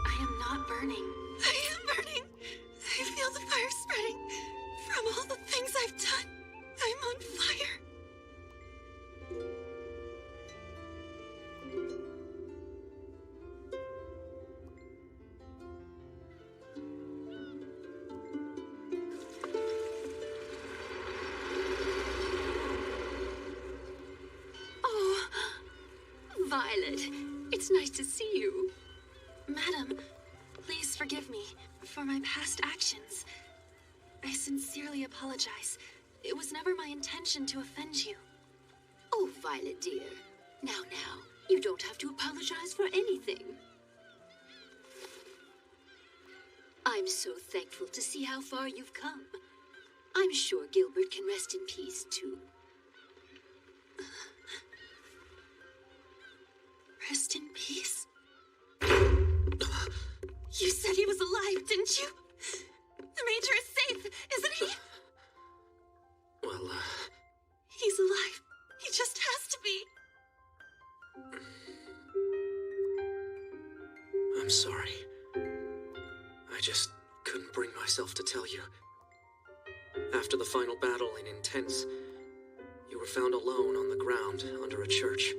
Speaker 2: I am not burning. I am burning. I feel the fire spreading. From all the things I've done, I'm on fire.
Speaker 9: Violet, it's nice to see you.
Speaker 2: Madam, please forgive me for my past actions. I sincerely apologize. It was never my intention to offend you.
Speaker 9: Oh, Violet dear. Now, you don't have to apologize for anything. I'm so thankful to see how far you've come. I'm sure Gilbert can rest in peace, too.
Speaker 2: Rest in peace? You said he was alive, didn't you? The Major is safe, isn't he?
Speaker 1: Well,
Speaker 2: He's alive. He just has to be.
Speaker 1: I'm sorry. I just couldn't bring myself to tell you. final battle in Intense, you were found alone on the ground under a church.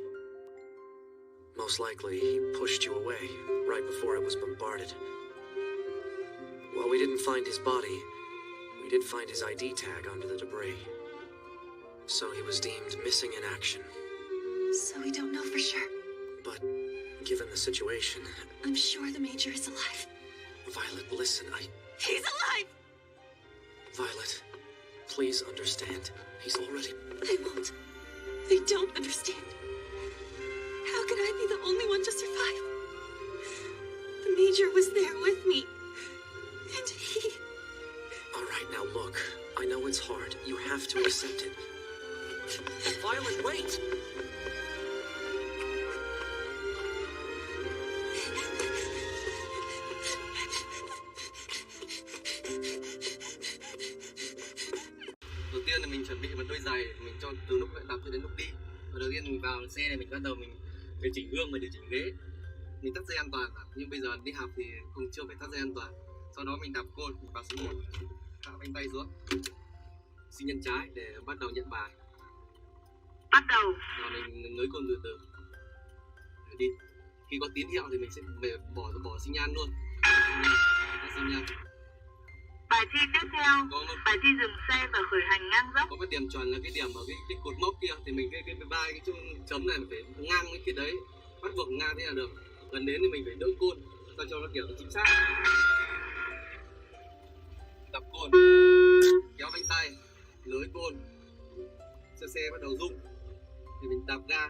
Speaker 1: Most likely, he pushed you away right before it was bombarded. While we didn't find his body, we did find his ID tag under the debris. So he was deemed missing in action.
Speaker 2: So we don't know for sure.
Speaker 1: But given the situation...
Speaker 2: I'm sure the Major is alive.
Speaker 1: Violet, listen,
Speaker 2: He's alive!
Speaker 1: Violet, please understand. He's already...
Speaker 2: I won't. They don't understand. How could I be the only one to survive? The Major was there with me. And he...
Speaker 1: All right, now look. I know it's hard. You have to accept it. Violet, wait!
Speaker 15: Đầu tiên là mình chuẩn bị một đôi giày để mình cho từ lúc luyện tập cho đến lúc đi. Và đầu tiên mình vào xe này mình bắt đầu mình điều chỉnh gương và điều chỉnh ghế. Mình thắt dây an toàn, nhưng bây giờ đi học thì không chưa phải thắt dây an toàn. Sau đó mình đạp côn, mình vào số 1, hạ bánh tay xuống, xin nhân trái để bắt đầu nhận bài.
Speaker 16: Bắt đầu.
Speaker 15: Rồi mình nới côn từ từ. Để đi. Khi có tín hiệu thì mình sẽ bỏ xi nhan luôn. Xi nhan.
Speaker 16: Bài thi tiếp theo, bài thi dừng xe và khởi hành ngang dốc.
Speaker 15: Có cái điểm chuẩn là cái điểm ở cái cột mốc kia thì mình cái vai cái chấm này phải ngang cái đấy, bắt buộc ngang thế là được. Gần đến thì mình phải đỡ côn sao cho nó kiểu nó chính xác. Đập côn, kéo bánh tay, lưới côn, xe bắt đầu rung thì mình đạp ga,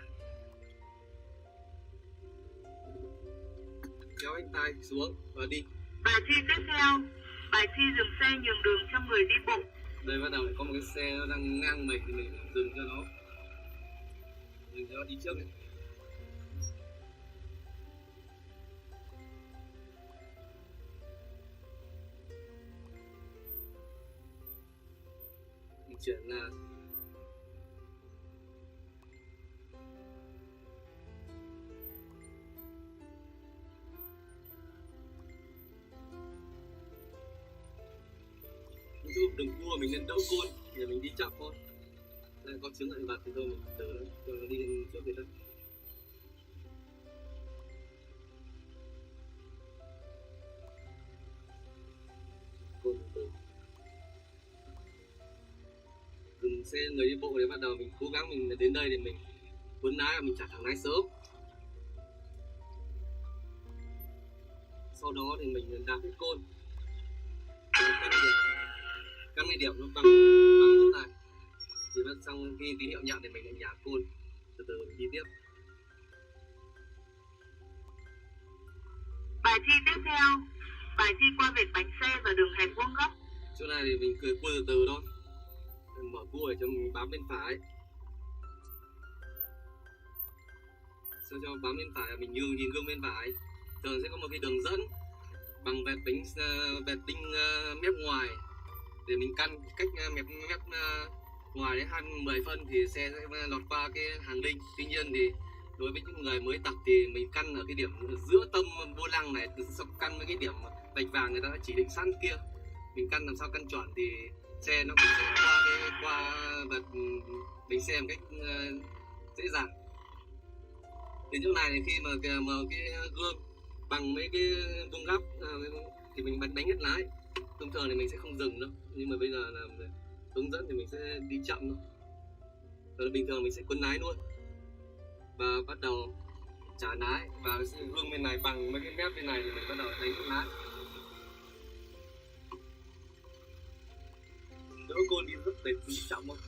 Speaker 15: kéo bánh tay xuống và đi.
Speaker 16: Bài thi tiếp theo, bài thi dừng xe nhường đường cho người đi bộ.
Speaker 15: Đây bắt đầu lại có một cái xe nó đang ngang mình thì mình dừng cho nó đi trước ấy. Mình chuyển là giúp đừng cua mình nên đỡ côn để mình đi chậm thôi. Đây có chứng lại vặt thì thôi mình từ đó cho nó đi trước người ta. Côn từ dừng xe người đi bộ để bắt đầu mình cố gắng mình đến đây để mình cuốn lái và mình trả thẳng lái sớm. Sau đó thì mình đạp cái côn căn cái điểm nó bằng chỗ này thì nó xong khi tín hiệu nhận thì mình lại nhả côn từ từ mình đi tiếp.
Speaker 16: Bài thi tiếp theo, bài thi qua vệt bánh xe và đường hẹp vuông góc.
Speaker 15: Chỗ này thì mình cười cua từ từ thôi, mình mở cua để cho mình bám bên phải, sao cho bám bên phải mình nhìn gương bên phải. Thường sẽ có một cái đường dẫn bằng vệt đinh mép ngoài để mình căn cách mép ngoài đến 20 phân thì xe sẽ lọt qua cái hàng đinh. Tuy nhiên thì đối với những người mới tập thì mình căn ở cái điểm giữa tâm vô lăng này, căn với cái điểm vạch vàng người ta đã chỉ định sẵn kia, mình căn làm sao căn chuẩn thì xe nó cũng sẽ qua vạch bánh xe một cách dễ dàng. Đến chỗ này thì khi mà mở cái gương bằng mấy cái vuông góc thì mình đánh hết lái. Thông thường thì mình sẽ không dừng đâu, nhưng mà bây giờ là hướng dẫn thì mình sẽ đi chậm thôi. Rồi bình thường mình sẽ quấn lái luôn và bắt đầu trả lái, và gương bên này bằng mấy cái mép bên này thì mình bắt đầu đánh hết lái. Đỡ côn đi rất để đi chậm không.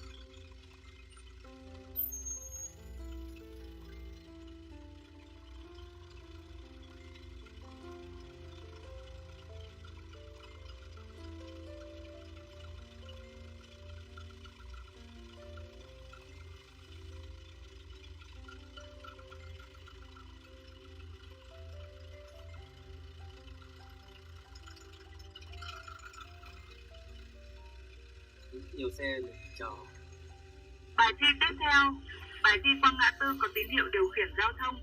Speaker 15: Nhiều xe để chờ.
Speaker 16: Bài thi tiếp theo, bài thi qua ngã tư có tín hiệu điều khiển giao thông.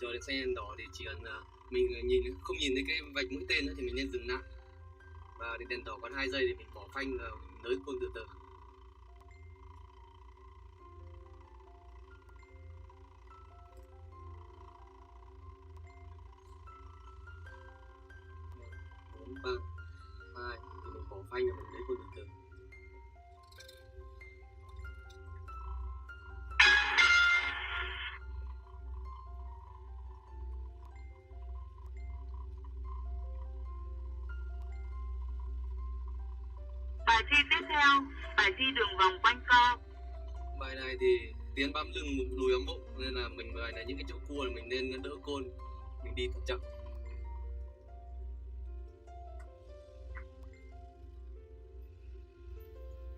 Speaker 15: chờ đến xe đỏ thì chỉ cần mình không nhìn thấy cái vạch mũi tên nữa thì mình nên dừng lại, và đến đèn đỏ còn 2 giây thì mình bỏ phanh và mình nới côn từ từ. Bốn, ba, hai thì mình bỏ phanh và mình nới côn từ từ.
Speaker 16: Bài thi tiếp theo, bài thi đường vòng quanh co.
Speaker 15: Bài này thì tiến bám lưng lùi bám bụng, nên là bài này những cái chỗ cua là mình nên đỡ côn, mình đi thật chậm.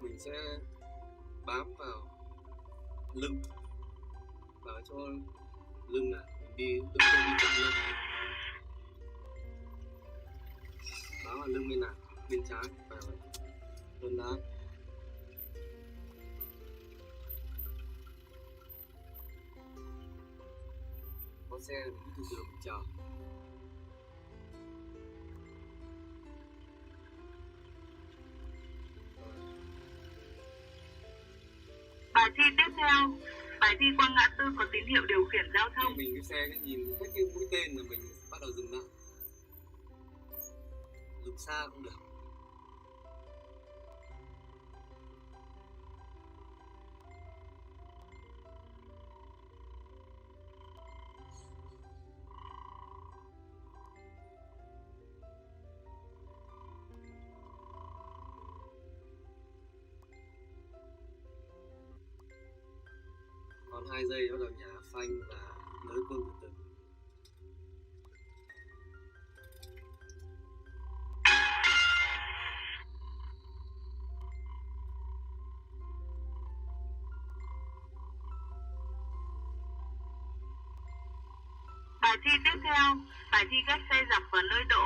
Speaker 15: Mình sẽ bám vào lưng, vào cho lưng này, mình đi đỡ côn đi chậm lên. Bám vào lưng bên này, bên trái vào chân đá. Có xe mình cứ từ từ mình chờ.
Speaker 16: Bài thi tiếp theo, bài thi qua ngã tư có tín hiệu điều khiển giao thông.
Speaker 15: Mình cái xe cái nhìn hết cái mũi tên là mình bắt đầu dừng lại. Dừng xa cũng được. Còn 2 giây bắt đầu nhả phanh và nới côn từ từ.
Speaker 16: Bài thi tiếp theo, bài thi ghép xe dọc vào nơi đỗ.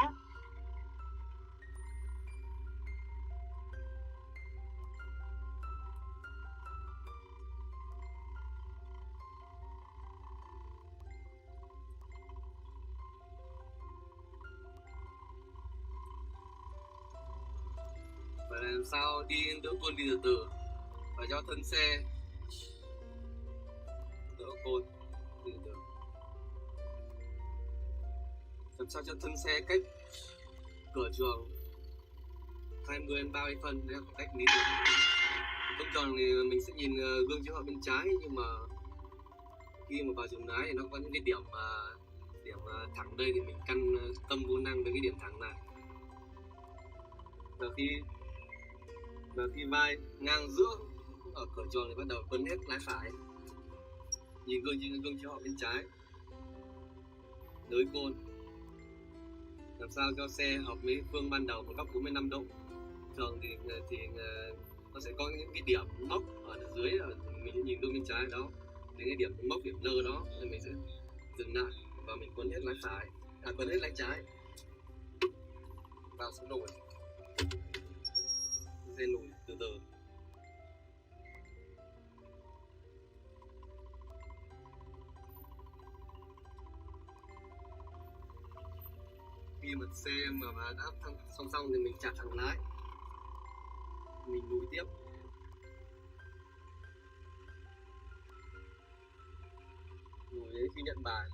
Speaker 15: Và làm sao đi đỡ côn đi từ từ, và cho thân xe đỡ côn đi từ từ. Làm sao cho thân xe cách cửa trường 20-30 phân, đấy là khoảng cách lý tưởng. Thông thường thì mình sẽ nhìn gương chiếu hậu bên trái, nhưng mà khi mà vào trường lái thì nó có những cái điểm thẳng đây thì mình căn tâm vô năng với cái điểm thẳng này. Và khi vai ngang giữa ở cửa trường thì bắt đầu quấn hết lái phải, nhìn gương chiếu hậu bên trái, nới côn, làm sao cho xe hợp với phương ban đầu một góc 45 độ. Thường thì nó sẽ có những cái điểm mốc ở dưới, mình nhìn gương bên trái đó, những cái điểm mốc, điểm lơ đó, nên mình sẽ dừng lại và mình quấn hết lái phải, quấn hết lái trái vào số nồi, xe lùi từ từ. Khi mà xe mà đã song song thì mình chặt thẳng lái, mình lùi tiếp. Lùi đến khi nhận bài.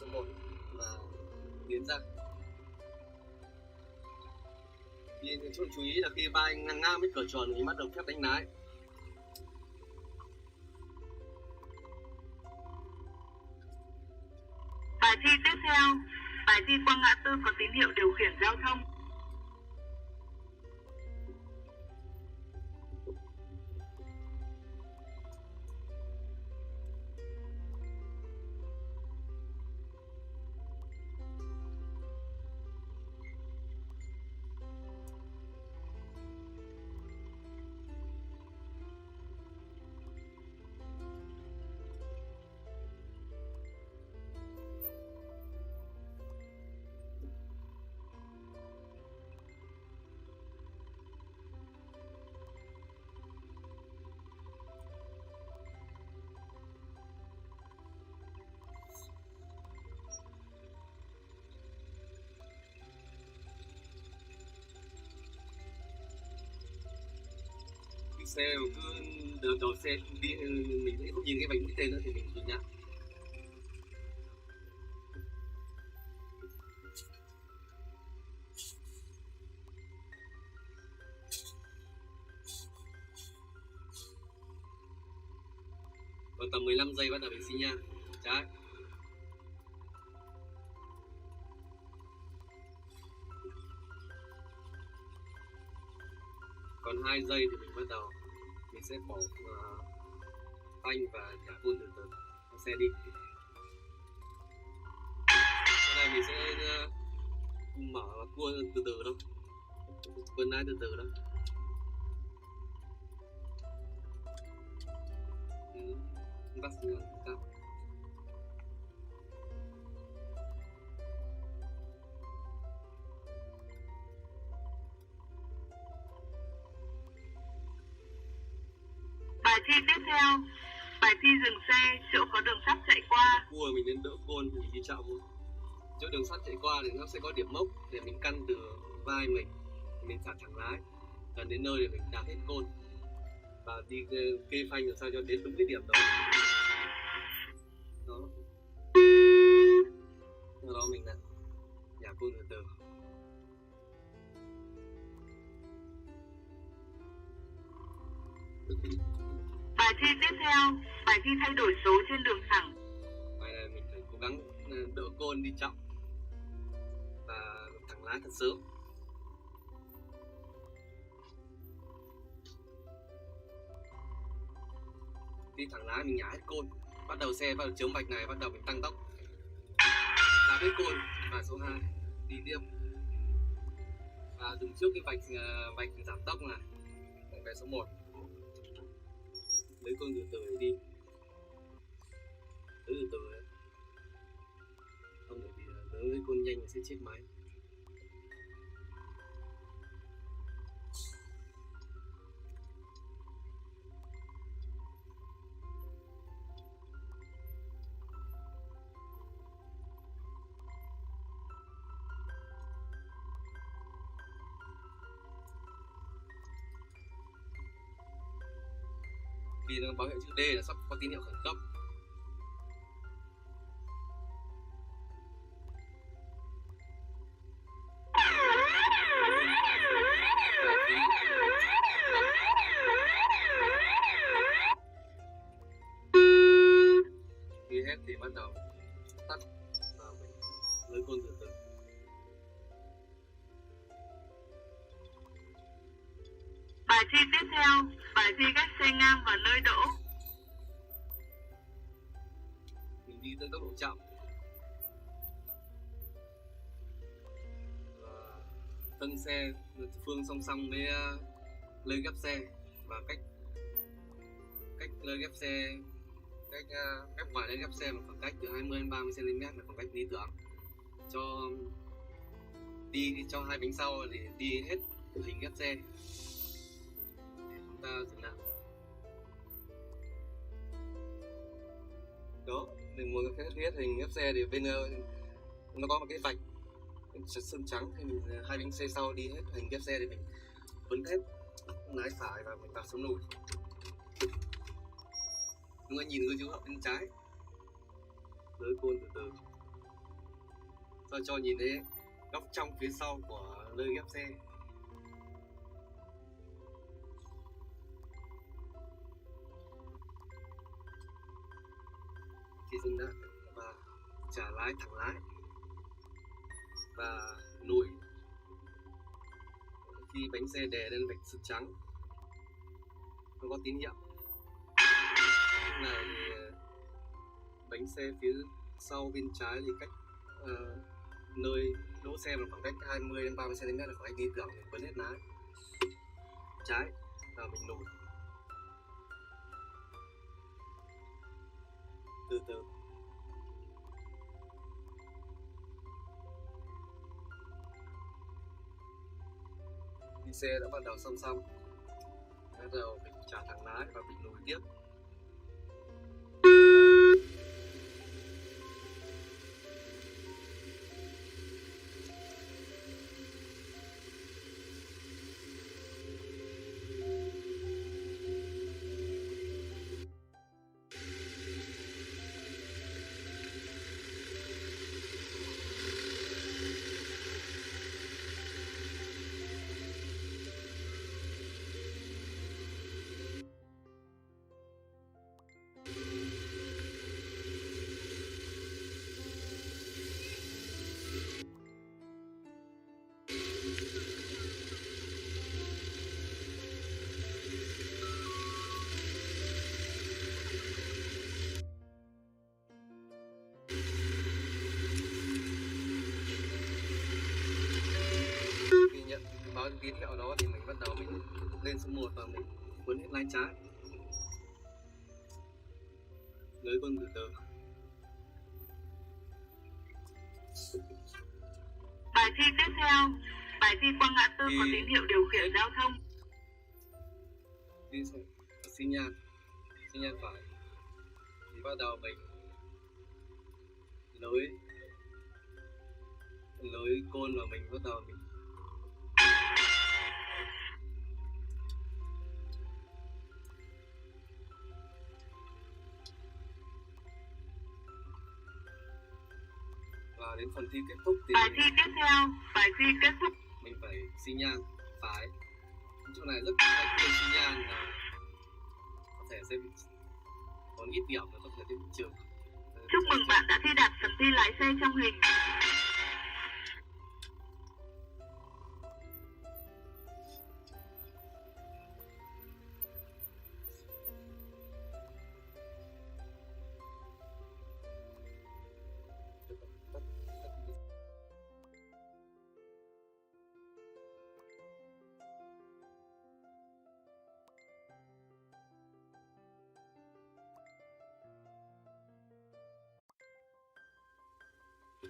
Speaker 15: Số 1 và tiến ra. Chú ý là khi vai ngang với cửa tròn thì bắt đầu phép đánh lái.
Speaker 16: Bài thi tiếp theo, bài thi qua ngã tư có tín hiệu điều khiển giao thông.
Speaker 15: xe mà cứ đầu xe đi, mình sẽ không nhìn cái vạch mũi tên nữa thì mình nhìn nhá. Còn tầm 15 giây bắt đầu mình xi nha. Trái. Còn 2 giây thì mình bắt đầu. Mình sẽ bỏ phanh và thả côn từ từ. Xe đi. Cái này mình sẽ mở cua từ từ đâu. Cua lái từ từ đâu. Bắt xuống ta.
Speaker 16: Bài thi tiếp theo, bài thi dừng xe, chỗ có đường sắt chạy qua.
Speaker 15: Cua mình đến đỡ côn thì đi chậm luôn. Chỗ đường sắt chạy qua thì nó sẽ có điểm mốc để mình căn từ vai mình thả thẳng lái. Gần đến nơi thì mình đạp hết côn và đi kê phanh làm sao cho đến đúng cái điểm đó. Sau đó mình lại nhả côn từ từ.
Speaker 16: Bài thi tiếp theo, bài thi thay đổi số trên đường thẳng.
Speaker 15: Bài này mình phải cố gắng đỡ côn đi chậm và thẳng lái thật sớm. Đi thẳng lái mình nhả hết côn, bắt đầu xe bắt đầu chớm vạch này, bắt đầu mình tăng tốc, đạp hết côn và số 2 đi tiếp và dừng trước cái vạch giảm tốc này, vạch số 1 lấy côn từ từ để đi, từ từ đấy, không bởi vì nếu lấy côn nhanh thì sẽ chết máy. Khi nó báo hiệu chữ D là sắp có tín hiệu khẩn cấp. Khi hết thì bắt đầu tắt và mình lấy côn từ từ.
Speaker 16: Bài thi tiếp theo, bài thi cách xe ngang và nơi đỗ.
Speaker 15: Mình đi tới tốc độ chậm và thân xe phương song song với lơi ghép xe và cách lơi ghép xe, cách ghép ngoài lơi ghép xe một khoảng cách từ 20 đến 30 cm là khoảng cách lý tưởng cho đi cho hai bánh sau để đi hết hình ghép xe. Ta dừng lại. Đó, mình muốn hết hình ghép xe thì bên nó có một cái vạch sơn trắng thì mình hai bánh xe sau đi hết hình ghép xe thì mình quấn thép lái phải và mình vào xuống nồi. Chúng ta nhìn cái chú bên trái, tới côn từ từ, sao cho nhìn thấy góc trong phía sau của lơi ghép xe. Thì dừng lại và trả lái thẳng lái và lùi. Khi bánh xe đè lên vạch sơn trắng nó có tín hiệu. Lúc này thì bánh xe phía sau bên trái thì cách nơi đỗ xe là khoảng cách 20 đến 30 cm là khoảng cách lý tưởng để quấn hết lái trái và mình lùi từ từ. Khi xe đã bắt đầu song song, bắt đầu mình trả thẳng lái và mình lùi tiếp. tín hiệu đó thì mình bắt đầu mình lên số 1 và mình cuốn hết lái trái. Lưới quân từ từ.
Speaker 16: Bài thi tiếp theo, bài thi qua ngã tư có tín hiệu điều khiển giao thông.
Speaker 15: Đi sang xi nhan phải. Thì bắt đầu mình lưới côn và mình bắt đầu mình và đến phần thi kết thúc thì
Speaker 16: bài thi tiếp theo, bài thi kết thúc
Speaker 15: mình phải xi nhan phải. Chỗ này rất hay quên xi nhan, có thể sẽ bị còn ít điểm nữa, có thể sẽ bị trừ.
Speaker 16: Chúc mừng bạn đã thi đạt phần thi lái xe trong hình.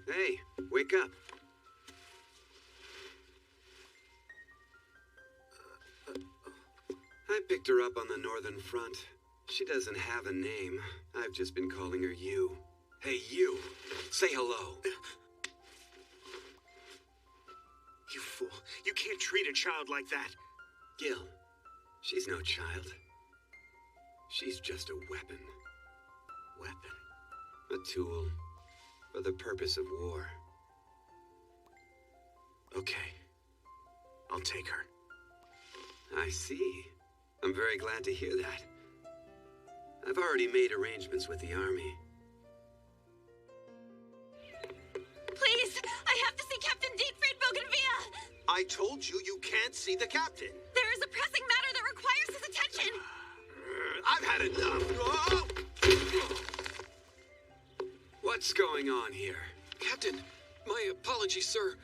Speaker 4: Hey, wake up. I picked her up on the northern front. She doesn't have a name. I've just been calling her you. Hey, you. Say hello.
Speaker 17: You fool. You can't treat a child like that.
Speaker 4: Gil, she's no child. She's just a weapon.
Speaker 17: Weapon?
Speaker 4: A tool. For the purpose of war.
Speaker 17: Okay. I'll take her.
Speaker 4: I see. I'm very glad to hear that. I've already made arrangements with the army.
Speaker 5: Please, I have to see Captain Dietfried Bougainville!
Speaker 17: I told you you can't see the captain.
Speaker 5: There is a pressing matter that requires his attention.
Speaker 17: I've had enough. Oh!
Speaker 4: What's going on here?
Speaker 10: Captain, my apologies, sir.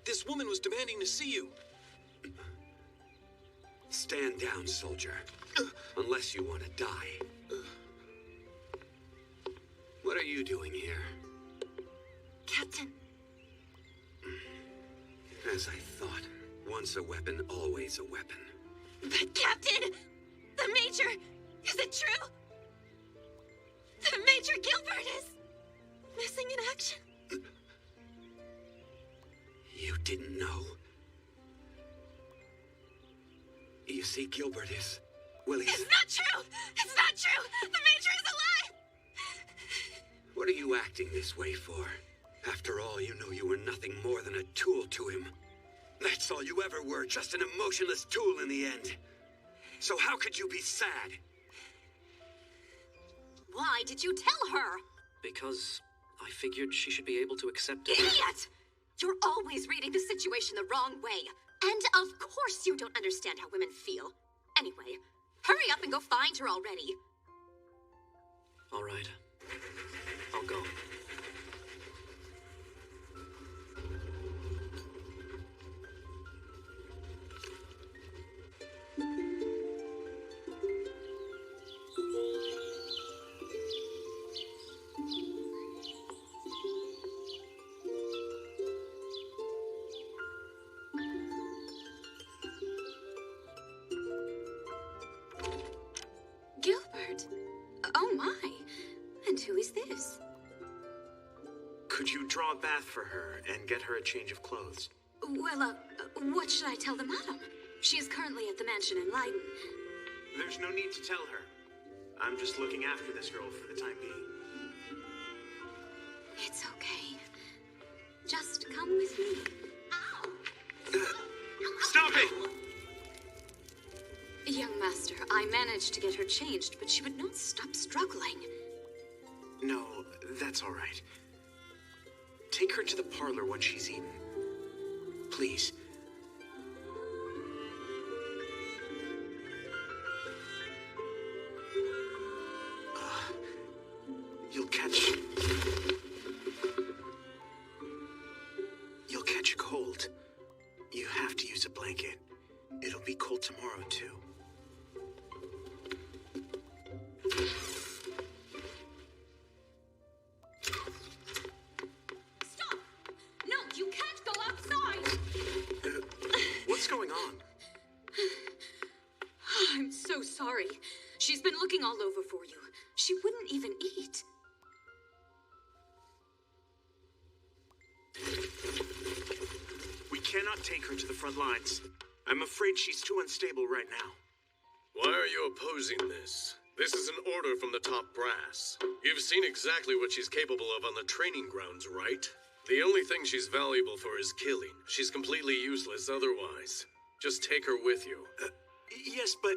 Speaker 10: This woman was demanding to see you.
Speaker 4: Stand down, soldier. Unless you want to die. What are you doing here?
Speaker 5: Captain.
Speaker 4: As I thought. Once a weapon, always a weapon.
Speaker 5: But Captain! The Major! Is it true? The Major Gilbert is missing in action?
Speaker 4: You didn't know? You see, Gilbert is... well, he's...
Speaker 5: It's not true! It's not true! The Major is alive!
Speaker 4: What are you acting this way for? After all, you know you were nothing more than a tool to him. That's all you ever were, just an emotionless tool in the end. So how could you be sad?
Speaker 5: Why did you tell her?
Speaker 1: Because I figured she should be able to accept it.
Speaker 5: Idiot! You're always reading the situation the wrong way. And of course you don't understand how women feel. Anyway, hurry up and go find her already.
Speaker 1: All right. I'll go.
Speaker 5: Gilbert? Oh my. And who is this?
Speaker 17: Could you draw a bath for her and get her a change of clothes?
Speaker 5: Well, what should I tell the madam? She is currently at the mansion in Leiden.
Speaker 17: There's no need to tell her. I'm just looking after this girl for the time being.
Speaker 5: It's okay. Just come with me.
Speaker 17: Stop it!
Speaker 5: Young master, I managed to get her changed, but she would not stop struggling.
Speaker 17: No, that's all right. Take her to the parlor when she's eaten. Please. You'll catch a cold. You have to use a blanket.
Speaker 9: She's been looking all over for you. She wouldn't even eat.
Speaker 17: We cannot take her to the front lines. I'm afraid she's too unstable right now.
Speaker 8: Why are you opposing this? This is an order from the top brass. You've seen exactly what she's capable of on the training grounds, right? The only thing she's valuable for is killing. She's completely useless otherwise. Just take her with you.
Speaker 17: Yes, but...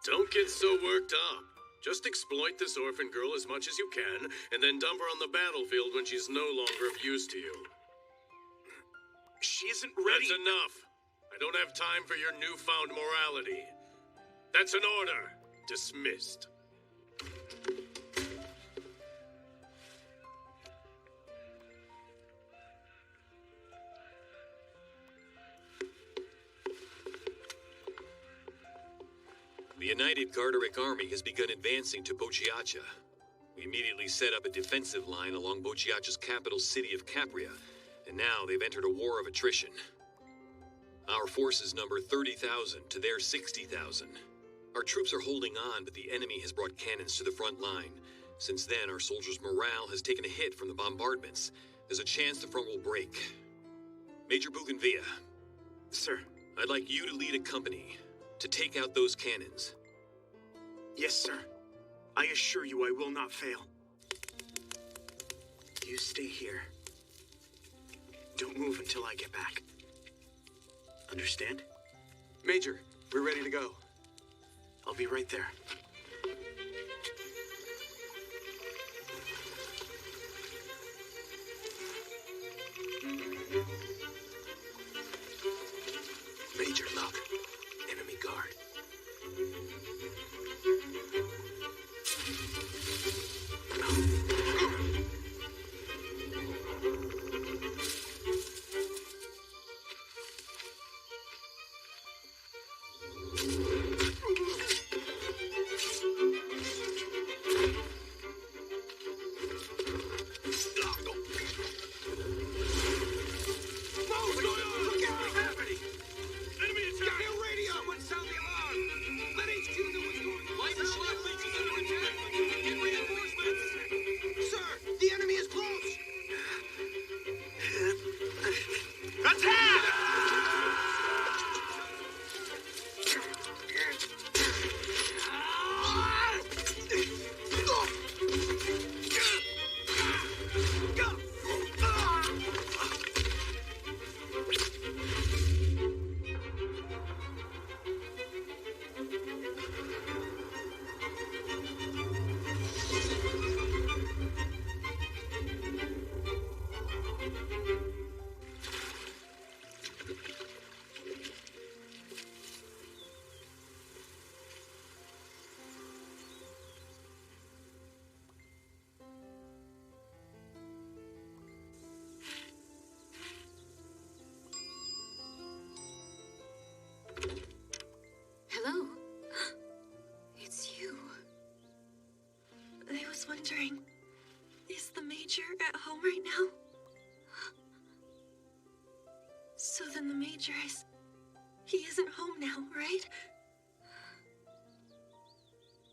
Speaker 8: Don't get so worked up. Just exploit this orphan girl as much as you can, and then dump her on the battlefield when she's no longer of use to you.
Speaker 17: She isn't ready.
Speaker 8: That's enough. I don't have time for your newfound morality. That's an order. Dismissed.
Speaker 10: The United Garteric Army has begun advancing to Bocciaccia. We immediately set up a defensive line along Bocciaccia's capital city of Capria, and now they've entered a war of attrition. Our forces number 30,000 to their 60,000. Our troops are holding on, but the enemy has brought cannons to the front line. Since then, our soldiers' morale has taken a hit from the bombardments. There's a chance the front will break. Major Bougainvillea.
Speaker 17: Sir.
Speaker 10: I'd like you to lead a company to take out those cannons.
Speaker 17: Yes, sir. I assure you I will not fail. You stay here. Don't move until I get back. Understand?
Speaker 18: Major, we're ready to go.
Speaker 17: I'll be right there. Major, look. Enemy guard.
Speaker 2: Hello? It's you. I was wondering, is the Major at home right now? So then the Major is... He isn't home now, right?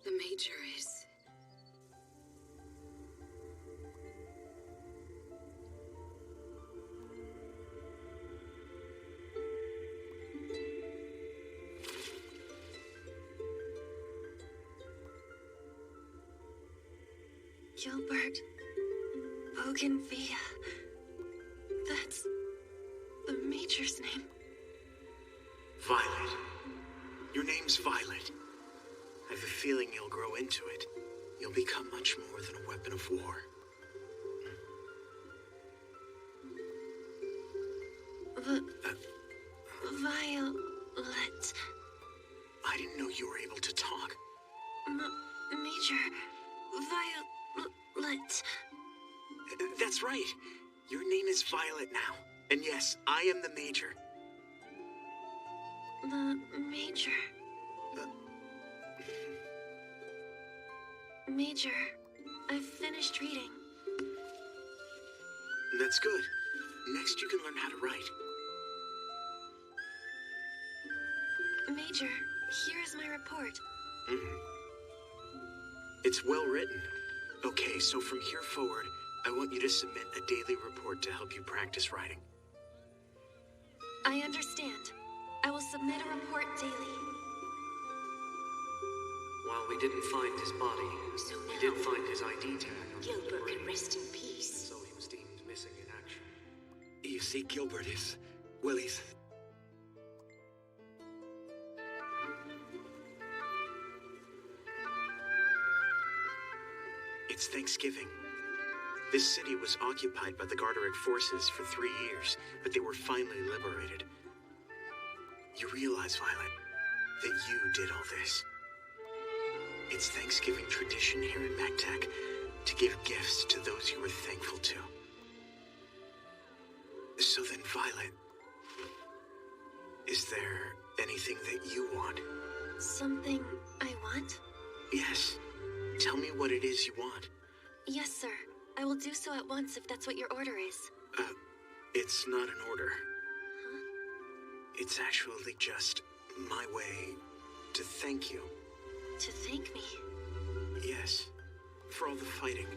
Speaker 12: The Major is...
Speaker 2: Gilbert Bougainvillea. That's the Major's name.
Speaker 17: Violet. Your name's Violet. I have a feeling you'll grow into it. You'll become much more than a weapon of war.
Speaker 2: Violet.
Speaker 17: I didn't know you were able to talk.
Speaker 2: Major. Violet.
Speaker 17: That's right. Your name is Violet now. And yes, I am the Major.
Speaker 2: The Major. Major, I've finished reading.
Speaker 17: That's good. Next, you can learn how to write.
Speaker 2: Major, here is my report.
Speaker 17: It's well written. Okay, so from here forward, I want you to submit a daily report to help you practice writing.
Speaker 2: I understand. I will submit a report daily.
Speaker 1: While we didn't find his body, we did find his ID tag.
Speaker 5: Gilbert can rest in peace.
Speaker 1: So he was deemed missing in action.
Speaker 4: You see, Gilbert is... well, he's...
Speaker 17: It's Thanksgiving. This city was occupied by the Garteric forces for 3 years, but they were finally liberated. You realize, Violet, that you did all this. It's Thanksgiving tradition here in MacTech to give gifts to those you were thankful to. So then, Violet, is there anything that you want?
Speaker 2: Something I want?
Speaker 17: Yes. Tell me what it is you want.
Speaker 2: Yes, sir. I will do so at once if that's what your order is.
Speaker 17: It's not an order. It's actually just my way to thank you.
Speaker 2: To thank me?
Speaker 17: Yes. For all the fighting.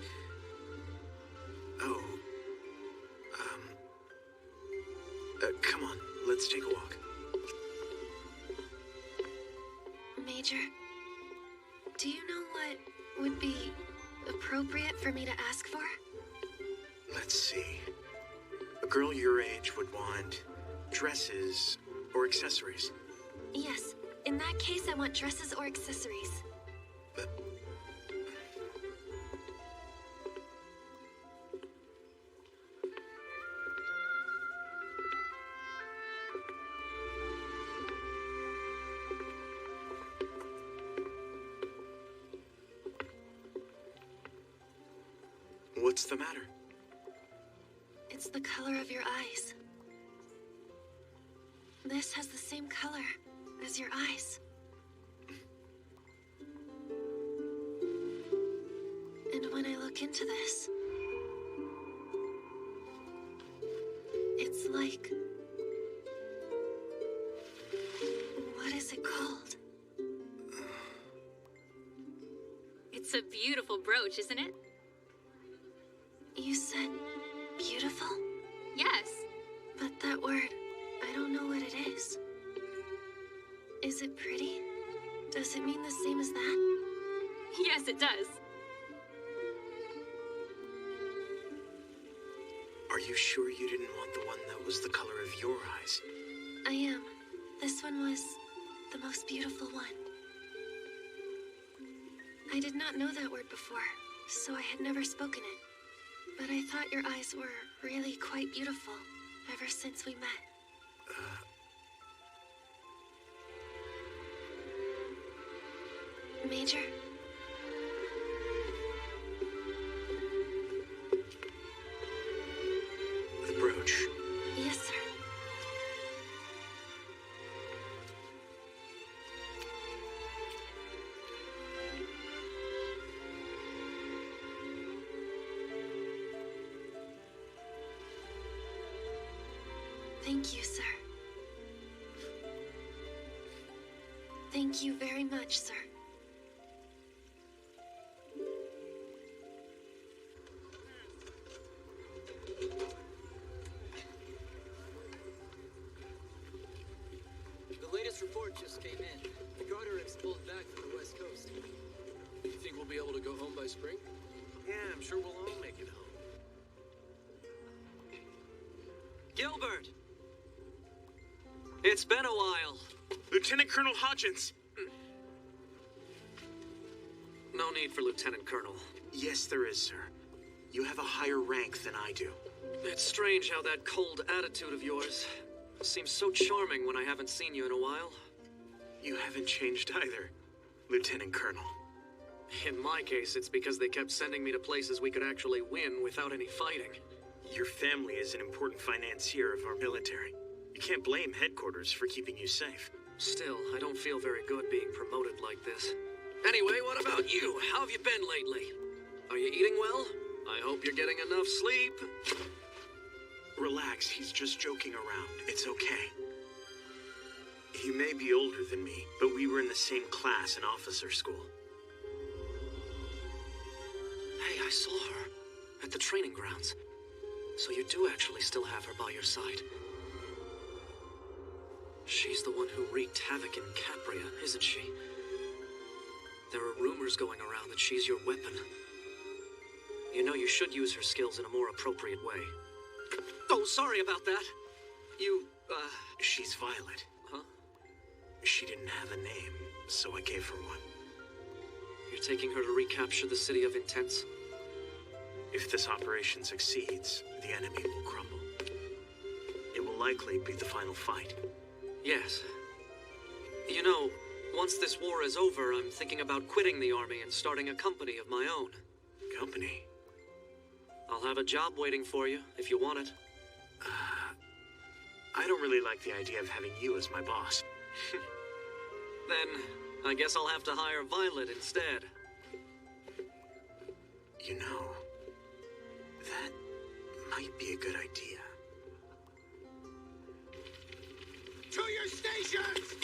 Speaker 17: Oh. Come on. Let's take a walk.
Speaker 2: Major, do you know what would be appropriate for me to ask for?
Speaker 17: Let's see. A girl your age would want dresses or accessories.
Speaker 2: Yes. In that case, I want dresses or accessories.
Speaker 17: What's the matter?
Speaker 2: It's the color of your eyes. This has the same color as your eyes. And when I look into this, it's like... what is it called?
Speaker 19: It's a beautiful brooch, isn't it?
Speaker 2: You said beautiful?
Speaker 19: Yes.
Speaker 2: But that word, I don't know what it is. Is it pretty? Does it mean the same as that?
Speaker 19: Yes, it does.
Speaker 17: Are you sure you didn't want the one that was the color of your eyes?
Speaker 2: I am. This one was the most beautiful one. I did not know that word before, so I had never spoken it. But I thought your eyes were really quite beautiful ever since we met. Major?
Speaker 17: The brooch.
Speaker 2: Yes, sir. Thank you, sir. Thank you very much, sir.
Speaker 11: The latest report just came in. The Garterics pulled back from the west coast.
Speaker 6: You think we'll be able to go home by spring?
Speaker 14: Yeah, I'm sure we'll all make it home.
Speaker 1: Gilbert! It's been a while.
Speaker 17: Lieutenant Colonel Hodgins!
Speaker 1: No need for Lieutenant Colonel.
Speaker 17: Yes, there is, sir. You have a higher rank than I do.
Speaker 1: It's strange how that cold attitude of yours seems so charming when I haven't seen you in a while.
Speaker 17: You haven't changed either, Lieutenant Colonel.
Speaker 1: In my case, it's because they kept sending me to places we could actually win without any fighting.
Speaker 17: Your family is an important financier of our military. You can't blame headquarters for keeping you safe.
Speaker 1: Still, I don't feel very good being promoted like this. Anyway, what about you? How have you been lately? Are you eating well? I hope you're getting enough sleep.
Speaker 17: Relax, he's just joking around. It's okay. He may be older than me, but we were in the same class in officer school.
Speaker 1: I saw her at the training grounds. So you do actually still have her by your side. She's the one who wreaked havoc in Capria, isn't she? There are rumors going around that she's your weapon. You know, you should use her skills in a more appropriate way. Oh, sorry about that.
Speaker 17: She's Violet.
Speaker 1: Huh?
Speaker 17: She didn't have a name, so I gave her one.
Speaker 1: You're taking her to recapture the City of Intense?
Speaker 17: If this operation succeeds, the enemy will crumble. It will likely be the final fight.
Speaker 1: Yes. You know, once this war is over, I'm thinking about quitting the army and starting a company of my own.
Speaker 17: Company?
Speaker 1: I'll have a job waiting for you, if you want it.
Speaker 17: I don't really like the idea of having you as my boss.
Speaker 1: Then, I guess I'll have to hire Violet instead.
Speaker 17: You know, that might be a good idea.
Speaker 13: To your stations!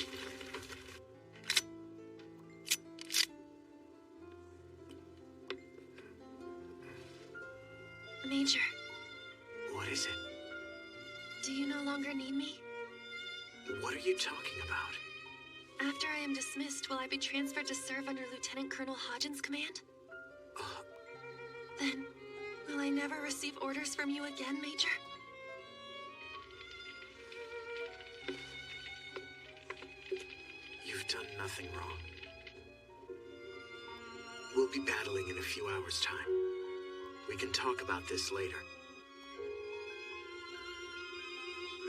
Speaker 2: Major,
Speaker 17: What is it?
Speaker 2: do you no longer need me?
Speaker 17: What are you talking about?
Speaker 2: After I am dismissed, will I be transferred to serve under Lieutenant Colonel Hodgen's command? Then, will I never receive orders from you again, Major?
Speaker 17: You've done nothing wrong. We'll be battling in a few hours' time. We can talk about this later.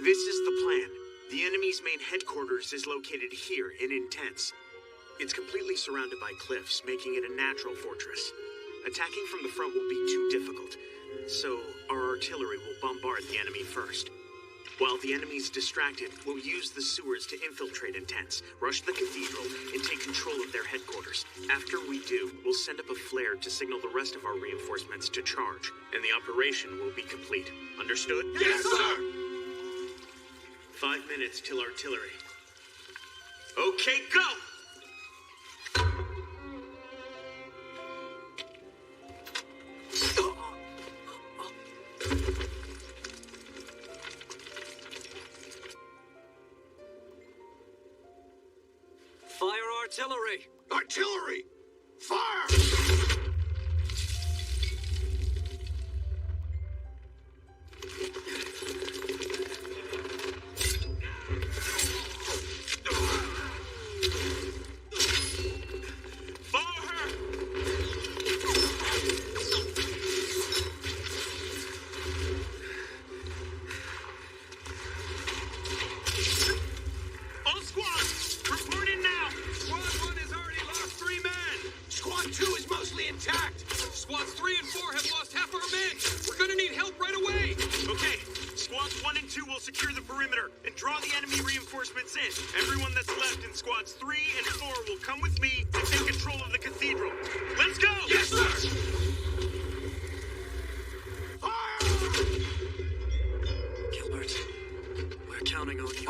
Speaker 17: This is the plan. The enemy's main headquarters is located here in Intense. It's completely surrounded by cliffs, making it a natural fortress. Attacking from the front will be too difficult, so our artillery will bombard the enemy first. While the enemy's distracted, we'll use the sewers to infiltrate Intense, rush the cathedral, and take control of their headquarters. After we do, we'll send up a flare to signal the rest of our reinforcements to charge, and the operation will be complete. Understood?
Speaker 13: Yes, sir!
Speaker 17: 5 minutes till artillery. Okay, go!
Speaker 1: Fire artillery!
Speaker 13: Artillery! Fire!
Speaker 17: All squads, report in now!
Speaker 13: Squad 1 has already lost 3 men! Squad 2 is mostly intact!
Speaker 6: Squads 3 and 4 have lost half our men. We're gonna need help right away.
Speaker 17: Okay, squads 1 and 2 will secure the perimeter and draw the enemy reinforcements in. Everyone that's left in squads 3 and 4 will come with me to take control of the cathedral. Let's go!
Speaker 13: Yes, sir!
Speaker 1: Gilbert, we're counting on you.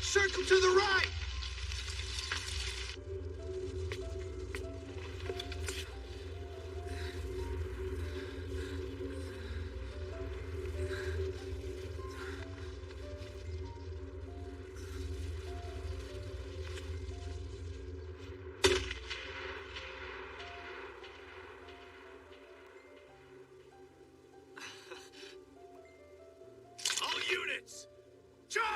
Speaker 13: Circle to the right!
Speaker 17: All units, charge!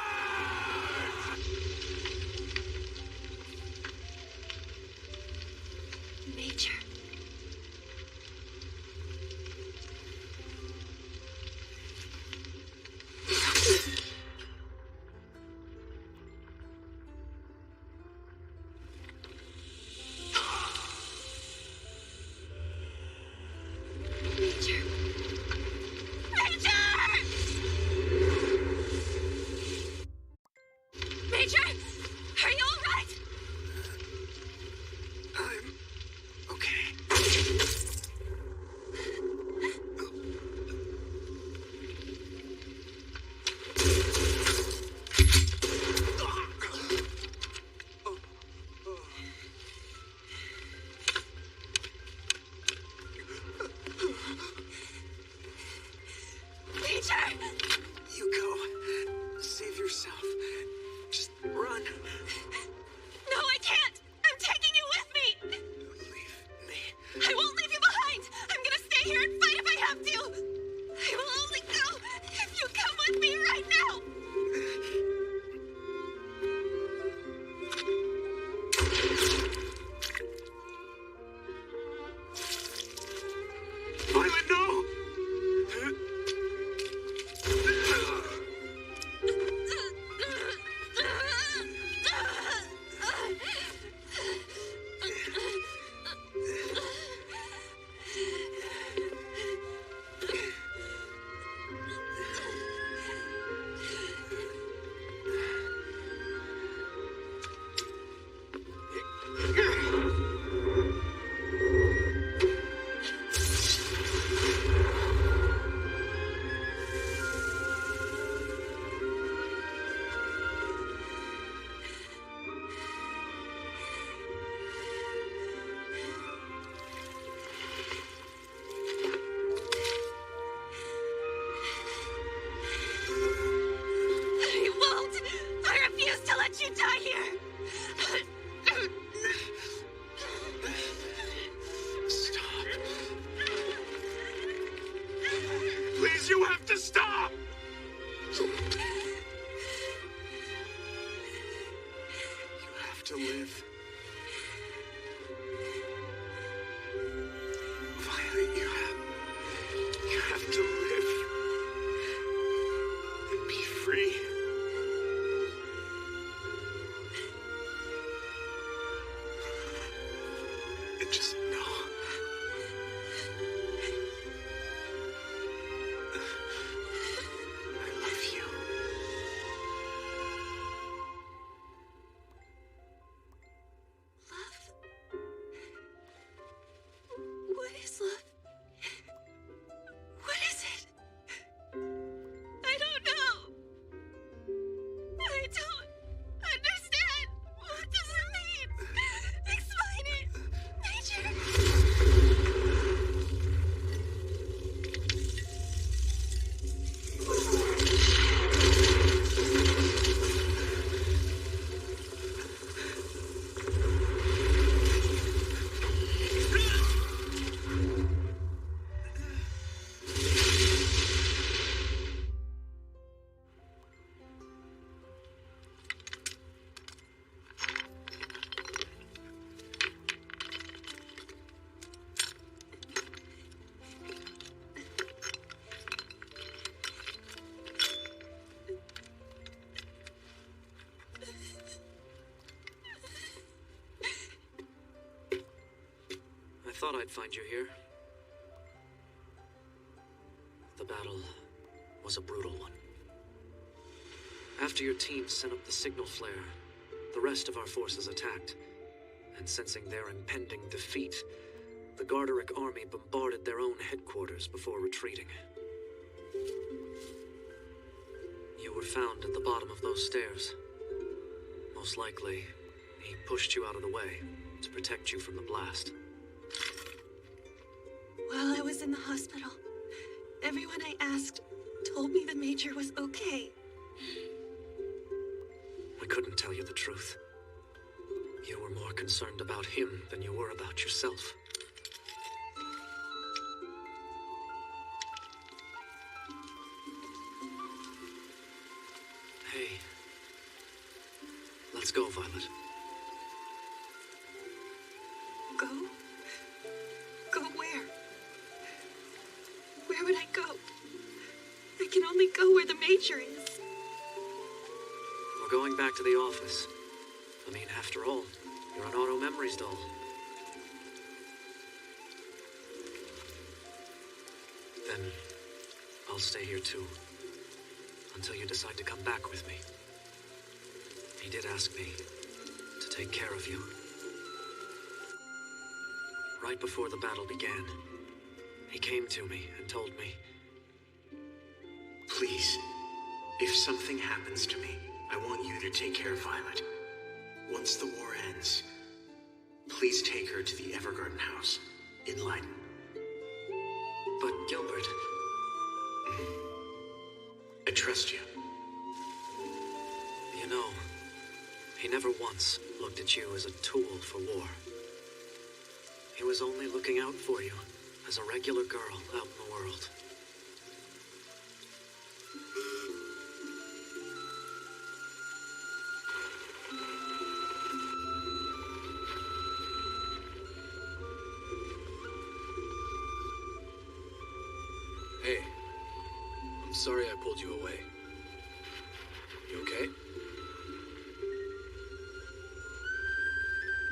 Speaker 12: I won't leave you behind! I'm gonna stay here and fight if I have to! I will only go if you come with me right now!
Speaker 14: Violet, no!
Speaker 12: You die here!
Speaker 14: Stop. Please, you have to stop! You have to live. Violet, you have to live. And be free. Just know. I love you.
Speaker 12: Love? What is love? What is it? I don't know. I don't understand. What does it mean? Explain it. Major!
Speaker 1: I thought I'd find you here. The battle was a brutal one. After your team sent up the signal flare, the rest of our forces attacked. And sensing their impending defeat, the Garderic army bombarded their own headquarters before retreating. You were found at the bottom of those stairs. Most likely, he pushed you out of the way to protect you from the blast.
Speaker 12: While I was in the hospital, everyone I asked told me the Major was okay.
Speaker 1: We couldn't tell you the truth. You were more concerned about him than you were about yourself. Hey. Let's go, Violet.
Speaker 12: Go? Go where? Where would I go? I can only go where the Major is.
Speaker 1: We're going back to the office. I mean, after all, you're an Auto Memories doll. Then I'll stay here too, until you decide to come back with me. He did ask me to take care of you. Right before the battle began, he came to me and told me,
Speaker 17: Please, if something happens to me, I want you to take care of Violet. Once the war ends, please take her to the Evergarden House in Leiden.
Speaker 1: But Gilbert...
Speaker 17: I trust you.
Speaker 1: You know, he never once looked at you as a tool for war. He was only looking out for you as a regular girl out in the world.
Speaker 6: Hey, I'm sorry I pulled you away. You okay?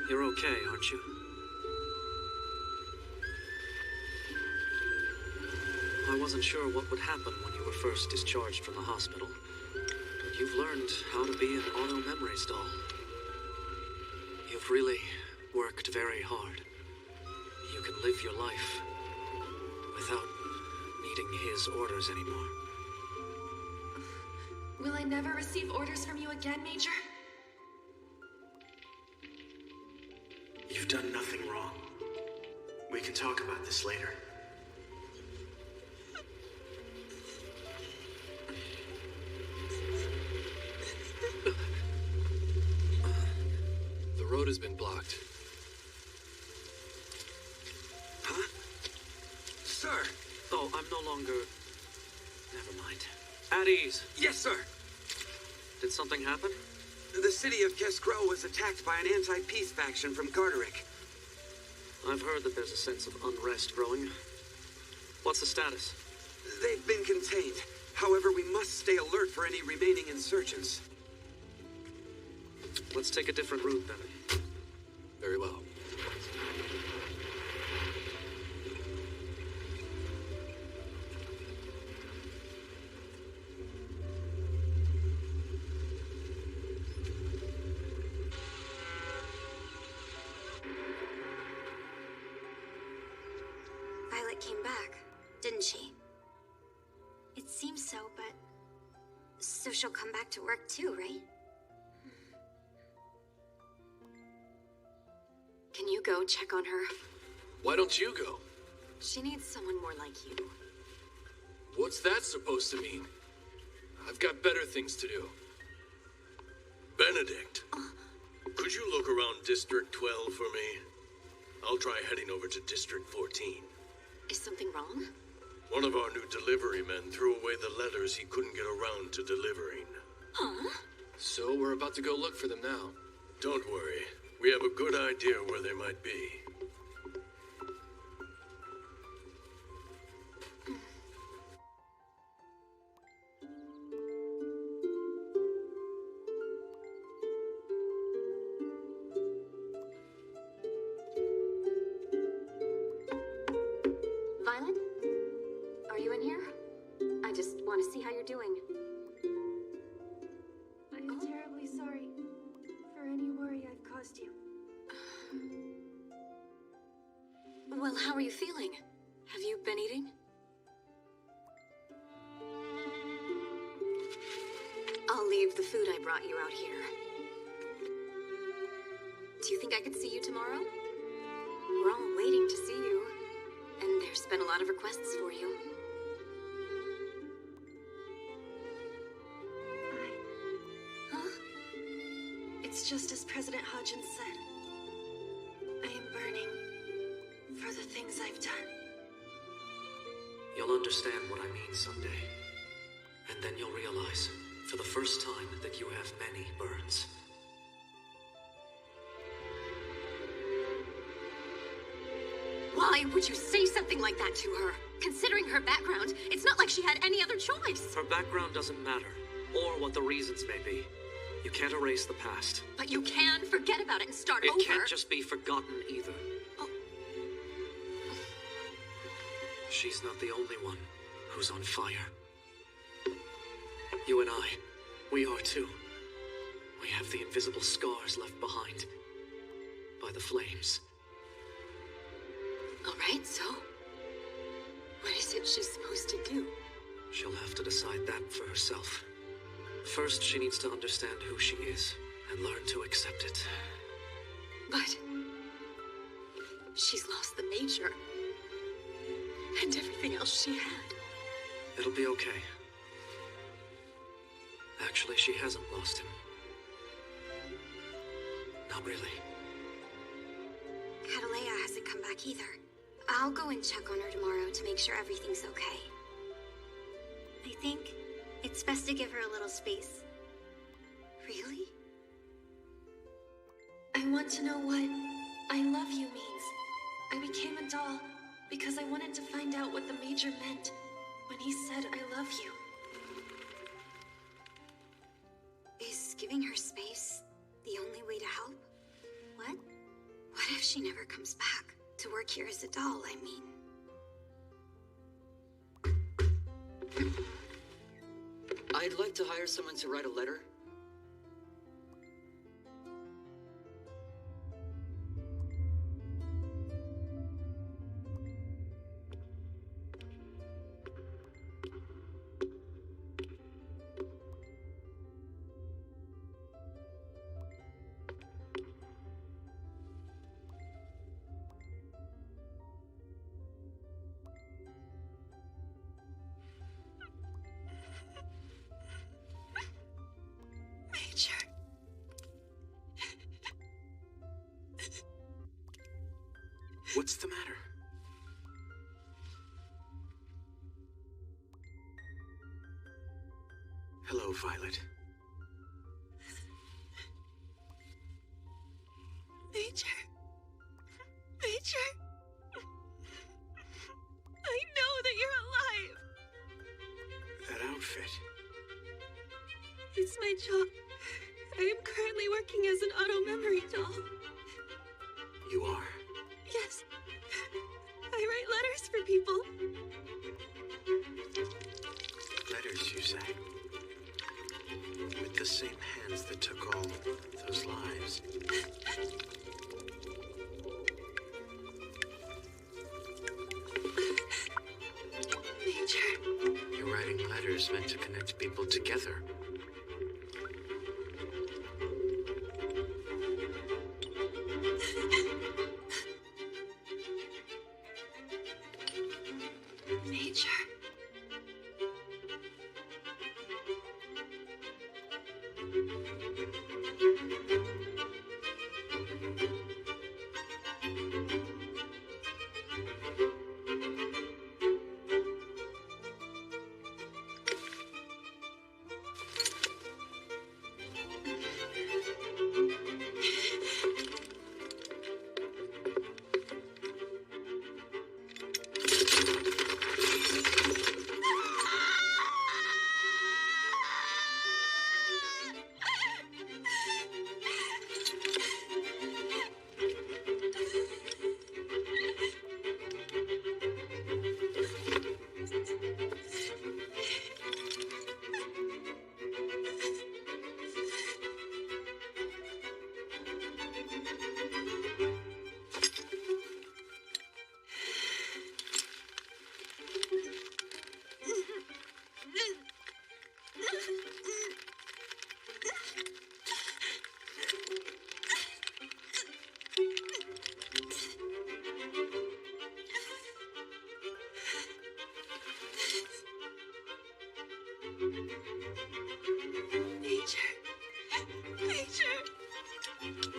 Speaker 1: You're okay, aren't you? I wasn't sure what would happen when you were first discharged from the hospital. But you've learned how to be an Auto Memories doll. You've really worked very hard. You can live your life without needing his orders anymore.
Speaker 2: Will I never receive orders from you again, Major?
Speaker 17: You've done nothing wrong. We can talk about this later.
Speaker 6: The road has been blocked.
Speaker 1: Huh?
Speaker 4: Sir!
Speaker 1: Oh, I'm no longer... Never mind. At ease.
Speaker 4: Yes, sir!
Speaker 1: Did something happen?
Speaker 4: The city of Keskro was attacked by an anti-peace faction from Garderik.
Speaker 1: I've heard that there's a sense of unrest growing. What's the status?
Speaker 4: They've been contained. However, we must stay alert for any remaining insurgents.
Speaker 1: Let's take a different route then.
Speaker 6: Very well.
Speaker 3: Violet came back, didn't she? It seems so, but... So she'll come back to work too, right?
Speaker 12: Can you go check on her?
Speaker 6: Why don't you go?
Speaker 12: She needs someone more like you.
Speaker 6: What's that supposed to mean? I've got better things to do.
Speaker 8: Benedict, could you look around District 12 for me? I'll try heading over to District 14.
Speaker 12: Is something wrong?
Speaker 8: One of our new delivery men threw away the letters he couldn't get around to delivering.
Speaker 12: Huh?
Speaker 6: So we're about to go look for them now.
Speaker 8: Don't worry. We have a good idea where they might be.
Speaker 3: Violet? Are you in here? I just want to see how you're doing.
Speaker 2: I am terribly sorry for any worry I've caused you.
Speaker 12: Well, how are you feeling? Have you been eating? I'll leave the food I brought you out here. Do you think I could see you tomorrow? We're all waiting to see you, and there's been a lot of requests for you.
Speaker 2: It's just as President Hodgins said. I am burning for the things I've done.
Speaker 1: You'll understand what I mean someday. And then you'll realize, for the first time, that you have many burns.
Speaker 12: Why would you say something like that to her? Considering her background, it's not like she had any other choice.
Speaker 1: Her background doesn't matter, or what the reasons may be. You can't erase the past.
Speaker 12: But you can forget about it and start over.
Speaker 1: It can't just be forgotten either.
Speaker 12: Oh.
Speaker 1: She's not the only one who's on fire. You and I, we are too. We have the invisible scars left behind by the flames.
Speaker 12: All right, so what is it she's supposed to do?
Speaker 1: She'll have to decide that for herself. First, she needs to understand who she is and learn to accept it.
Speaker 12: But she's lost the Major and everything else she had.
Speaker 1: It'll be okay. Actually, she hasn't lost him. Not really.
Speaker 3: Catalea hasn't come back back either. I'll go and check on her tomorrow to make sure everything's okay. I think it's best to give her a little space. Really?
Speaker 2: I want to know what I love you means. I became a doll because I wanted to find out what the Major meant when he said I love you.
Speaker 3: Is giving her space the only way to help? What? What if she never comes back? To work here as a doll, I mean.
Speaker 11: I'd like to hire someone to write a letter.
Speaker 2: Major.
Speaker 17: What's the matter? Hello, Violet.
Speaker 2: Major. Major. I know that you're alive.
Speaker 17: That outfit.
Speaker 2: It's my job. I am currently working as an auto memory doll.
Speaker 17: You are?
Speaker 2: Yes. I write letters for people.
Speaker 17: Letters, you say? With the same hands that took all those lives.
Speaker 2: Major.
Speaker 17: You're writing letters meant to connect people together.
Speaker 2: Major.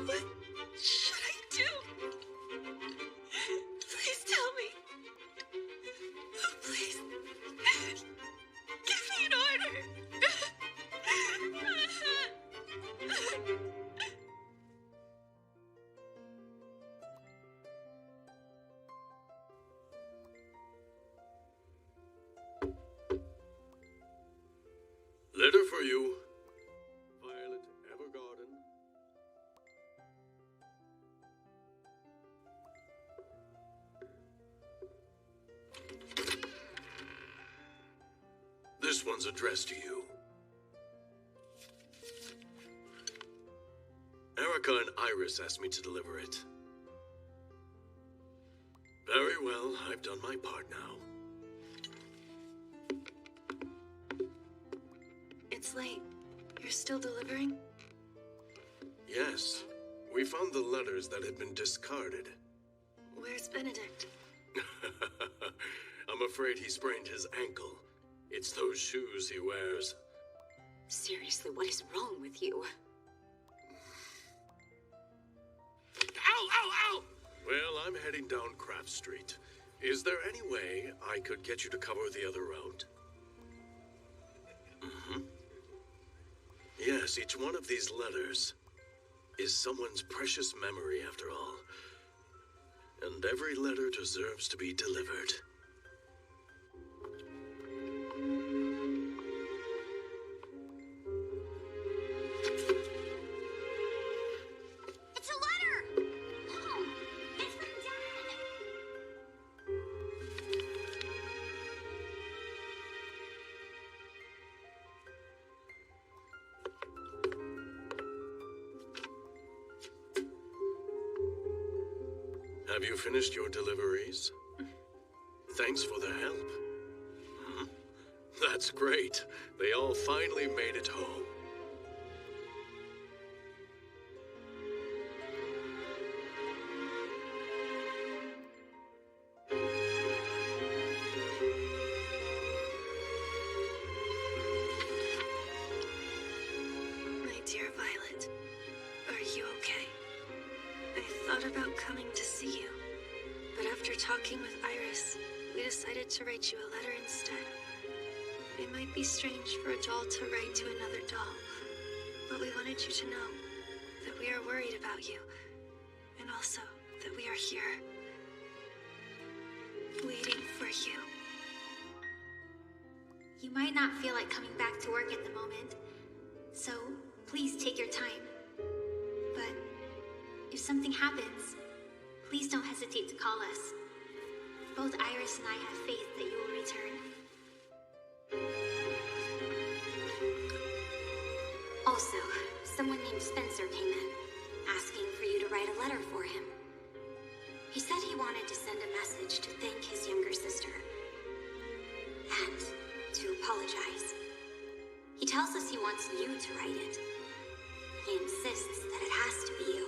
Speaker 2: What should I do? Please tell me. Please. Give me an order.
Speaker 8: Letter for you. Violet Evergarden. This one's addressed to you. Erica and Iris asked me to deliver it. Very well, I've done my part now.
Speaker 2: It's late. You're still delivering?
Speaker 8: Yes, we found the letters that had been discarded.
Speaker 2: Where's Benedict?
Speaker 8: I'm afraid he sprained his ankle. It's those shoes he wears.
Speaker 5: Seriously, what is wrong with you?
Speaker 8: Ow, ow, ow! Well, I'm heading heading down Craft Street. Is there any way I could get you to cover the other road? Mm-hmm. Yes, each one of these letters is someone's precious memory, after all. And every letter deserves to be delivered.
Speaker 3: It's a letter! Mom, it's from Dad!
Speaker 8: Have you finished your deliveries? Thanks for the help. Hmm? That's great. They all finally made it home.
Speaker 2: My dear Violet, are you okay? I thought about coming to see you, but after talking with Iris, we decided to write you a letter instead. It might be strange for a doll to write to another doll, but we wanted you to know that we are worried about you, and also that we are here, waiting for you.
Speaker 3: You might not feel like coming back to work at the moment, so please take your time. But if something happens, please don't hesitate to call us. Both Iris and I have faith that you will return. Also, someone named Spencer came in, asking for you to write a letter for him. He said he wanted to send a message to thank his younger sister. And to apologize. He tells us he wants you to write it. He insists that it has to be you.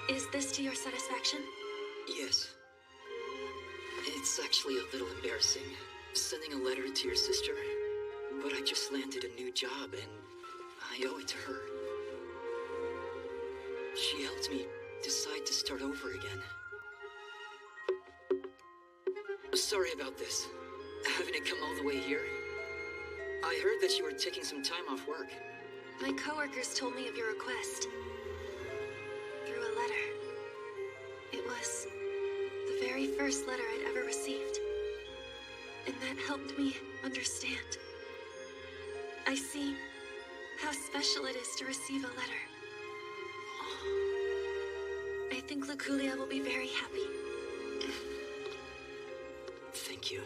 Speaker 2: Is this to your satisfaction?
Speaker 11: Yes. It's actually a little embarrassing, sending a letter to your sister, but I just landed a new job and I owe it to her. She helped me decide to start over again. Sorry about this, having it come all the way here. I heard that you were taking some time off work.
Speaker 2: My coworkers told me of your request. Through a letter. It was the very first letter I'd ever received. And that helped me understand. I see how special it is to receive a letter. I think Luculia will be very happy.
Speaker 11: Thank you.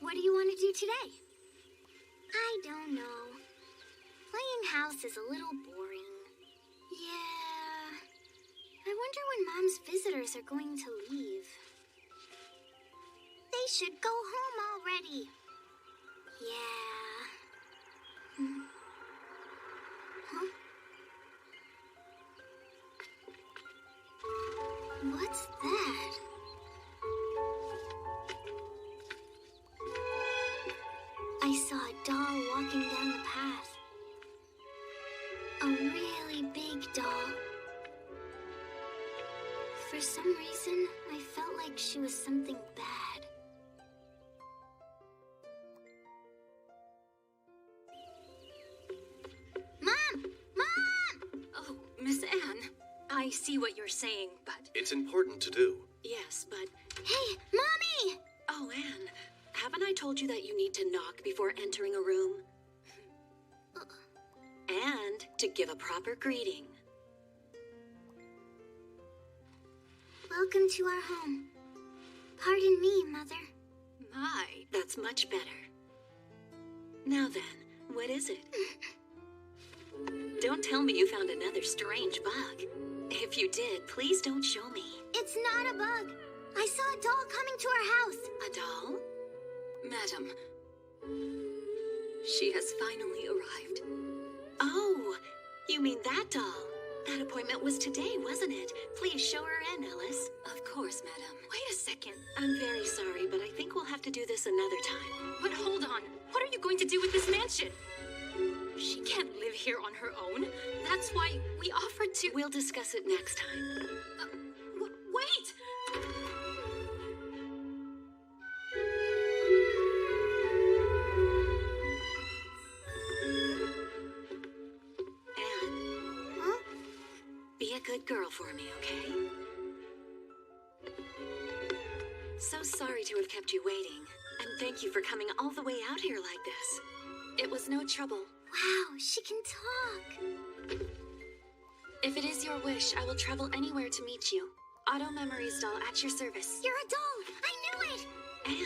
Speaker 3: What do you want to do today? I don't know. Playing house is a little boring. Yeah. I wonder when Mom's visitors are going to leave. They should go home already. Yeah. Huh? What's that? I saw a doll walking down the path. A really For some reason, I felt like she was something bad.
Speaker 19: Mom! Mom! Oh, Miss Anne, I see what you're saying, but...
Speaker 8: It's important to do.
Speaker 12: Yes, but...
Speaker 3: Hey, Mommy!
Speaker 12: Oh, Anne, haven't I told you that you need to knock before entering a room? And to give a proper greeting.
Speaker 3: Welcome to our home. Pardon me, Mother.
Speaker 12: My, that's much better. Now then, what is it? Don't tell me you found another strange bug. If you did, please don't show me.
Speaker 3: It's not a bug. I saw a doll coming to our house.
Speaker 12: A doll? Madam, she has finally arrived. Oh, you mean that doll? That appointment was today, wasn't it? Please show her in, Ellis. Of course, madam.
Speaker 19: Wait a second.
Speaker 12: I'm very sorry, but I think we'll have to do this another time.
Speaker 19: But hold on. What are you going to do with this mansion? She can't live here on her own. That's why we offered to...
Speaker 12: We'll discuss it next time.
Speaker 19: Wait!
Speaker 12: Be a good girl for me, okay? So sorry to have kept you waiting, and thank you for coming all the way out here like this. It was no trouble.
Speaker 3: Wow, she can talk.
Speaker 2: If it is your wish, I will travel anywhere to meet you. Auto Memories doll at your service.
Speaker 3: You're a doll! I knew it!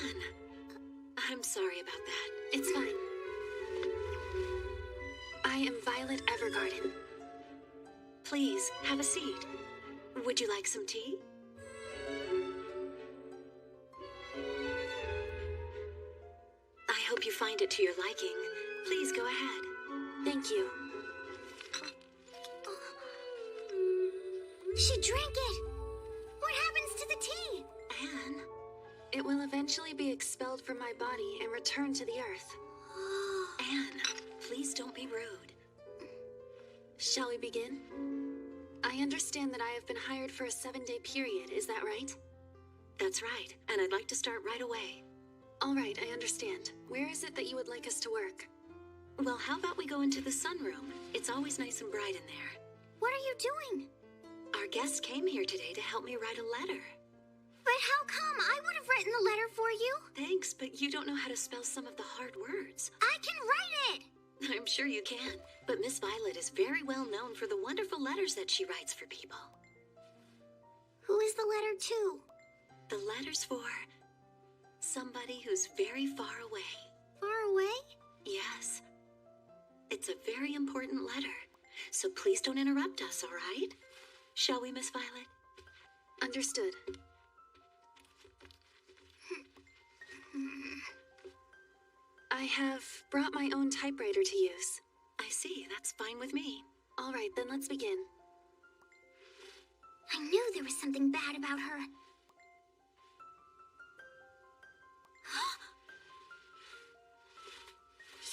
Speaker 12: Anne, I'm sorry about that.
Speaker 2: It's fine. I am Violet Evergarden.
Speaker 12: Please, have a seat. Would you like some tea? I hope you find it to your liking. Please go ahead.
Speaker 2: Thank you.
Speaker 3: She drank it! What happens to the tea?
Speaker 12: Anne?
Speaker 2: It will eventually be expelled from my body and return to the earth.
Speaker 12: Anne, please don't be rude.
Speaker 2: Shall we begin? I understand that I have been hired for a 7-day period, is that right?
Speaker 12: That's right, and I'd like to start right away.
Speaker 2: All right, I understand. Where is it that you would like us to work?
Speaker 12: Well, how about we go into the sunroom? It's always nice and bright in there.
Speaker 3: What are you doing?
Speaker 12: Our guest came here today to help me write a letter.
Speaker 3: But how come? I would have written the letter for you.
Speaker 12: Thanks, but you don't know how to spell some of the hard words.
Speaker 3: I can write it!
Speaker 12: I'm sure you can, but Miss Violet is very well known for the wonderful letters that she writes for people.
Speaker 3: Who is the letter to?
Speaker 12: The letter's for somebody who's very far away.
Speaker 3: Far away?
Speaker 12: Yes. It's a very important letter, so please don't interrupt us, all right? Shall we, Miss Violet?
Speaker 2: Understood. I have brought my own typewriter to use.
Speaker 12: I see, that's fine with me.
Speaker 2: All right, then let's begin.
Speaker 3: I knew there was something bad about her.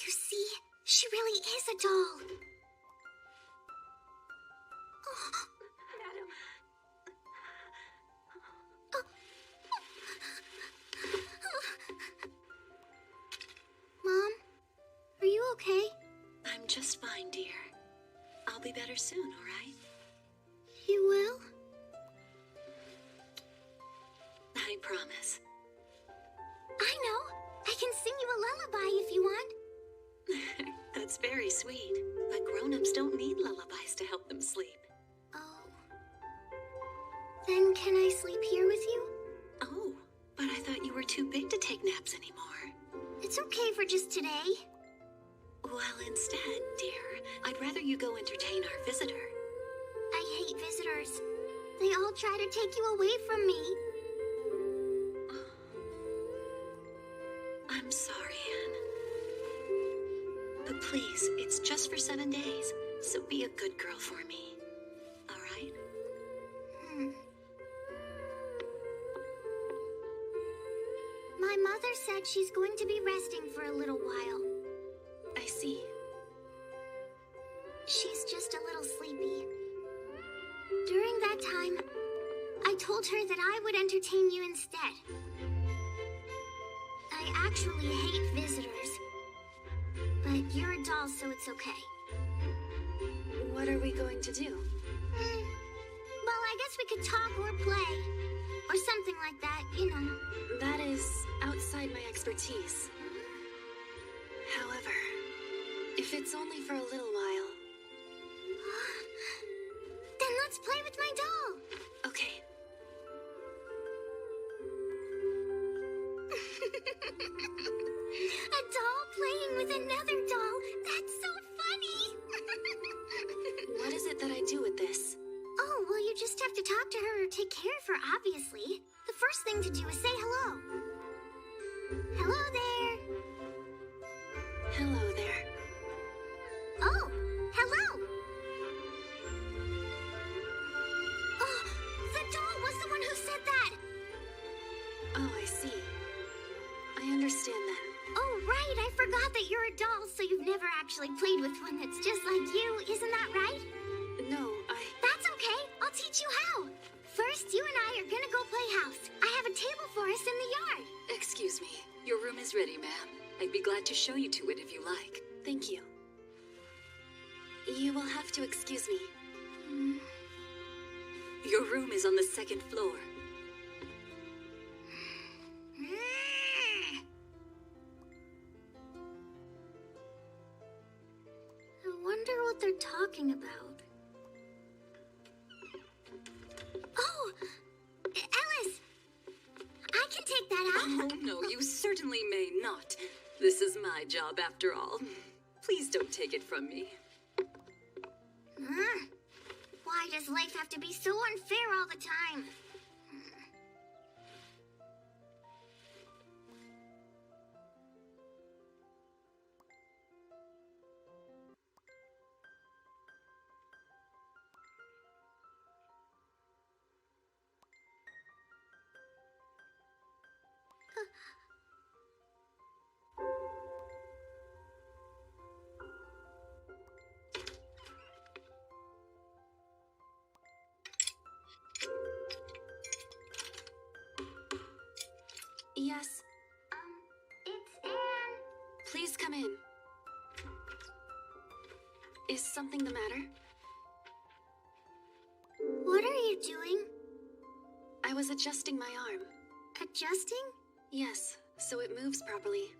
Speaker 3: You see, she really is a doll.
Speaker 2: Madam.
Speaker 3: Mom, are you okay?
Speaker 12: I'm just fine, dear. I'll be better soon, all right?
Speaker 3: You will?
Speaker 12: I promise.
Speaker 3: I know. I can sing you a lullaby if you want.
Speaker 12: That's very sweet, but grown-ups don't need lullabies to help them sleep.
Speaker 3: Oh. Then can I sleep here with you?
Speaker 12: Oh, but I thought you were too big to take naps anymore.
Speaker 3: It's okay for just today.
Speaker 12: Well, instead, dear, I'd rather you go entertain our visitor.
Speaker 3: I hate visitors. They all try to take you away from me.
Speaker 12: I'm sorry, Anne. But please, it's just for 7 days, so be a good girl for me. All right?
Speaker 3: My mother said she's going to be resting for a little while.
Speaker 2: I see.
Speaker 3: She's just a little sleepy. During that time, I I told her that I would entertain you instead. I actually hate visitors. But you're a doll, so it's okay.
Speaker 2: What are we going to do?
Speaker 3: Well, I guess we could talk or play. Or something like that, you know.
Speaker 2: That is outside my expertise. However, if it's only for a little while...
Speaker 3: Then let's play with my doll.
Speaker 2: Okay.
Speaker 3: A doll playing with another doll. That's so funny.
Speaker 2: What is it that I do with this?
Speaker 3: Oh, well, you just have to talk to her or take care of her, obviously. The first thing to do is say hello. Hello there.
Speaker 2: Hello there.
Speaker 3: Oh, hello. Oh, the doll was the one who said that.
Speaker 2: Oh, I see. I understand then.
Speaker 3: Oh, right. I forgot that you're a doll, so you've never actually played with one that's just like you. Isn't that right?
Speaker 2: No,
Speaker 3: That's okay. I'll teach you how. First, you and I are gonna go play house. I have a table for us in the yard.
Speaker 12: Excuse me. Your room is ready, ma'am. I'd be glad to show you to it if you like.
Speaker 2: Thank you. You will have to excuse me.
Speaker 12: Your room is on the second floor.
Speaker 3: I wonder what they're talking about. Oh! Alice! I can take that out.
Speaker 12: Oh, no, you certainly may not. This is my job, after all. Please don't take it from me.
Speaker 3: Why does life have to be so unfair all the time?
Speaker 2: Yes.
Speaker 3: It's Anne.
Speaker 2: Please come in. Is something the matter?
Speaker 3: What are you doing?
Speaker 2: I was adjusting my arm.
Speaker 3: Adjusting?
Speaker 2: Yes, so it moves properly.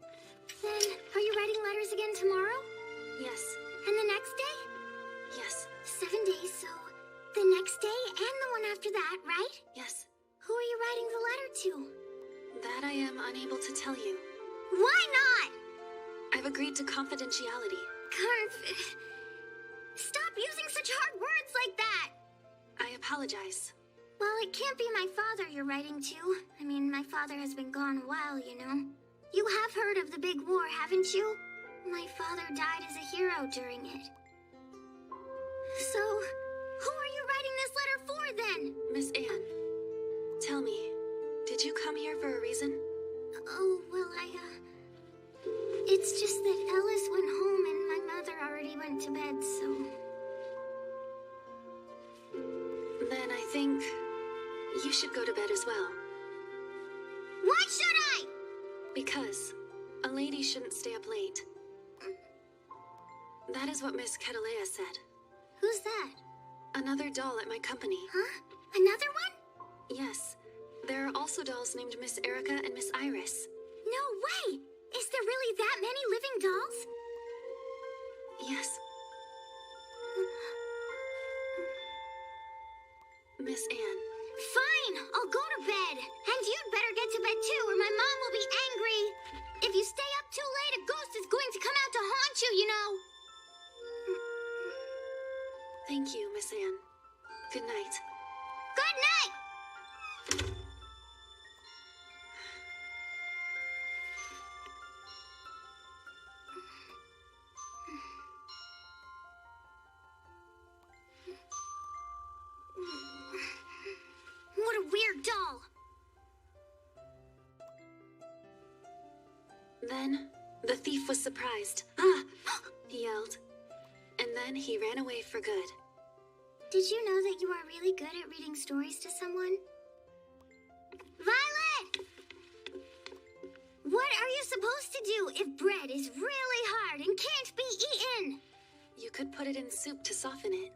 Speaker 3: Then, are you writing letters again tomorrow?
Speaker 2: Yes.
Speaker 3: And the next day?
Speaker 2: Yes.
Speaker 3: 7 days, so the next day and the one after that, right?
Speaker 2: Yes.
Speaker 3: Who are you writing the letter to?
Speaker 2: That I am unable to tell you.
Speaker 3: Why not?
Speaker 2: I've agreed to confidentiality.
Speaker 3: Stop using such hard words like that!
Speaker 2: I apologize.
Speaker 3: Well, it can't be my father you're writing to. I mean, my father has been gone a while, you know. You have heard of the big war, haven't you? My father died as a hero during it. So, who are you writing this letter for, then?
Speaker 2: Miss Anne, tell me, did you come here for a reason?
Speaker 3: Oh, well, It's just that Alice went home and my mother already went to bed, so...
Speaker 2: Then I think you should go to bed as well.
Speaker 3: Why should I?
Speaker 2: Because a lady shouldn't stay up late. That is what Miss Catalea said.
Speaker 3: Who's that?
Speaker 2: Another doll at my company.
Speaker 3: Huh? Another one?
Speaker 2: Yes. There are also dolls named Miss Erica and Miss Iris.
Speaker 3: No way! Is there really that many living dolls?
Speaker 2: Yes. Miss Anne.
Speaker 3: Fine, I'll go to bed. And you'd better get to bed too, or my mom will be angry. If you stay up too late, a ghost is going to come out to haunt you, you know.
Speaker 2: Thank you, Miss Anne. Good night.
Speaker 3: Good night! What a weird doll.
Speaker 2: Then, the thief was surprised. Ah! He yelled. And then he ran away for good.
Speaker 3: Did you know that you are really good at reading stories to someone? Violet! What are you supposed to do if bread is really hard and can't be eaten?
Speaker 2: You could put it in soup to soften it.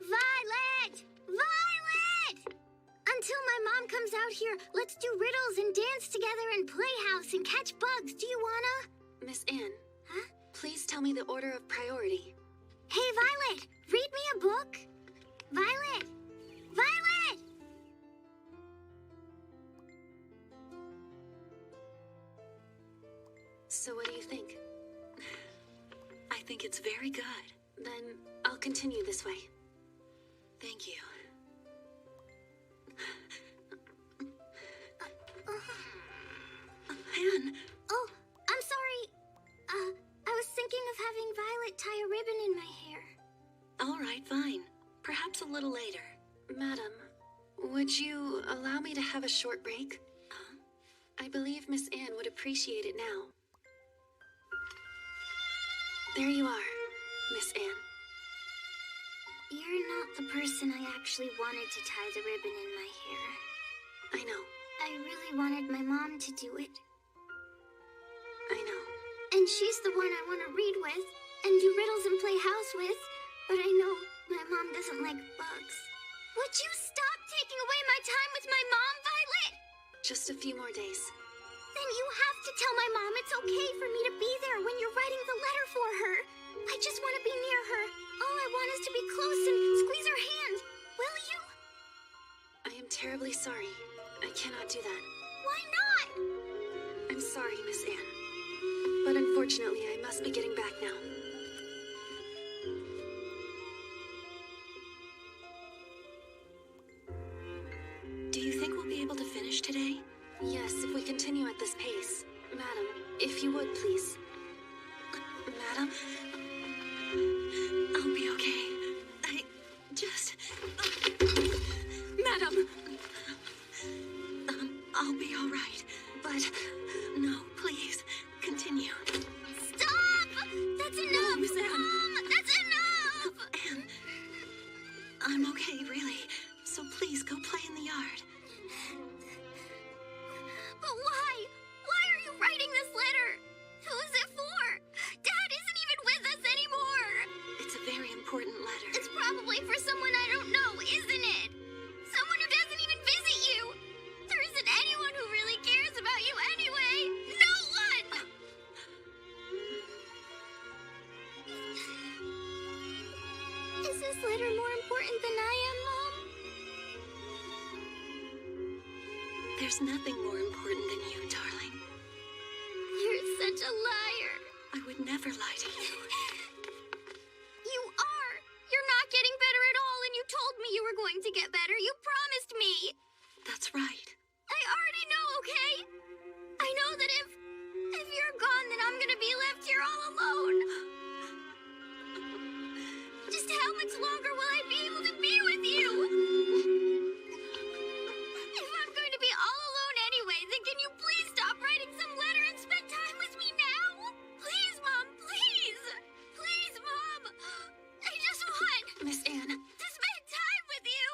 Speaker 3: Violet! Violet! Until my mom comes out here, let's do riddles and dance together and play house and catch bugs. Do you wanna?
Speaker 2: Miss Anne.
Speaker 3: Huh?
Speaker 2: Please tell me the order of priority.
Speaker 3: Hey, Violet! Read me a book. Violet! Violet!
Speaker 2: So what do you think?
Speaker 12: I think it's very good.
Speaker 2: Then I'll continue this way.
Speaker 12: Thank you. Anne!
Speaker 3: Oh, I'm sorry. I was thinking of having Violet tie a ribbon in my hair.
Speaker 12: All right, fine. Perhaps a little later.
Speaker 2: Madam, would you allow me to have a short break? I believe Miss Anne would appreciate it now. There you are, Miss Anne.
Speaker 3: You're not the person I actually wanted to tie the ribbon in my hair.
Speaker 2: I know.
Speaker 3: I really wanted my mom to do it.
Speaker 2: I know.
Speaker 3: And she's the one I want to read with and do riddles and play house with. But I know my mom doesn't like bugs. Would you stop taking away my time with my mom, Violet?
Speaker 2: Just a few more days.
Speaker 3: Then you have to tell my mom it's okay for me to be there when you're writing the letter for her. I just want to be near her. All I want is to be close and squeeze her hand. Will you?
Speaker 2: I am terribly sorry. I cannot do that.
Speaker 3: Why not?
Speaker 2: I'm sorry, Miss Anne. But unfortunately, I must be getting back now.
Speaker 12: Do you think we'll be able to finish today?
Speaker 2: Yes, if we continue at this pace. Madam, if you would, please. Madam?
Speaker 12: I'll be okay. I just...
Speaker 2: Madam!
Speaker 12: I'll be all right. But no, please, continue.
Speaker 3: Stop! That's enough!
Speaker 12: Miss Anne.
Speaker 3: Mom, that's enough!
Speaker 12: Anne, I'm okay, really. So please go play in the yard.
Speaker 3: But why? Why are you writing this letter? Who is it for? Dad isn't even with us anymore!
Speaker 12: It's a very important letter.
Speaker 3: It's probably for someone I don't know, isn't it? Someone who doesn't even visit you! There isn't anyone who really cares about you anyway! No one! Is this letter more important than I am, Mom?
Speaker 12: There's nothing more important than you, darling.
Speaker 3: You're such a liar.
Speaker 12: I would never lie to you.
Speaker 3: You are! You're not getting better at all, and you told me you were going to get better. You promised me!
Speaker 12: That's right.
Speaker 3: I already know, okay? I know that if you're gone, then I'm gonna be left here all alone. Just how much longer will I be able to be with you? If I'm going to be all alone anyway, then can you please stop writing some letter and spend time with me now? Please, Mom, please! Please, Mom! I just want
Speaker 2: Miss Anne.
Speaker 3: to spend time with you!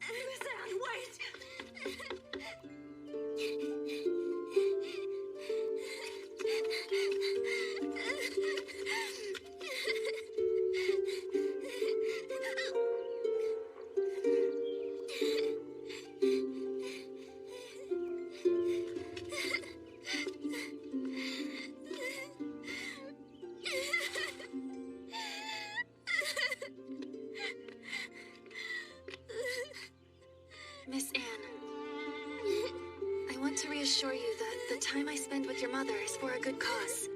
Speaker 12: Miss Anne, wait!
Speaker 2: Miss Anne, I want to reassure you that the time I spend with your mother is for a good cause.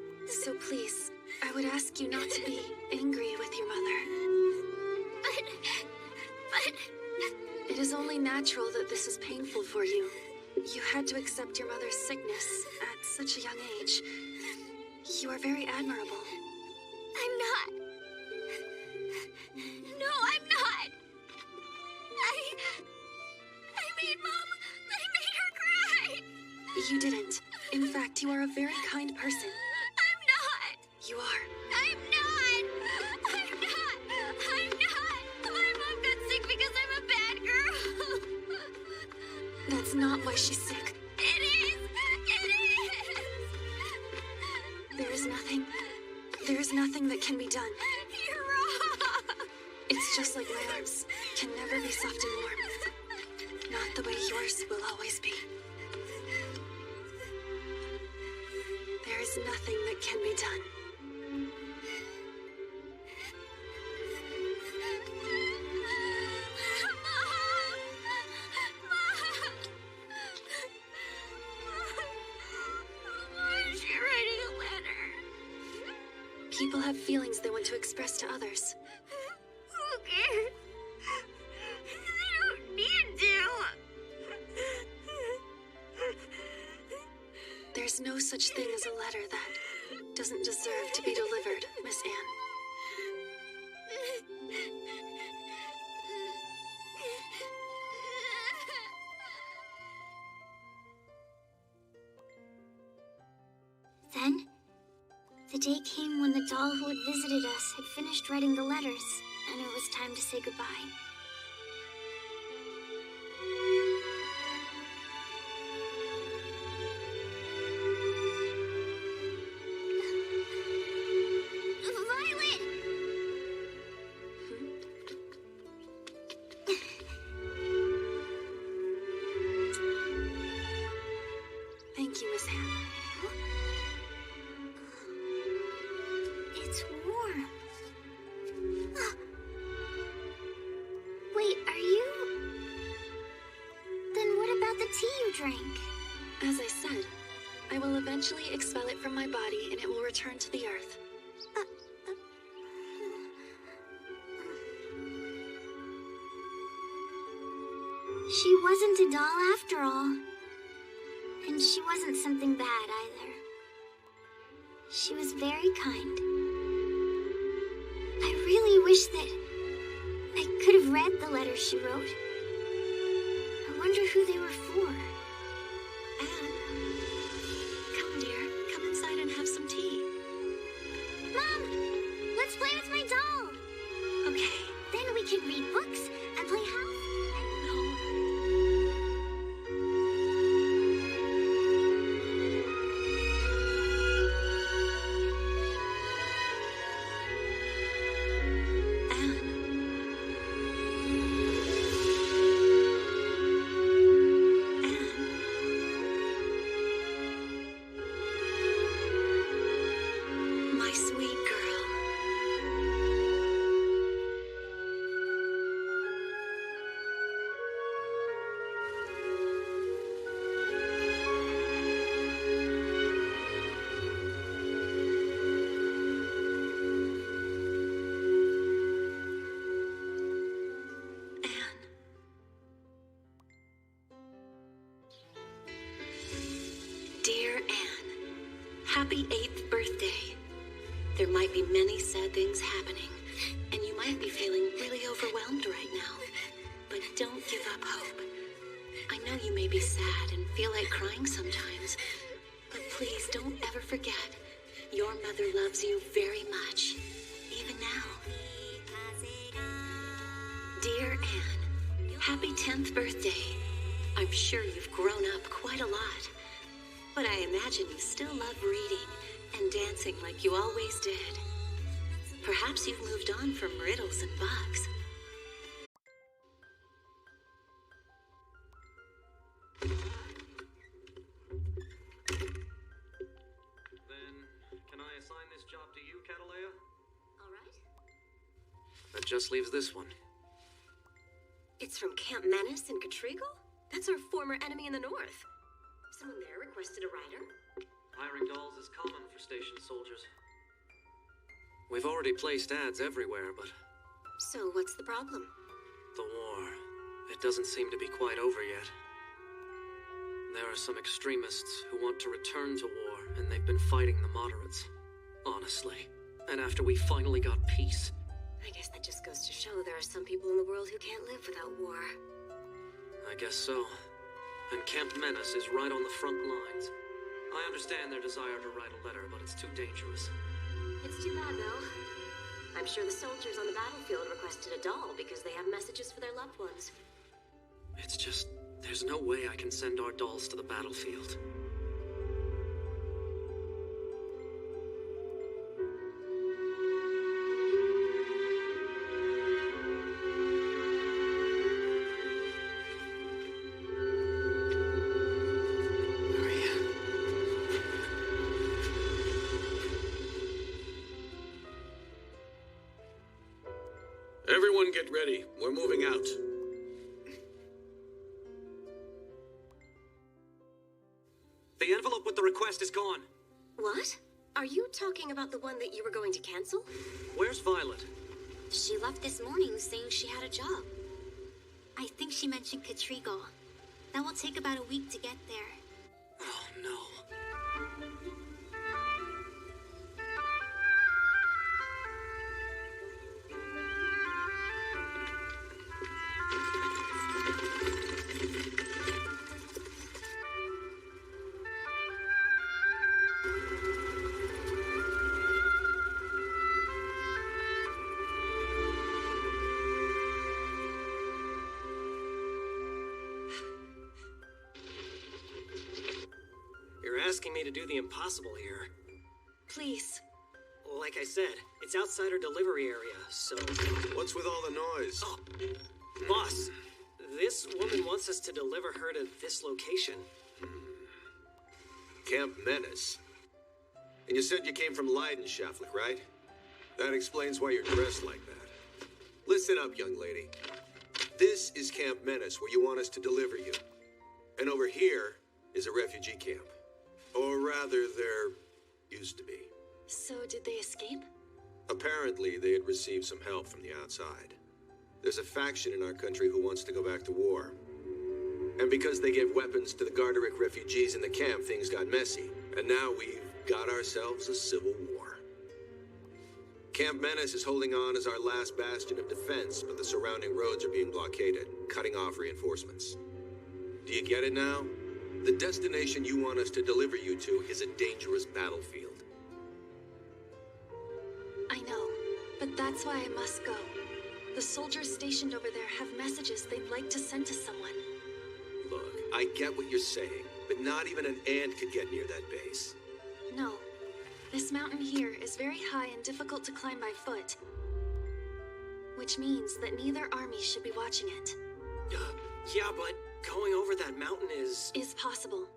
Speaker 2: So please, I would ask you not to be angry with your mother.
Speaker 3: But...
Speaker 2: It is only natural that this is painful for you. You had to accept your mother's sickness at such a young age. You are very admirable.
Speaker 3: I'm not. No, I'm not. I made Mom. I made her cry.
Speaker 2: You didn't. In fact, you are a very kind person.
Speaker 3: I'm not.
Speaker 2: You are.
Speaker 3: I'm not. I'm not. I'm not. My mom got sick
Speaker 2: not why she's sick.
Speaker 5: It is! It is!
Speaker 2: There is nothing that can be done.
Speaker 5: You're wrong!
Speaker 2: It's just like my arms can never be soft and warm. Not the way yours will always be. There is nothing that can be done.
Speaker 5: Why is she writing a letter?
Speaker 2: People have feelings they want to express to others.
Speaker 5: Who cares? They don't need to.
Speaker 2: There's no such thing as a letter that doesn't deserve to be delivered, Miss Anne.
Speaker 3: Then, the day came when the doll who had visited us had finished writing the letters, and it was time to say goodbye.
Speaker 5: Violet!
Speaker 2: Thank you, Miss Anne.
Speaker 3: It's warm. Wait, are you... Then what about the tea you drank?
Speaker 2: As I said, I will eventually expel it from my body and it will return to the earth.
Speaker 3: She wasn't a doll after all. And she wasn't something bad either. She was very kind. I really wish that I could have read the letters she wrote. I wonder who they were for.
Speaker 2: Anne, come dear, come inside and have some tea.
Speaker 3: Mom, let's play with my doll.
Speaker 2: Okay.
Speaker 3: Then we can read books and play house.
Speaker 2: My sweet girl. Dear Anne, happy 8th birthday. There might be many sad things happening, and you might be feeling really overwhelmed right now. But don't give up hope. I know you may be sad and feel like crying sometimes, but please don't ever forget, your mother loves you very much, even now. Dear Anne, happy 10th birthday. I'm sure you've grown up quite a lot, but I imagine you still love reading and dancing like you always did. Perhaps you've moved on from riddles and bugs.
Speaker 1: Then, can I assign this job to you, Catalea?
Speaker 12: All right.
Speaker 1: That just leaves this one.
Speaker 5: It's from Camp Menace in Catrigal? That's our former enemy in the north. Someone there requested a writer.
Speaker 1: Hiring dolls is common for station soldiers. We've already placed ads everywhere, but
Speaker 5: So what's the problem?
Speaker 1: the war, it doesn't seem to be quite over yet. There are some extremists who want to return to war, and they've been fighting the moderates. Honestly. And after we finally got peace,
Speaker 5: I guess that just goes to show there are some people in the world who can't live without war.
Speaker 1: I guess so. And Camp Menace is right on the front lines. I understand their desire to write a letter, but it's too dangerous.
Speaker 5: It's too bad, though. I'm sure the soldiers on the battlefield requested a doll because they have messages for their loved ones.
Speaker 1: It's just There's no way I can send our dolls to the battlefield.
Speaker 6: Everyone get ready. We're moving out.
Speaker 1: The envelope with the request is gone.
Speaker 20: What? Are you talking about the one that you were going to cancel?
Speaker 1: Where's Violet?
Speaker 3: She left this morning saying she had a job. I think she mentioned Katrigal. That will take about a week to get there.
Speaker 1: Oh, no.
Speaker 21: You're asking me to do the impossible here.
Speaker 19: Please.
Speaker 21: Like I said, it's outside our delivery area, so...
Speaker 8: What's with all the noise?
Speaker 21: Oh, boss, this woman wants us to deliver her to this location.
Speaker 8: Camp Menace. And you said you came from Leidenschaftlich, right? That explains why you're dressed like that. Listen up, young lady. This is Camp Menace, where you want us to deliver you. And over here is a refugee camp. Or rather, there used to be.
Speaker 19: So did they escape?
Speaker 8: Apparently, they had received some help from the outside. There's a faction in our country who wants to go back to war. And because they gave weapons to the Garderik refugees in the camp, things got messy. And now we've got ourselves a civil war. Camp Menace is holding on as our last bastion of defense, but the surrounding roads are being blockaded, cutting off reinforcements. Do you get it now? The destination you want us to deliver you to is a dangerous battlefield.
Speaker 19: I know, but that's why I must go. The soldiers stationed over there have messages they'd like to send to someone.
Speaker 8: Look, I get what you're saying, but not even an ant could get near that base.
Speaker 19: No. This mountain here is very high and difficult to climb by foot. Which means that neither army should be watching it.
Speaker 21: Yeah, but going over that mountain is
Speaker 19: possible.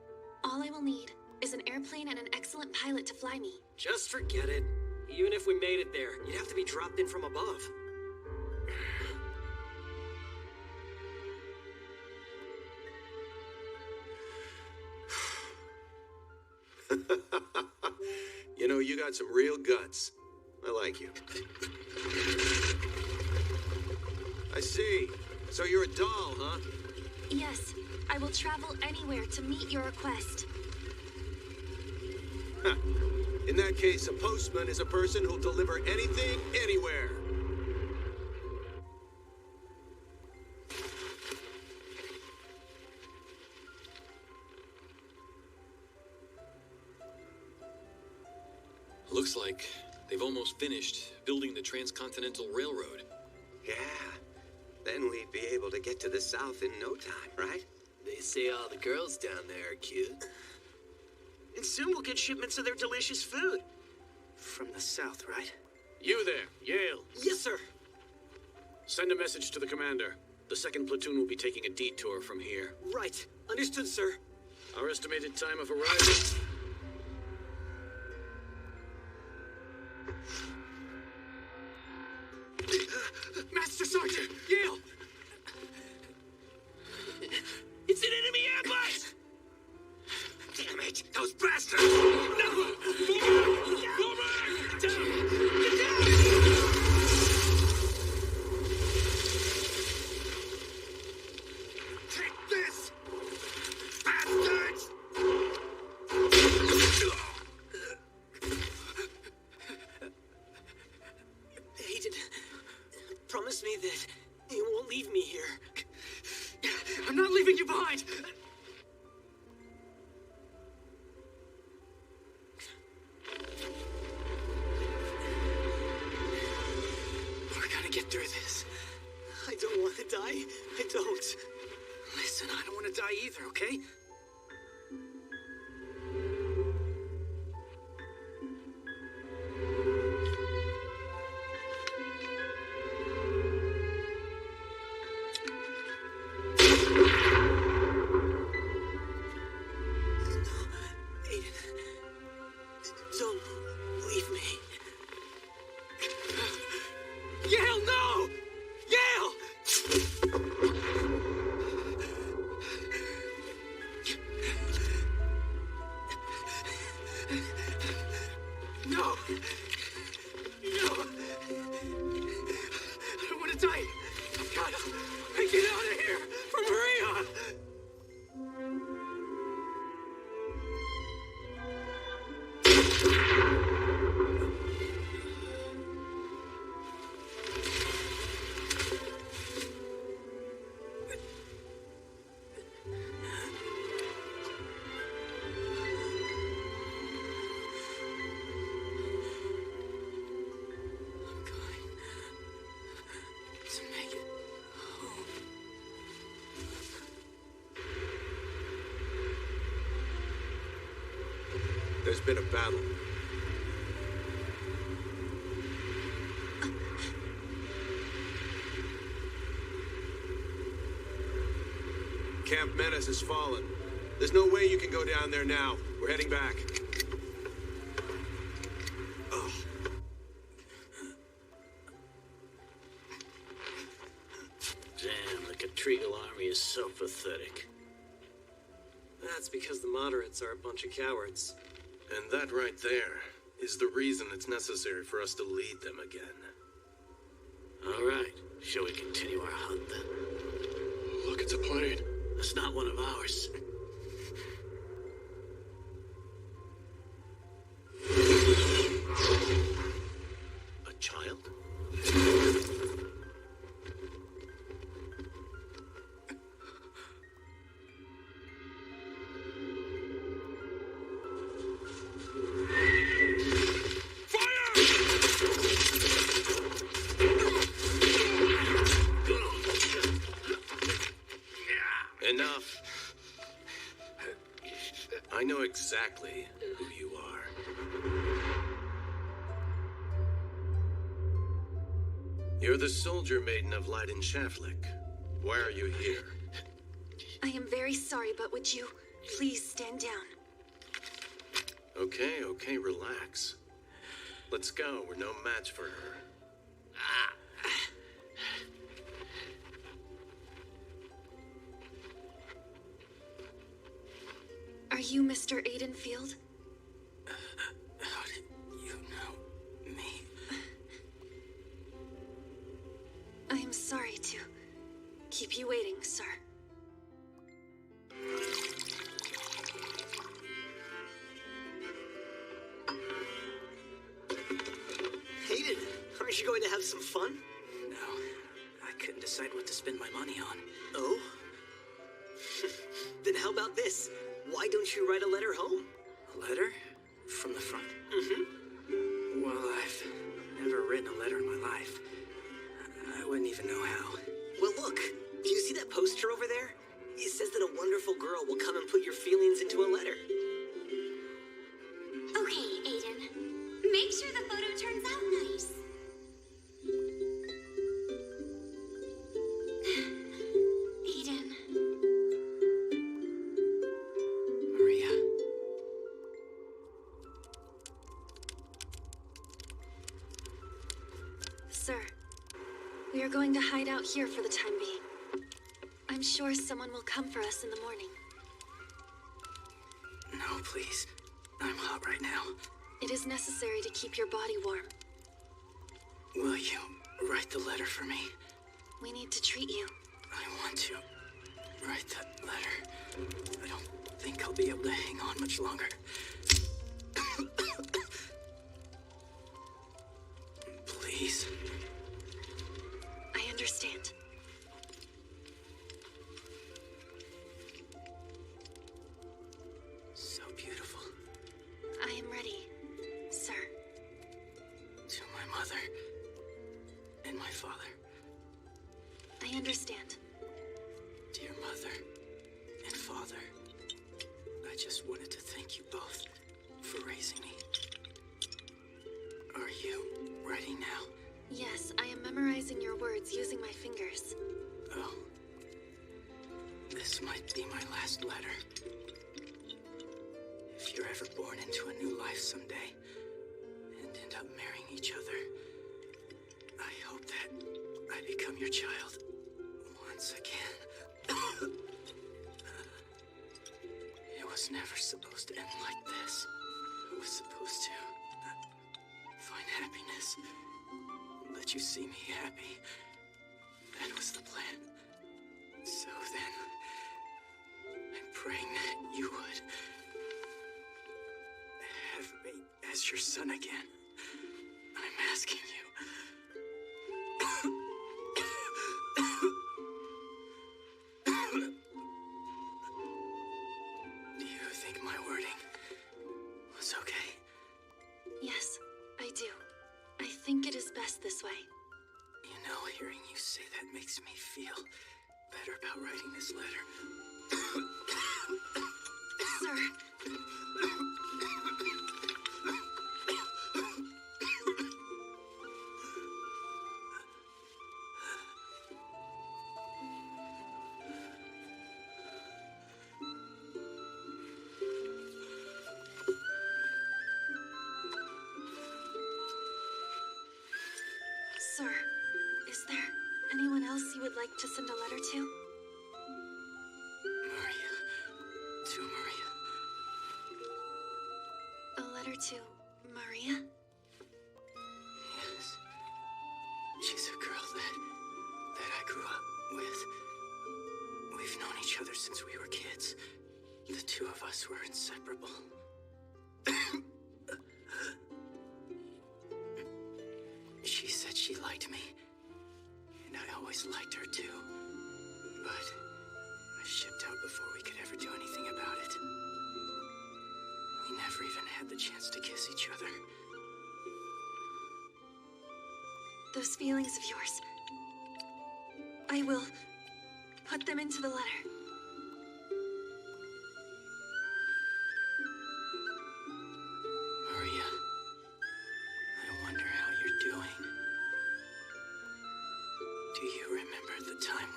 Speaker 19: All I will need is an airplane and an excellent pilot to fly me.
Speaker 21: Just forget it. Even if we made it there, you'd have to be dropped in from above.
Speaker 8: You know, you got some real guts. I like you. I see. So you're a doll, huh?
Speaker 19: Yes, I will travel anywhere to meet your request.
Speaker 8: Huh. In that case, a postman is a person who'll deliver anything, anywhere.
Speaker 10: Looks like they've almost finished building the Transcontinental Railroad.
Speaker 4: Yeah. Then we'd be able to get to the south in no time, right?
Speaker 14: They say all the girls down there are cute. And soon we'll get shipments of their delicious food. From the south, right?
Speaker 6: You there, Yale.
Speaker 21: Yes, sir.
Speaker 6: Send a message to the commander. The 2nd platoon will be taking a detour from here.
Speaker 21: Right. Understood, sir.
Speaker 6: Our estimated time of arrival...
Speaker 21: Master Sergeant! Yale! It's an enemy ambush!
Speaker 13: Damn it! Those bastards! No! Go back! Get down! Take this! Bastards!
Speaker 21: Agent, promise me that you won't leave me here. I'm not leaving you behind! We're gonna get through this. I don't want to die. I don't. Listen, I don't want to die either, okay?
Speaker 18: There's been a battle. Camp Menace has fallen. There's no way you can go down there now. We're heading back. Oh.
Speaker 7: Damn, the Catrigal army is so pathetic.
Speaker 1: That's because the moderates are a bunch of cowards.
Speaker 14: And that right there is the reason it's necessary for us to lead them again.
Speaker 7: All right, shall we continue our hunt then?
Speaker 6: Look, it's a plane.
Speaker 7: It's not one of ours.
Speaker 14: A child? Enough. I know exactly who you are. You're the soldier maiden of Leiden Shaflik. Why are you here?
Speaker 19: I am very sorry, but would you please stand down?
Speaker 14: Okay, relax. Let's go. We're no match for her.
Speaker 19: Are you Mr. Aiden Field?
Speaker 21: How did you know me?
Speaker 19: I am sorry to keep you waiting, sir.
Speaker 21: Aiden, aren't you going to have some fun? No, I couldn't decide what to spend my money on. Oh? Then how about this? Why don't you write a letter home? A letter? From the front? Mm-hmm. Well, I've never written a letter in my life. I wouldn't even know how. Well, look. Do you see that poster over there? It says that a wonderful girl will come and put your feelings into a letter.
Speaker 3: Okay, Aiden. Make sure the photo turns out nice. Aiden.
Speaker 21: Maria.
Speaker 19: Sir, we are going to hide out here for the time being. I'm sure someone will come for us in the morning.
Speaker 21: No, please. I'm hot right now.
Speaker 19: It is necessary to keep your body warm.
Speaker 21: Will you write the letter for me?
Speaker 19: We need to treat you.
Speaker 21: I want to write that letter. I don't think I'll be able to hang on much longer. Please.
Speaker 19: I understand.
Speaker 21: So beautiful.
Speaker 19: I am ready, sir.
Speaker 21: To my mother and my father.
Speaker 19: I understand.
Speaker 21: Dear Mother and Father, I just wanted to thank you both for raising me. Are you ready now?
Speaker 19: Yes, I am memorizing your words using my fingers.
Speaker 21: Oh. This might be my last letter. If you're ever born into a new life someday and end up marrying each other, I hope that I become your child once again. It was never supposed to end like this. It was supposed to find happiness. Let you see me happy. That was the plan. So then, I'm praying that you would have me as your son again. I'm asking you. Do you think my wording was okay?
Speaker 19: Yes, I do. I think it is best this way.
Speaker 21: You know, hearing you say that makes me feel better about writing this letter.
Speaker 19: Sir. Sir, is there anyone else you would like to send a letter to?
Speaker 21: Maria. To Maria.
Speaker 19: A letter to Maria?
Speaker 21: Yes. She's a girl that I grew up with. We've known each other since we were kids. The two of us were inseparable. She said she liked me, and I always liked her too. But I shipped out before we could ever do anything about it. We never even had the chance to kiss each other.
Speaker 19: Those feelings of yours. I will put them into the letter.
Speaker 21: Maria, I wonder how you're doing. Do you remember the time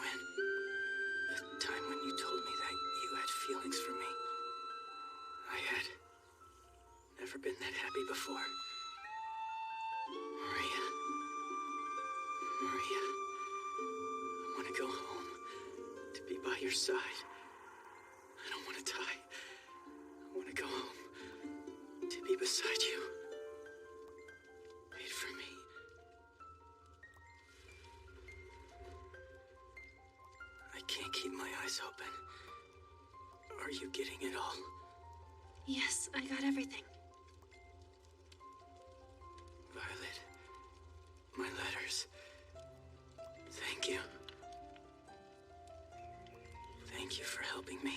Speaker 21: when you told me that you had feelings for me? I had never been that happy before. Maria, I want to go home to be by your side. I don't want to die. I want to go home to be beside you. Wait for me. I can't keep my eyes open. Are you getting it all?
Speaker 19: Yes, I got everything.
Speaker 21: Violet, my letters. Thank you. Thank you for helping me.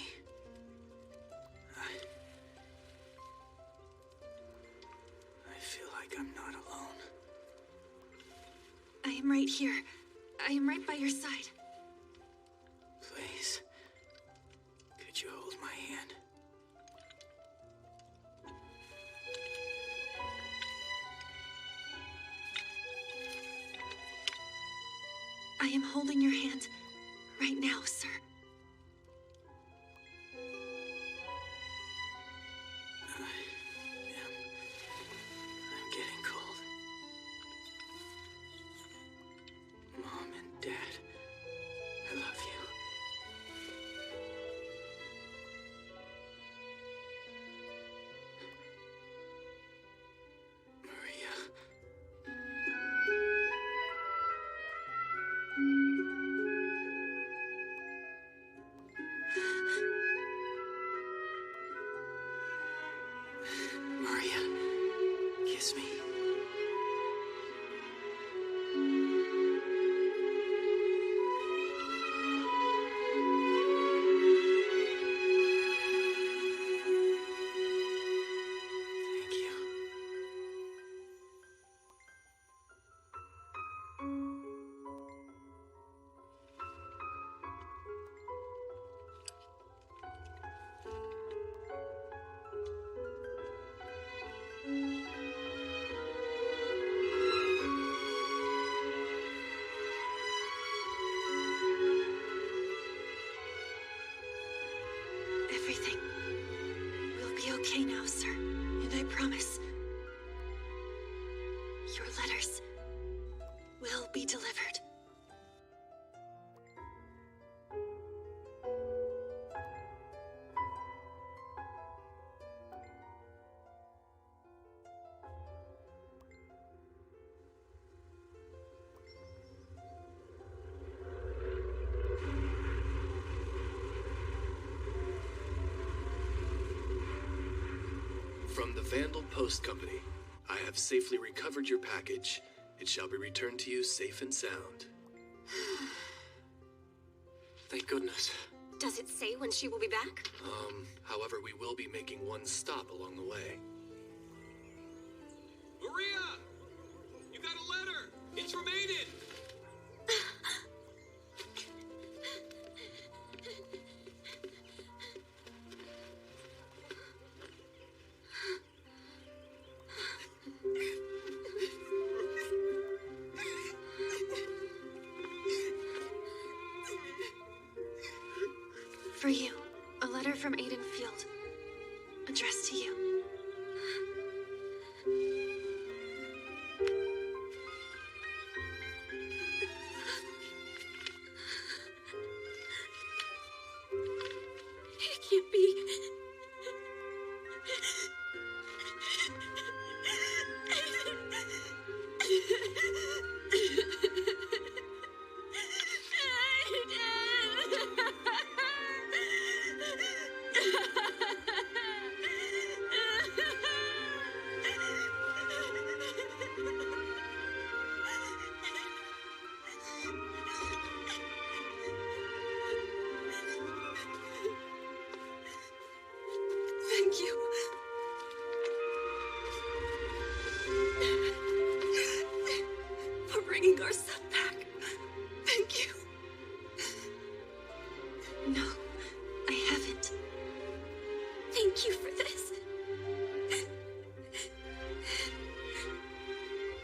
Speaker 21: I feel like I'm not alone.
Speaker 19: I am right here. I am right by your side.
Speaker 21: Please, could you hold my hand?
Speaker 19: I am holding your hand right now, sir.
Speaker 21: I'm getting cold. Mom and Dad, I love you. Maria. Maria, kiss me. Thank you.
Speaker 19: letters will be delivered.
Speaker 6: From the Vandal Post Company, I have safely recovered your package. It shall be returned to you safe and sound.
Speaker 1: Thank goodness.
Speaker 20: Does it say when she will be back?
Speaker 6: However, we will be making one stop along the way.
Speaker 10: Maria! You got a letter! It's from Aiden!
Speaker 19: For you, a letter from Aiden Field, addressed to you.
Speaker 20: It can't be. Thank you. For bringing our son back. Thank you.
Speaker 19: No, I haven't.
Speaker 20: Thank you for this.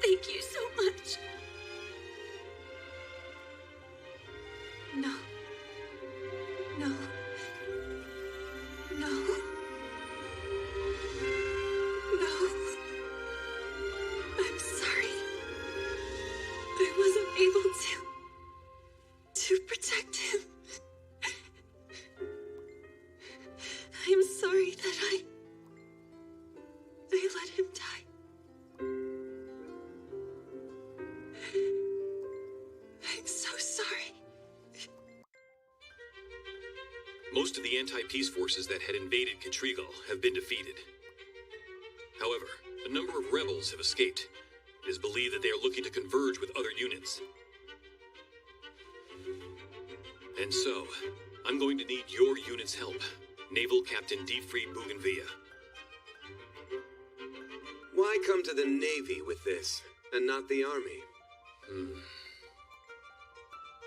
Speaker 20: Thank you so much.
Speaker 19: No. No. No. No. I'm sorry. I wasn't able to protect him. I'm sorry that I let him die. I'm so sorry.
Speaker 10: Most of the anti-peace forces that had invaded Catrigal have been defeated. However, a number of rebels have escaped. It is believed that they are looking to converge with other units. And so, I'm going to need your unit's help. Naval Captain Diefried Bougainvillea.
Speaker 18: Why come to the Navy with this, and not the Army?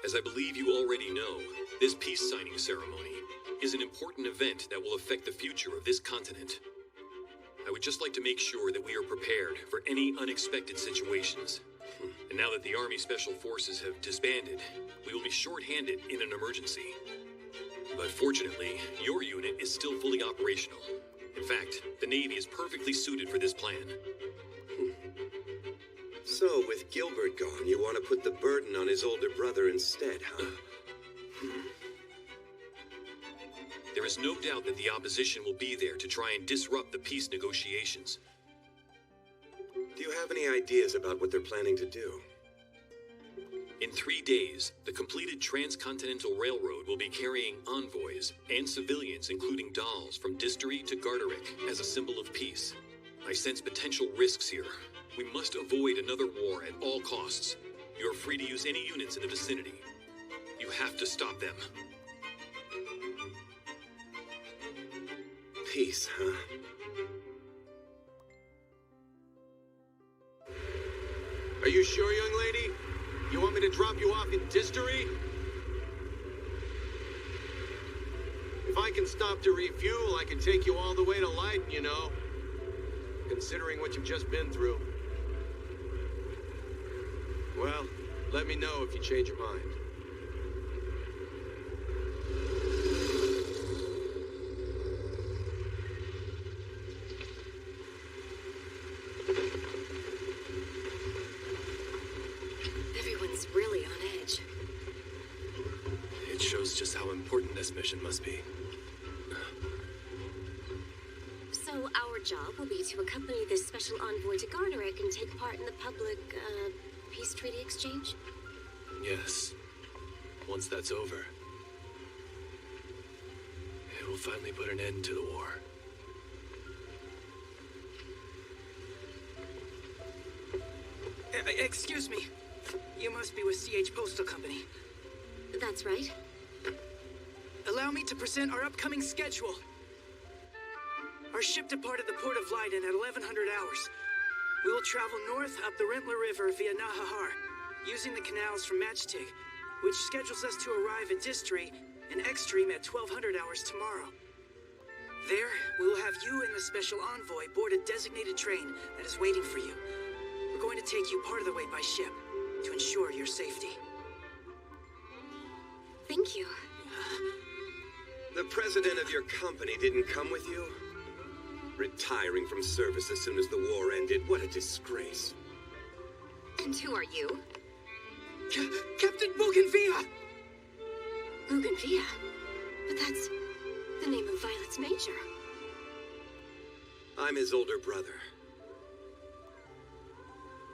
Speaker 10: As I believe you already know, this peace signing ceremony is an important event that will affect the future of this continent. I would just like to make sure that we are prepared for any unexpected situations. And now that the Army Special Forces have disbanded, we will be short-handed in an emergency. But fortunately, your unit is still fully operational. In fact, the Navy is perfectly suited for this plan.
Speaker 18: So, with Gilbert gone, you want to put the burden on his older brother instead, huh?
Speaker 10: There is no doubt that the opposition will be there to try and disrupt the peace negotiations.
Speaker 18: Do you have any ideas about what they're planning to do?
Speaker 10: In 3 days, the completed Transcontinental Railroad will be carrying envoys and civilians, including dolls, from Distery to Garderik as a symbol of peace. I sense potential risks here. We must avoid another war at all costs. You are free to use any units in the vicinity. You have to stop them.
Speaker 18: Peace, huh? Are you sure, young lady? You want me to drop you off in Distery? If I can stop to refuel, I can take you all the way to Leiden, you know. Considering what you've just been through. Well, let me know if you change your mind.
Speaker 6: realize just how important this mission must be.
Speaker 5: So our job will be to accompany this special envoy to Garderick and take part in the public, peace treaty exchange?
Speaker 6: Yes. Once that's over, it will finally put an end to the war.
Speaker 21: Excuse me. You must be with CH Postal Company.
Speaker 5: That's right.
Speaker 21: Allow me to present our upcoming schedule. Our ship departed the port of Leiden at 1100 hours. We will travel north up the Rentler River via Nahahar, using the canals from Matchtig, which schedules us to arrive at Distri and Extreme at 1200 hours tomorrow. There, we will have you and the special envoy board a designated train that is waiting for you. We're going to take you part of the way by ship to ensure your safety.
Speaker 5: Thank you.
Speaker 4: The president of your company didn't come with you? Retiring from service as soon as the war ended. What a disgrace.
Speaker 5: And who are you?
Speaker 21: Captain Bougainvillea!
Speaker 5: Bougainvillea? But that's the name of Violet's major.
Speaker 4: I'm his older brother.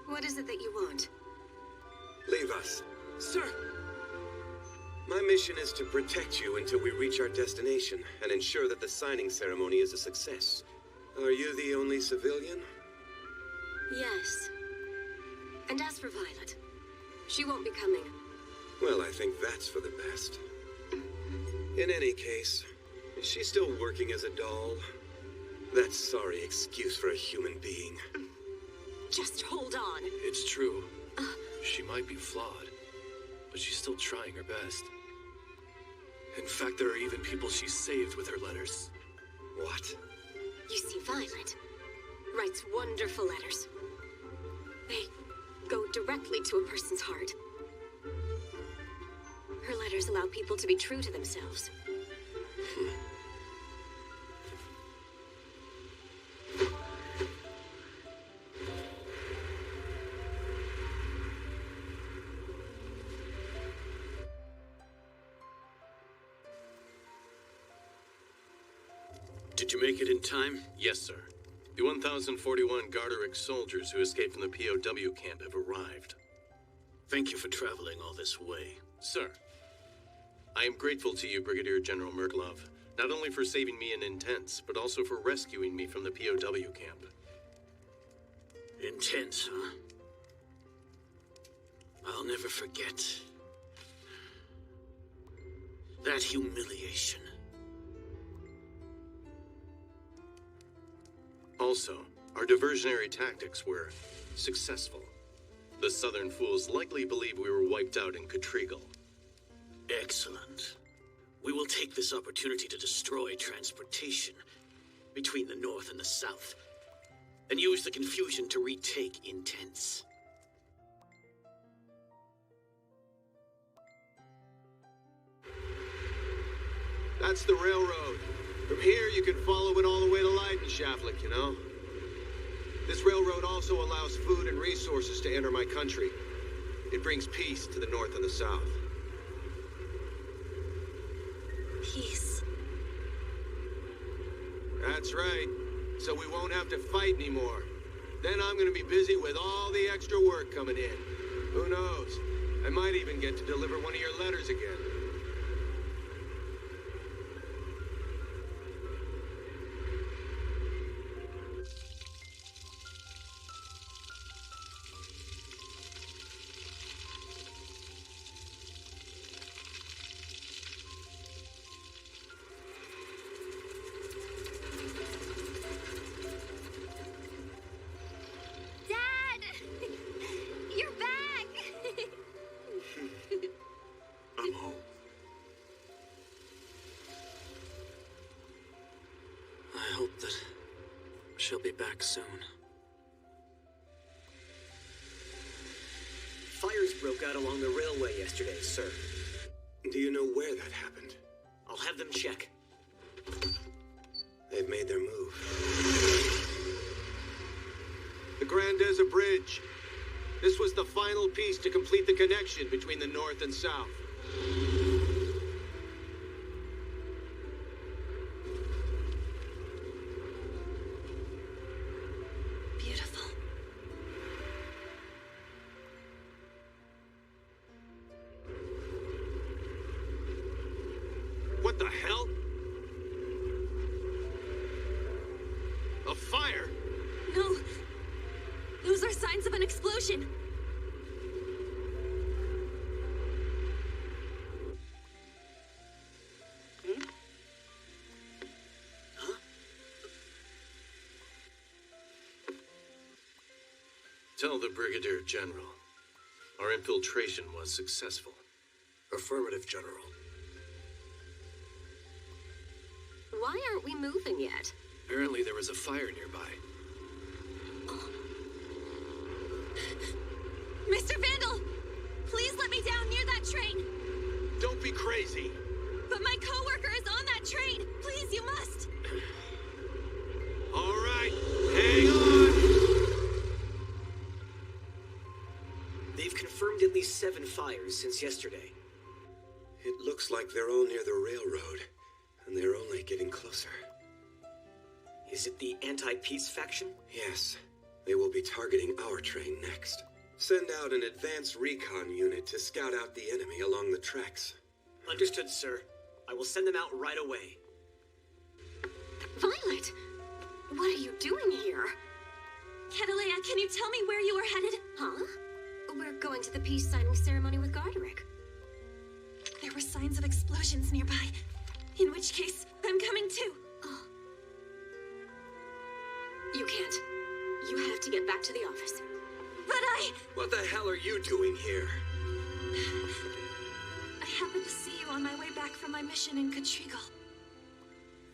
Speaker 5: What is it that you want?
Speaker 4: Leave us.
Speaker 21: Sir!
Speaker 4: My mission is to protect you until we reach our destination and ensure that the signing ceremony is a success. Are you the only civilian?
Speaker 5: Yes. And as for Violet, she won't be coming.
Speaker 4: Well, I think that's for the best. In any case, is she still working as a doll? That sorry excuse for a human being.
Speaker 5: Just hold on.
Speaker 6: It's true. She might be flawed, but she's still trying her best. In fact, there are even people she saved with her letters.
Speaker 4: What?
Speaker 5: You see, Violet writes wonderful letters. They go directly to a person's heart. Her letters allow people to be true to themselves.
Speaker 7: Did you make it in time?
Speaker 8: Yes, sir. The 1,041 Garderick soldiers who escaped from the POW camp have arrived.
Speaker 7: Thank you for traveling all this way.
Speaker 8: Sir, I am grateful to you, Brigadier General Merglov, not only for saving me in Intense, but also for rescuing me from the POW camp.
Speaker 7: Intense, huh? I'll never forget that humiliation.
Speaker 8: Also, our diversionary tactics were successful. The Southern fools likely believe we were wiped out in Katrigal.
Speaker 7: Excellent. We will take this opportunity to destroy transportation between the North and the South, and use the confusion to retake Intense.
Speaker 18: That's the railroad. From here, you can follow it all the way to Leidenschaftlich, you know? This railroad also allows food and resources to enter my country. It brings peace to the North and the South.
Speaker 5: Peace.
Speaker 18: That's right. So we won't have to fight anymore. Then I'm gonna be busy with all the extra work coming in. Who knows? I might even get to deliver one of your letters again.
Speaker 1: She'll be back soon.
Speaker 21: Fires broke out along the railway yesterday, sir.
Speaker 4: Do you know where that happened?
Speaker 21: I'll have them check.
Speaker 4: They've made their move.
Speaker 18: The Grandeza Bridge. This was the final piece to complete the connection between the North and South. What the hell? A fire?
Speaker 19: No! Those are signs of an explosion!
Speaker 8: Tell the Brigadier General. Our infiltration was successful.
Speaker 1: Affirmative, General.
Speaker 5: Why aren't we moving yet?
Speaker 6: Apparently there was a fire nearby.
Speaker 19: Mr. Vandal! Please let me down near that train!
Speaker 18: Don't be crazy!
Speaker 19: But my coworker is on that train! Please, you must!
Speaker 18: All right, hang on!
Speaker 21: They've confirmed at least 7 fires since yesterday.
Speaker 4: It looks like they're all near the railroad, and they're only getting closer.
Speaker 21: Is it the anti-peace faction?
Speaker 4: Yes. They will be targeting our train next. Send out an advanced recon unit to scout out the enemy along the tracks.
Speaker 21: Understood, sir. I will send them out right away.
Speaker 5: Violet! What are you doing here?
Speaker 19: Catalea, can you tell me where you are headed?
Speaker 5: Huh? We're going to the peace signing ceremony with Garderick.
Speaker 19: There were signs of explosions nearby. In which case, I'm coming too.
Speaker 5: Oh. You can't. You have to get back to the office.
Speaker 19: But I...
Speaker 4: What the hell are you doing here?
Speaker 19: I happened to see you on my way back from my mission in Catrigal.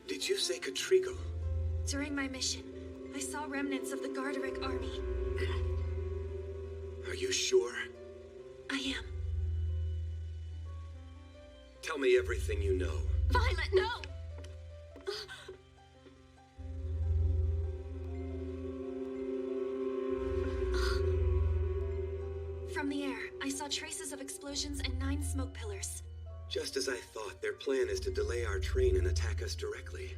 Speaker 4: Did you say Catrigal?
Speaker 19: During my mission, I saw remnants of the Garderick army.
Speaker 4: Are you sure?
Speaker 19: I am.
Speaker 4: Tell me everything you know.
Speaker 5: Violet, no!
Speaker 19: From the air, I saw traces of explosions and 9 smoke pillars.
Speaker 4: Just as I thought, their plan is to delay our train and attack us directly.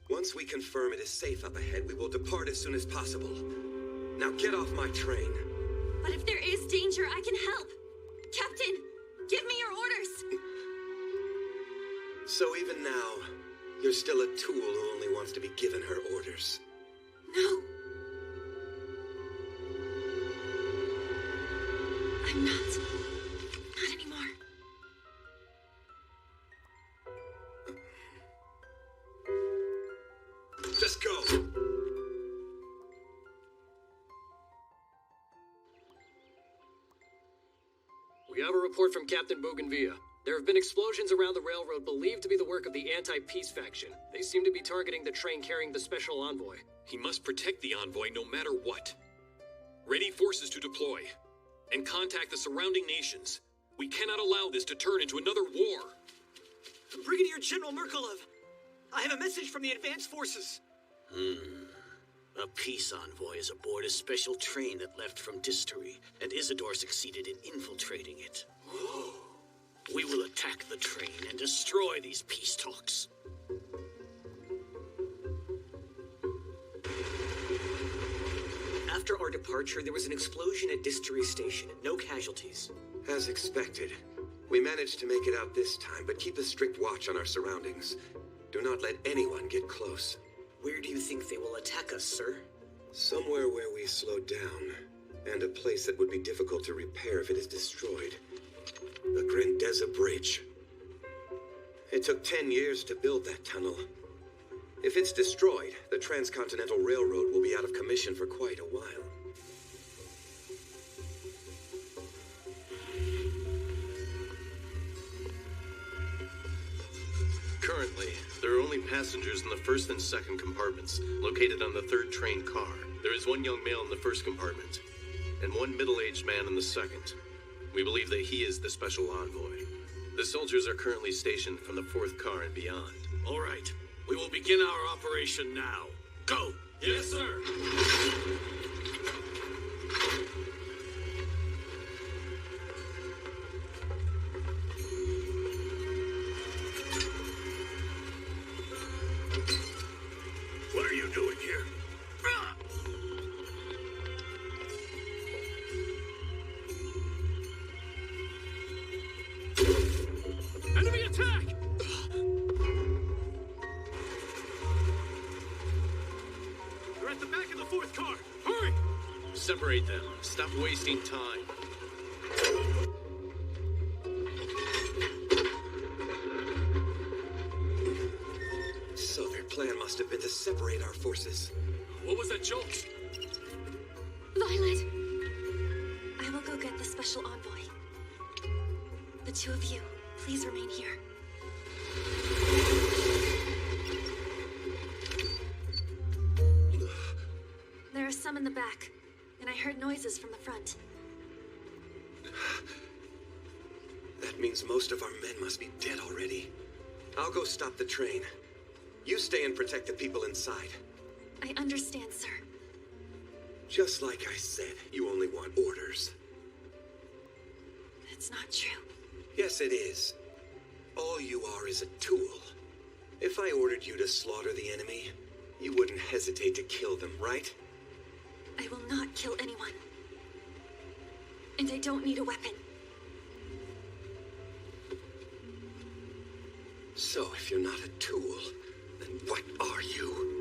Speaker 4: Once we confirm it is safe up ahead, we will depart as soon as possible. Now get off my train.
Speaker 19: But if there is danger, I can help. Captain, give me your orders.
Speaker 4: So even now, you're still a tool who only wants to be given her orders.
Speaker 19: No. I'm not. Not anymore.
Speaker 4: Just go.
Speaker 6: We have a report from Captain Bougainville. There have been explosions around the railroad believed to be the work of the anti-peace faction. They seem to be targeting the train carrying the special envoy.
Speaker 10: He must protect the envoy no matter what. Ready forces to deploy. And contact the surrounding nations. We cannot allow this to turn into another war.
Speaker 21: Brigadier General Merkulov, I have a message from the advanced forces.
Speaker 7: A peace envoy is aboard a special train that left from Distory, and Isidore succeeded in infiltrating it. We will attack the train and destroy these peace talks.
Speaker 21: After our departure, there was an explosion at Distory Station. No casualties.
Speaker 4: As expected. We managed to make it out this time, but keep a strict watch on our surroundings. Do not let anyone get close.
Speaker 21: Where do you think they will attack us, sir?
Speaker 4: Somewhere where we slow down, and a place that would be difficult to repair if it is destroyed. The Grandeza Bridge. It took 10 years to build that tunnel. If it's destroyed, the Transcontinental Railroad will be out of commission for quite a while.
Speaker 8: Currently, there are only passengers in the first and second compartments, located on the third train car. There is 1 young male in the first compartment, and 1 middle-aged man in the second. We believe that he is the special envoy. The soldiers are currently stationed from the 4th car and beyond.
Speaker 7: All right, we will begin our operation now. Go!
Speaker 6: Yes, sir!
Speaker 7: What are you doing here?
Speaker 6: Enemy attack! separate them. Stop wasting time.
Speaker 4: So their plan must have been to separate our forces.
Speaker 6: What was that jolt?
Speaker 19: Violet! I will go get the special envoy. The two of you, please remain here. There are some in the back, and I heard noises from the front.
Speaker 4: That means most of our men must be dead already. I'll go stop the train. You stay and protect the people inside.
Speaker 19: I understand, sir.
Speaker 4: Just like I said, you only want orders.
Speaker 19: That's not true.
Speaker 4: Yes, it is. All you are is a tool. If I ordered you to slaughter the enemy, you wouldn't hesitate to kill them, right?
Speaker 19: I will not kill anyone. And I don't need a weapon.
Speaker 4: So if you're not a tool, then what are you?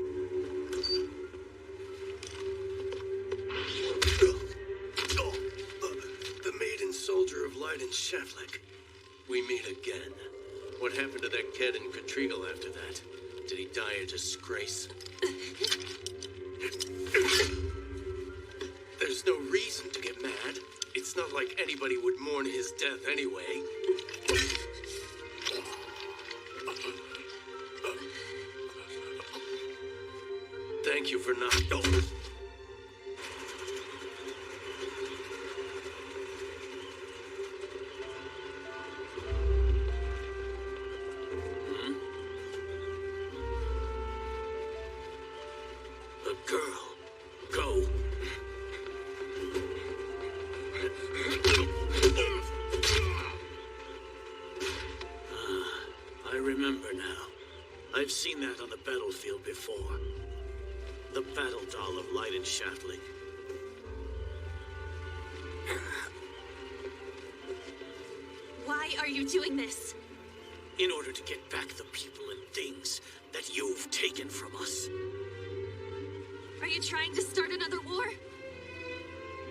Speaker 14: The maiden soldier of light in Shavlik.
Speaker 6: We meet again. What happened to that kid in Katrigal after that? Did he die a disgrace? There's no reason to get mad. It's not like anybody would mourn his death anyway. Thank you for not... Oh.
Speaker 7: I've seen that on the battlefield before. The battle doll of light in Shavlik.
Speaker 19: Why are you doing this?
Speaker 7: In order to get back the people and things that you've taken from us.
Speaker 19: Are you trying to start another war?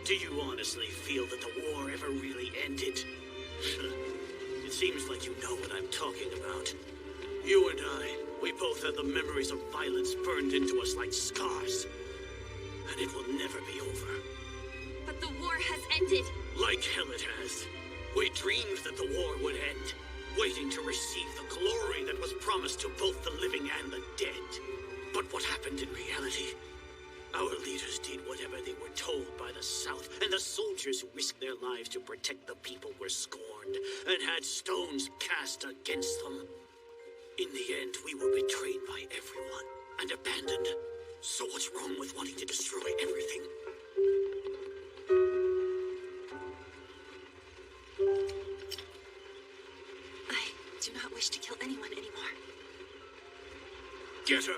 Speaker 7: Do you honestly feel that the war ever really ended? It seems like you know what I'm talking about. You and I, we both have the memories of violence burned into us like scars. And it will never be over.
Speaker 19: But the war has ended.
Speaker 7: Like hell it has. We dreamed that the war would end, waiting to receive the glory that was promised to both the living and the dead. But what happened in reality? Our leaders did whatever they were told by the South, and the soldiers who risked their lives to protect the people were scorned and had stones cast against them. In the end, we were betrayed by everyone and abandoned. So what's wrong with wanting to destroy everything?
Speaker 19: I do not wish to kill anyone anymore.
Speaker 7: Get her!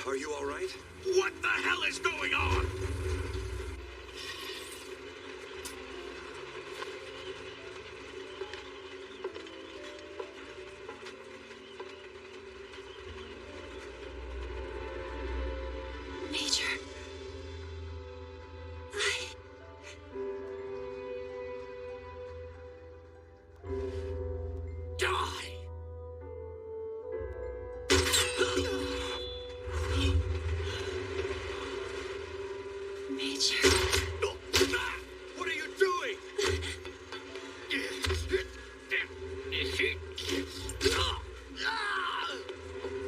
Speaker 4: Are you all right?
Speaker 7: What the hell is going on?
Speaker 19: Major.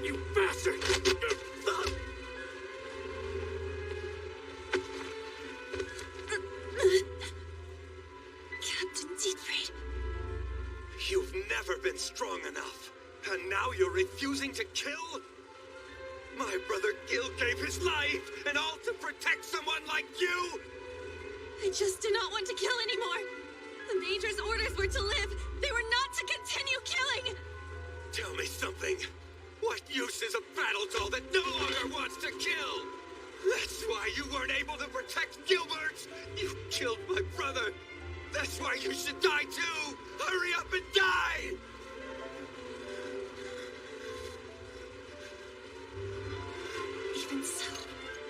Speaker 13: You bastard!
Speaker 20: Captain Siegfried.
Speaker 13: You've never been strong enough, and now you're refusing to kill? My brother Gil gave his life, and all to protect someone like you?
Speaker 20: I just do not want to kill anymore. The Major's orders were to live. They were not to continue killing.
Speaker 13: Tell me something. What use is a battle doll that no longer wants to kill? That's why you weren't able to protect Gilbert. You killed my brother. That's why you should die too. Hurry up and die!
Speaker 20: Even so,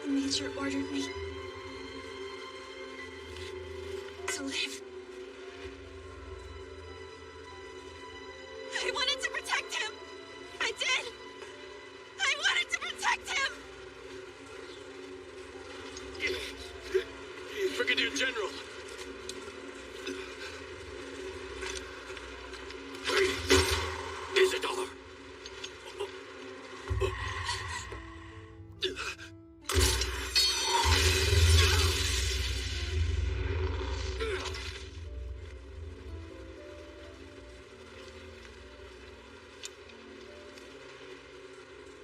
Speaker 20: the Major ordered me to live.